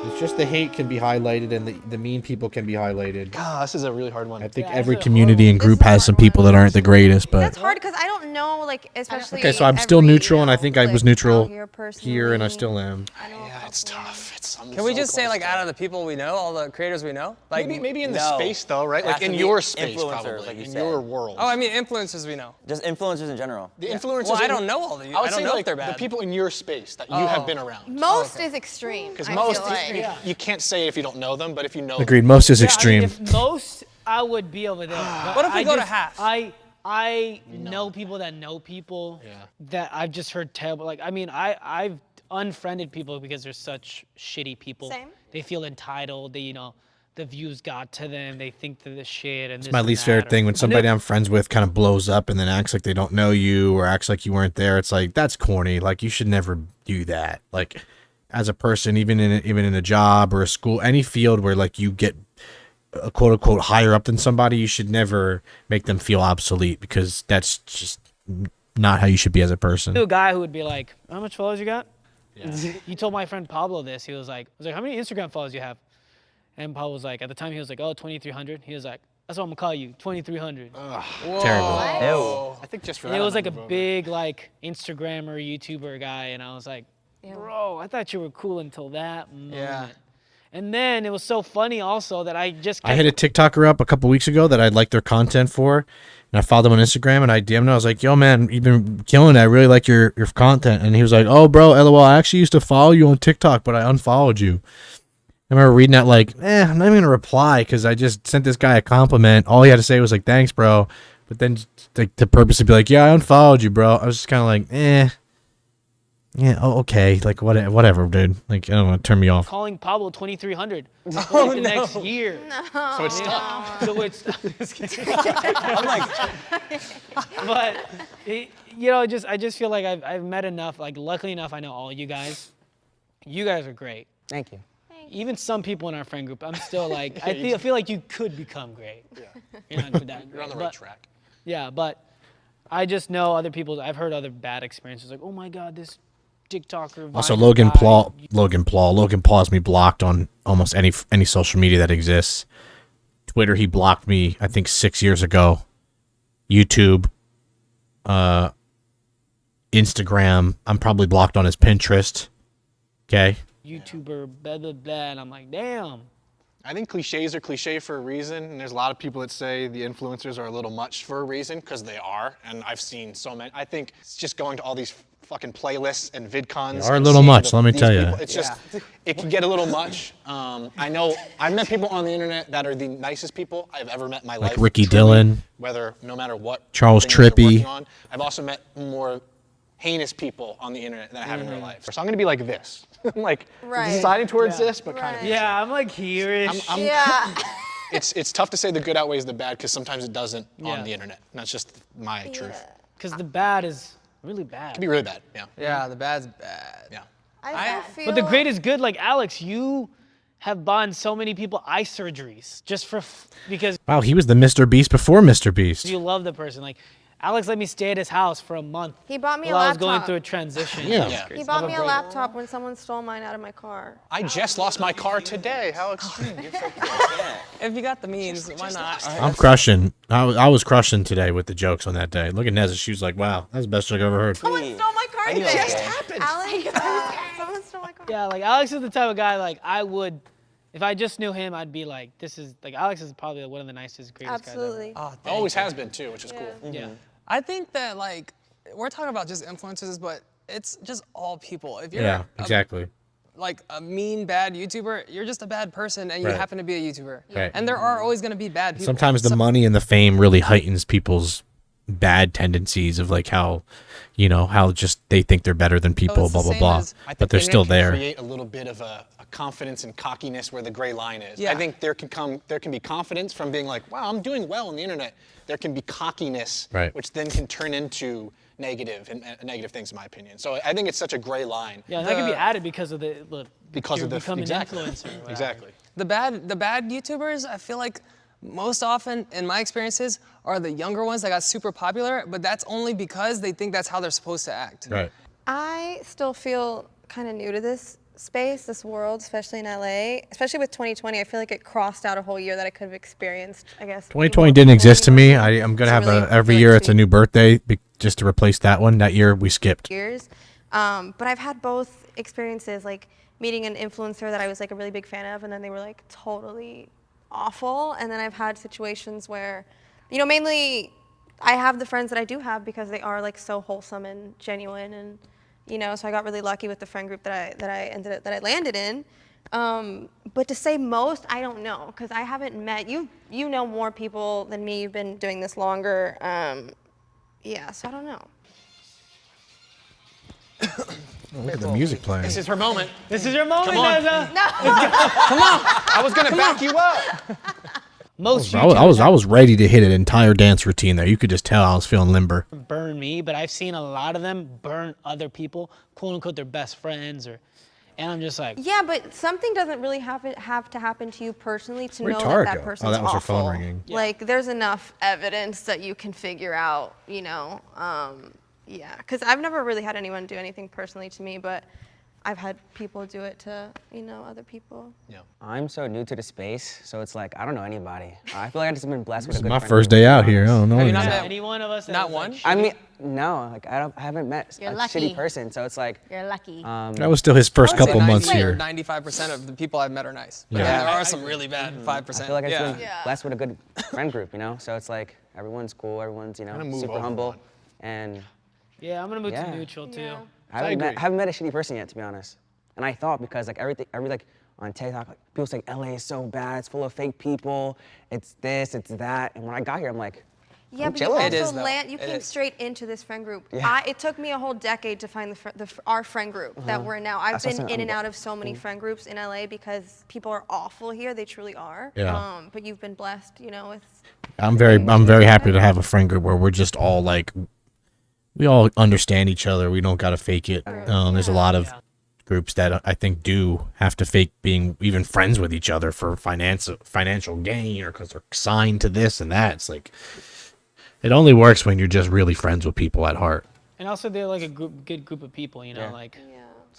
A: It's just the hate can be highlighted, and the mean people can be highlighted.
B: God, this is a really hard one.
A: I think every community and group has some people that aren't the greatest, but
D: That's hard because I don't know, like, especially.
A: okay, so I'm still
D: every,
A: neutral, and I think I was neutral
D: out here,
A: here, and I
D: personally.
A: still am.
B: Yeah, it's tough.
F: Can we just say, like, out of the people we know, all the creators we know? Like,
B: maybe in the
G: No.
B: space though, right?
G: It
B: Like
G: has
B: in
G: to be
B: your space,
G: influencers,
B: probably,
G: like you
B: in
G: said.
B: your world.
F: oh, I mean, influencers we know.
G: Just influencers in general.
B: The influencers.
F: Well, I
B: in-
F: don't know all of you.
B: I would
F: I don't
B: say
F: know if
B: like
F: they're bad.
B: the people in your space that you have been around.
D: Most is extreme.
B: Because
D: I
B: most,
D: feel like.
B: you can't say it if you don't know them, but if you know
A: Agreed. Most is extreme.
C: If most, I would be over there. But
F: What if we
C: I
F: go to
C: just-
F: half?
C: I know people that know people that I've just heard terrible. Like, I mean, I've unfriended people because they're such shitty people.
D: Same.
C: They feel entitled. They, the views got to them. They think they're the shit. And
A: It's my least favorite thing when
C: I
A: somebody
C: know-
A: I'm friends with kind of blows up and then acts like they don't know you or acts like you weren't there. It's like, that's corny. Like, you should never do that. Like, as a person, even in a job or a school, any field where like you get a quote unquote higher up than somebody, you should never make them feel obsolete, because that's just not how you should be as a person.
C: I knew a guy who would be like, "How much followers you got?" He told my friend Pablo this. He was like, "How many Instagram followers you have?" And Pablo was like, at the time he was like, "Oh, 2,300." He was like, "That's what I'm gonna call you, 2,300."
A: Terrible.
B: I think just for
C: And
B: that.
C: it was like a
B: I'm over.
C: big like Instagrammer, YouTuber guy, and I was like, "Bro, I thought you were cool until that moment."
F: Yeah.
C: And then it was so funny also that I just
A: I hit a TikToker up a couple weeks ago that I liked their content for, and I followed them on Instagram, and I DM'd him. I was like, "Yo, man, you've been killing it. I really like your content." And he was like, "Oh, bro, LOL, I actually used to follow you on TikTok, but I unfollowed you." I remember reading that like, I'm not even gonna reply because I just sent this guy a compliment. All he had to say was like, "Thanks, bro." But then like to purposely be like, "Yeah, I unfollowed you, bro." I was just kind of like, yeah, oh, okay, like whatever, dude. Like, I don't want to turn me off.
C: calling Pablo 2,300 for like the next year.
B: So it's tough.
C: So it's, I'm just kidding. I'm like, but I just feel like I've met enough. Like, luckily enough, I know all you guys. You guys are great.
E: Thank you.
C: Even some people in our friend group, I'm still like, I feel like you could become great. Yeah. You're not that
B: You're on the
C: great,
B: right
C: but-
B: track.
C: Yeah, but I just know other people. I've heard other bad experiences. Like, oh my God, this TikToker.
A: Also,
C: Viner
A: Logan
C: guy,
A: Paul has me blocked on almost any social media that exists. Twitter, he blocked me, I think 6 years ago. YouTube, Instagram, I'm probably blocked on his Pinterest. Okay.
C: YouTuber, blah blah blah, and I'm like, damn.
B: I think cliches are cliche for a reason, and there's a lot of people that say the influencers are a little much for a reason, because they are, and I've seen so many. I think it's just going to all these fucking playlists and VidCons.
A: They are a
B: and
A: little
B: seeing
A: much, let me
B: these
A: tell ya.
B: people, it's just, it can get a little much. I know I've met people on the internet that are the nicest people I've ever met in my life.
A: Like Ricky
B: truly,
A: Dillon.
B: Whether no matter what.
A: Charles
B: thing that they're
A: Trippy.
B: working on. I've also met more heinous people on the internet than I have in real life. So I'm gonna be like this. I'm like
D: Right.
B: deciding towards
C: Yeah.
B: this, but kind of.
C: Yeah, I'm like here-ish.
D: Yeah.
B: It's tough to say the good outweighs the bad because sometimes it doesn't
C: Yeah.
B: on the internet. And that's just my truth.
C: Because the bad is really bad.
B: It can be really bad. Yeah.
F: Yeah, the bad's bad.
B: Yeah.
D: I feel.
C: But the great is good. Like Alex, you have bought so many people eye surgeries just for because
A: Wow, he was the Mr. Beast before Mr. Beast.
C: you love the person. Like Alex let me stay at his house for a month.
D: He bought me a
C: while I was going
D: laptop.
C: through a transition.
A: Yeah.
C: That was
B: Yeah.
C: crazy.
D: He bought
C: I'm
D: me a
C: brother.
D: laptop when someone stole mine out of my car.
B: I just lost my car today. How extreme.
F: If you got the means, why not?
A: I'm crushing. I was crushing today with the jokes on that day. Look at Nezza. She was like, wow, that's the best joke I've ever heard.
D: Someone stole my car
G: I knew
D: today.
G: it was gay.
D: Alex, someone stole my car.
C: Yeah, like Alex is the type of guy like I would, if I just knew him, I'd be like, this is like Alex is probably one of the nicest, greatest
D: Absolutely.
F: Oh, thank
B: Always has been too, which is cool.
C: guys. Yeah.
F: I think that like we're talking about just influencers, but it's just all people. If you're
A: Yeah, exactly.
F: like a mean, bad YouTuber, you're just a bad person, and you
A: Right.
F: happen to be a YouTuber.
A: Right.
F: And there are always going to be bad people.
A: Sometimes the money and the fame really heightens people's bad tendencies of like how, how just they think they're better than people,
F: it's the
A: blah, blah,
F: same
A: blah.
F: as-
B: I think
A: But they're
B: the
A: still
B: internet can
A: there.
B: Create a little bit of a confidence and cockiness where the gray line is.
F: Yeah.
B: I think there can be confidence from being like, wow, I'm doing well on the internet. There can be cockiness,
A: Right.
B: which then can turn into negative and negative things, in my opinion. So I think it's such a gray line.
C: Yeah, and that can be added because of the
B: Because
C: you're
B: of the
C: becoming
B: exactly.
C: an influencer. or whatever.
B: Exactly.
F: The bad YouTubers, I feel like most often in my experiences are the younger ones that got super popular, but that's only because they think that's how they're supposed to act.
A: Right.
D: I still feel kind of new to this space, this world, especially in LA. Especially with 2020, I feel like it crossed out a whole year that I could have experienced, I guess.
A: 2020 didn't exist to me. I'm going to have
D: It's really-
A: every
D: really
A: year it's a
D: sweet.
A: new birthday just to replace that one. That year we skipped.
D: Years. But I've had both experiences, like meeting an influencer that I was like a really big fan of, and then they were like totally awful. And then I've had situations where, mainly I have the friends that I do have because they are like so wholesome and genuine, and so I got really lucky with the friend group that I landed in. But to say most, I don't know, because I haven't met you. You know more people than me. You've been doing this longer. Yeah, so I don't know.
A: Look at the music playing.
B: This is her moment.
C: This is your moment,
B: Come on.
C: Nezza.
B: I was gonna back you up.
C: Most
A: I was ready to hit an entire dance routine there. You could just tell I was feeling limber.
C: burn me, but I've seen a lot of them burn other people, quote unquote, their best friends, and I'm just like,
D: Yeah, but something doesn't really have to happen to you personally to
A: Where'd
D: know
A: Tara
D: that
A: go?
D: that
A: Oh,
D: person's
A: that was her
D: awful.
A: phone ringing.
D: Like, there's enough evidence that you can figure out, yeah. Because I've never really had anyone do anything personally to me, but I've had people do it to, other people.
B: Yeah.
E: I'm so new to the space, so it's like I don't know anybody. I feel like I've just been blessed
A: This
E: with
A: is
E: a good
A: my
E: friend
A: first
E: group,
A: day
E: to be
A: out here. I
E: honest.
A: don't know.
F: Have you
A: anything.
F: not met
C: any one of us. that
F: Not
C: was, like,
F: one?
E: I mean, no, like I haven't met
H: You're
E: a
H: lucky.
E: shitty person, so it's like
H: You're lucky.
A: That was still his first
F: I'd say
A: couple months
F: 90 or
A: here.
F: 95% of the people I've met are nice. But
A: Yeah.
F: there are some really bad 5%.
E: I feel like I've just
F: yeah.
E: been blessed with a good friend group, So it's like everyone's cool, everyone's
B: move
E: super
B: over
E: humble,
B: one.
E: and
C: Yeah, I'm gonna move
E: Yeah.
C: to neutral too.
D: Yeah.
E: I haven't met a shitty person yet, to be honest. And I thought because like every like on TikTok, like, people say LA is so bad, it's full of fake people, it's this, it's that, and when I got here, I'm like,
D: Yeah,
E: I'm
D: but you
E: chilling.
F: It is,
D: also
F: though.
D: you
F: It
D: came
F: is.
D: straight into this friend group.
E: Yeah.
D: It took me a whole decade to find our friend group that we're in now. I've
E: That's what
D: been
E: I'm saying.
D: in and out of so many friend groups in LA because people are awful here. They truly are.
A: Yeah.
D: But you've been blessed, with.
A: I'm very happy to have a friend group where we're just all like, we all understand each other. We don't gotta fake it. There's a lot of groups that I think do have to fake being even friends with each other for financial gain or because they're signed to this and that. It's like, it only works when you're just really friends with people at heart.
C: And also they're like a good group of people, like
B: A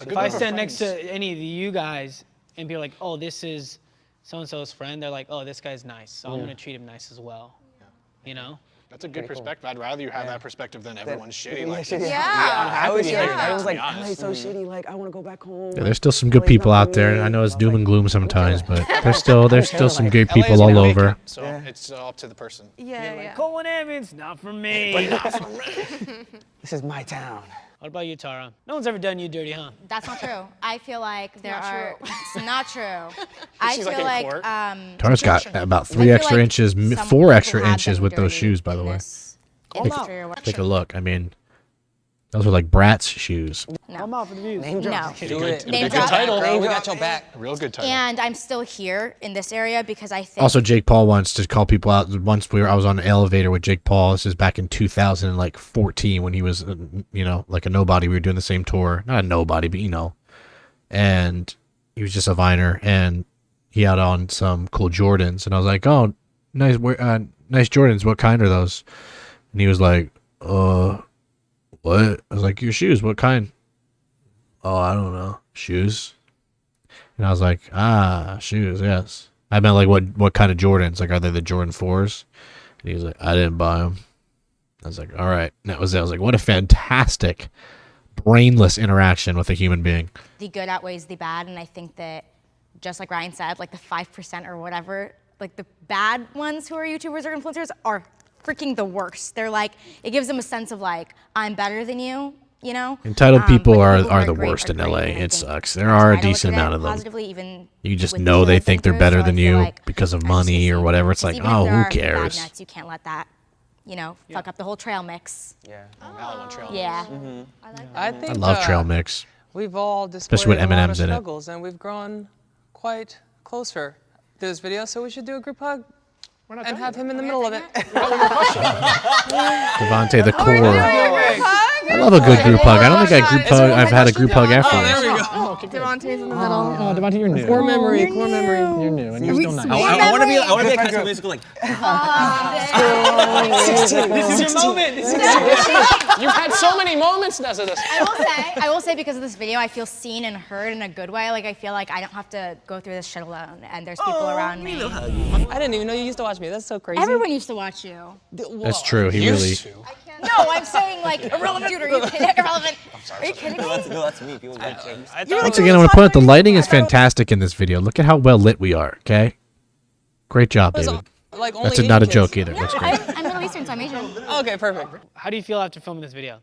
C: if
B: good
C: I
B: group of
C: stand next
B: friends.
C: to any of you guys and be like, oh, this is so-and-so's friend, they're like, oh, this guy's nice, so I'm gonna treat him nice as well.
B: That's a good perspective. I'd rather you have that perspective than everyone's shitty.
E: yeah,
B: Like,
E: shitty.
D: Yeah.
E: I always hear
D: Yeah.
E: everyone's like,
B: To be
E: LA's so shitty, like I want to go back home.
A: Yeah, there's still some good
E: LA's
A: people
E: not
A: out
E: for
A: there.
E: me.
A: I know it's
E: I was
A: doom
E: like,
A: and gloom sometimes, but there's still some great
B: LA is
A: people
B: an
A: all
B: LA
A: over.
B: camp, so it's up to the person.
D: Yeah.
C: Cohen Evans, not for me.
E: This is my town.
C: What about you, Tara? No one's ever done you dirty, huh?
H: That's not true. I feel like there
D: not
H: are.
D: true.
H: It's not true. I
B: She's
H: feel
B: like in
H: like.
B: court.
A: Tara's got about
H: I
A: 3
H: feel
A: extra
H: like
A: inches,
H: some
A: 4
H: people
A: extra
H: have
A: inches
H: done
A: with those
H: dirty
A: shoes, by the
H: in
A: way.
H: this
C: Call 'em out.
H: industry or whatever.
A: Take a look. I mean, those are like Bratz shoes.
C: Come out for the views.
H: No.
F: Do it.
H: Name
F: Good
H: drop.
F: title, bro. We got your back.
B: Real good title.
H: And I'm still here in this area because I think.
A: Also, Jake Paul wants to call people out. Once I was on an elevator with Jake Paul. This is back in 2014 when he was, like a nobody. We were doing the same tour. Not a nobody, but and he was just a Viner, and he had on some cool Jordans, and I was like, "Oh, nice, nice Jordans. What kind are those?" And he was like, what? I was like, your shoes, what kind? Oh, I don't know. Shoes? And I was like, shoes, yes. I meant like what kind of Jordans? Like, are they the Jordan 4s? And he was like, I didn't buy them. I was like, all right. And that was it. I was like, what a fantastic, brainless interaction with a human being.
H: The good outweighs the bad, and I think that, just like Ryan said, like the 5% or whatever, like the bad ones who are YouTubers or influencers are freaking the worst. They're like, it gives them a sense of like, I'm better than you,
A: Entitled people
H: but
A: are the
H: great
A: worst in
H: great,
A: LA.
H: and I
A: It
H: think
A: sucks. There
H: I
A: are
H: try
A: a
H: to look
A: decent
H: at it
A: amount of them.
H: positively, even
A: You just
H: with the
A: know
H: people
A: they
H: I've
A: think
H: been
A: they're
H: through,
A: better
H: so
A: than
H: I feel
A: you
H: like
A: because of
H: I just
A: money
H: listen
A: or whatever. It's like,
H: because even if
A: oh,
H: there
A: who
H: are bad
A: cares?
H: nuts, you can't let that, fuck up the whole trail mix.
E: Yeah.
B: Allen Trail.
H: Yeah.
F: I think
A: I love trail mix.
F: we've all displayed
A: Especially with
F: a lot of
A: M&Ms in it.
F: struggles, and we've grown quite closer through this video. So we should do a group hug and have him in the middle of it.
A: Devonte, the core. I love a good group hug. I don't think I've had a group hug after.
F: Oh, there we go.
D: Devontae's in the middle.
B: Oh, Devonte, you're new.
F: Core memory.
B: You're new, and you're still nice.
G: I want to be like High School Musical, like.
F: This is your moment.
B: You've had so many moments, Nezza.
H: I will say because of this video, I feel seen and heard in a good way. Like I feel like I don't have to go through this shit alone, and there's people around me.
F: I didn't even know you used to watch me. That's so crazy.
H: Everyone used to watch you.
A: That's true. He really.
H: No, I'm saying like irrelevant. Dude, are you kidding? Irrelevant. Are you kidding me?
G: That's me. People get
A: Once again, I want to point out the lighting is fantastic in this video. Look at how well lit we are. Okay. Great job, David.
F: Like only
A: That's not a
F: Asian
A: joke
F: kids.
A: either. That's great.
H: I'm Middle Eastern, so I'm Asian.
F: Okay, perfect.
C: How do you feel after filming this video?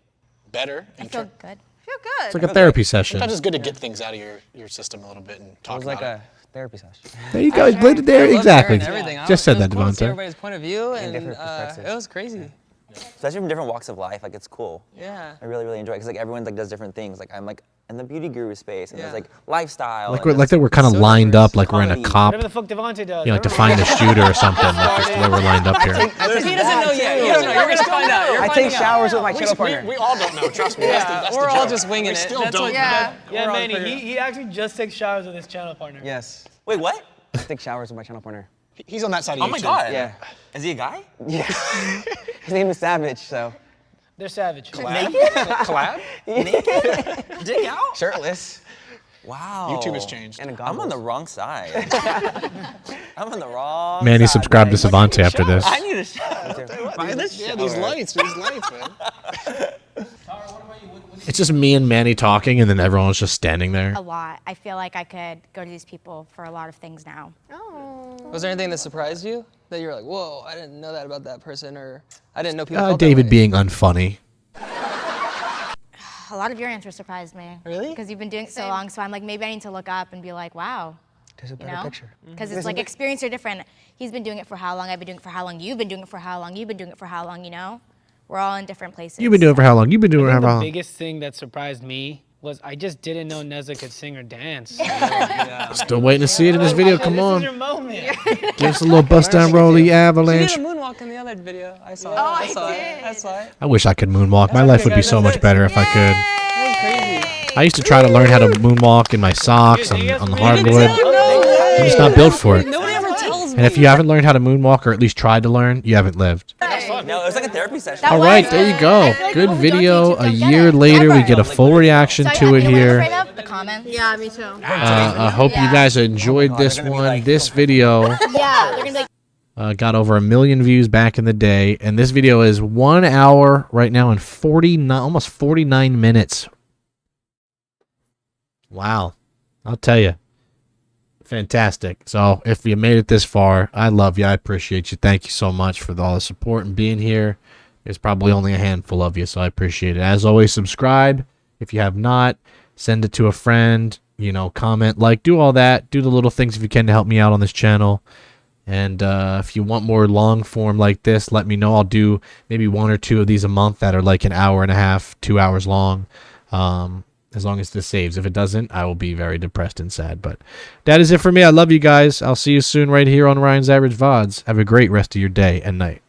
B: Better.
H: I feel good.
D: Feel good.
A: It's like a therapy session.
B: Sometimes it's good to get things out of your system a little bit and
E: It
B: talk
E: was like
B: about
E: a therapy session.
A: There you go. There,
F: I love
A: exactly.
F: sharing everything.
A: Just said
F: It was
A: that,
F: cool to see
A: Devonte.
F: everybody's point of view, and
E: different perspectives.
F: it was crazy.
G: Especially from different walks of life, like it's cool.
F: Yeah.
G: I really enjoy it because like everyone like does different things. Like I'm like in the beauty guru space, and
F: Yeah.
G: there's like lifestyle.
A: Like
G: and
A: that we're kind of
F: So
A: lined
F: diverse.
A: up, like we're in a
G: Comedy.
A: cop.
C: Whatever the fuck Devonte does.
A: Like to find the shooter or something. Like just the way we're lined up here.
F: He doesn't know yet. You don't know. You're gonna find out. You're
E: I take
F: finding out.
E: showers with my channel partner.
B: We all don't know, trust me.
F: Yeah,
B: That's
F: we're
B: the
F: all
B: joke.
F: just winging
B: We
F: it.
B: still
F: That's
B: don't
F: what-
B: know.
D: Yeah.
C: Yeah,
F: all
C: Manny,
F: figuring
C: he actually just takes showers with his channel partner.
E: Yes.
G: Wait, what?
E: I take showers with my channel partner.
B: He's on that side of
G: Oh
B: you
G: my
B: too.
G: god.
E: Yeah.
G: Is he a guy?
E: Yeah. His name is Savage, so.
C: They're savage.
B: Collab?
G: Dick out?
E: Shirtless.
G: Wow.
B: YouTube has changed.
E: And a
G: I'm on the wrong side. I'm on the wrong
A: Manny
G: side.
A: subscribed to Savante after this.
G: I need a shower. Buy this
B: Yeah,
G: shower.
B: these lights, man.
A: It's just me and Manny talking, and then everyone's just standing there.
H: A lot. I feel like I could go to these people for a lot of things now.
D: Oh.
F: Was there anything that surprised you? That you were like, whoa, I didn't know that about that person, or I didn't know people felt that
A: David
F: way.
A: being unfunny.
H: A lot of your answers surprised me.
F: Really?
H: Because you've been doing it so long, so I'm like, maybe I need to look up and be like, wow.
E: There's a
H: You
E: better
H: know?
E: picture.
H: Because it's like experience are different. He's been doing it for how long? I've been doing it for how long? You've been doing it for how long? You've been doing it for how long? You know? We're all in different places.
A: You've been doing it for how long? You've been doing it
C: I
A: for
C: think
A: how
C: the
A: long?
C: biggest thing that surprised me was I just didn't know Nezza could sing or dance.
A: Still waiting to see it in this video. Come
C: This is
A: on.
C: your moment.
A: Give us a little bust down rolly
F: She did
A: avalanche.
F: a moonwalk in the other video. I saw it.
D: Oh,
F: I saw
D: I
F: it. I saw it.
A: I wish I could moonwalk. My life would be so much better if I could.
F: Crazy.
A: I used to try to learn how to moonwalk in my socks on the hardwood. I'm just not built for it.
F: Nobody ever tells me.
A: And if you haven't learned how to moonwalk or at least tried to learn, you haven't lived.
G: No, it was like a therapy session.
H: That
A: All
H: was,
A: right, there you go. Good video. A year later, we get a full reaction
H: So,
A: to
H: you
A: it
H: know what I'm
A: here.
H: afraid of? The comments.
D: Yeah, me too.
A: I hope you guys enjoyed this
G: they're gonna be
A: one.
G: like,
A: This video
H: Yeah, they're gonna be like,
A: got over 1 million views back in the day, and this video is 1 hour right now and 49, almost 49 minutes. Wow, I'll tell you, fantastic. So if you made it this far, I love you. I appreciate you. Thank you so much for all the support and being here. There's probably only a handful of you, so I appreciate it. As always, subscribe, If you have not, send it to a friend, you know, comment, like, do all that. Do the little things if you can to help me out on this channel. And if you want more long form like this, let me know. I'll do maybe 1 or 2 of these a month that are like an hour and a half, 2 hours long. As long as this saves. If it doesn't, I will be very depressed and sad. But that is it for me. I love you guys. I'll see you soon right here on Ryan's Average VODs. Have a great rest of your day and night.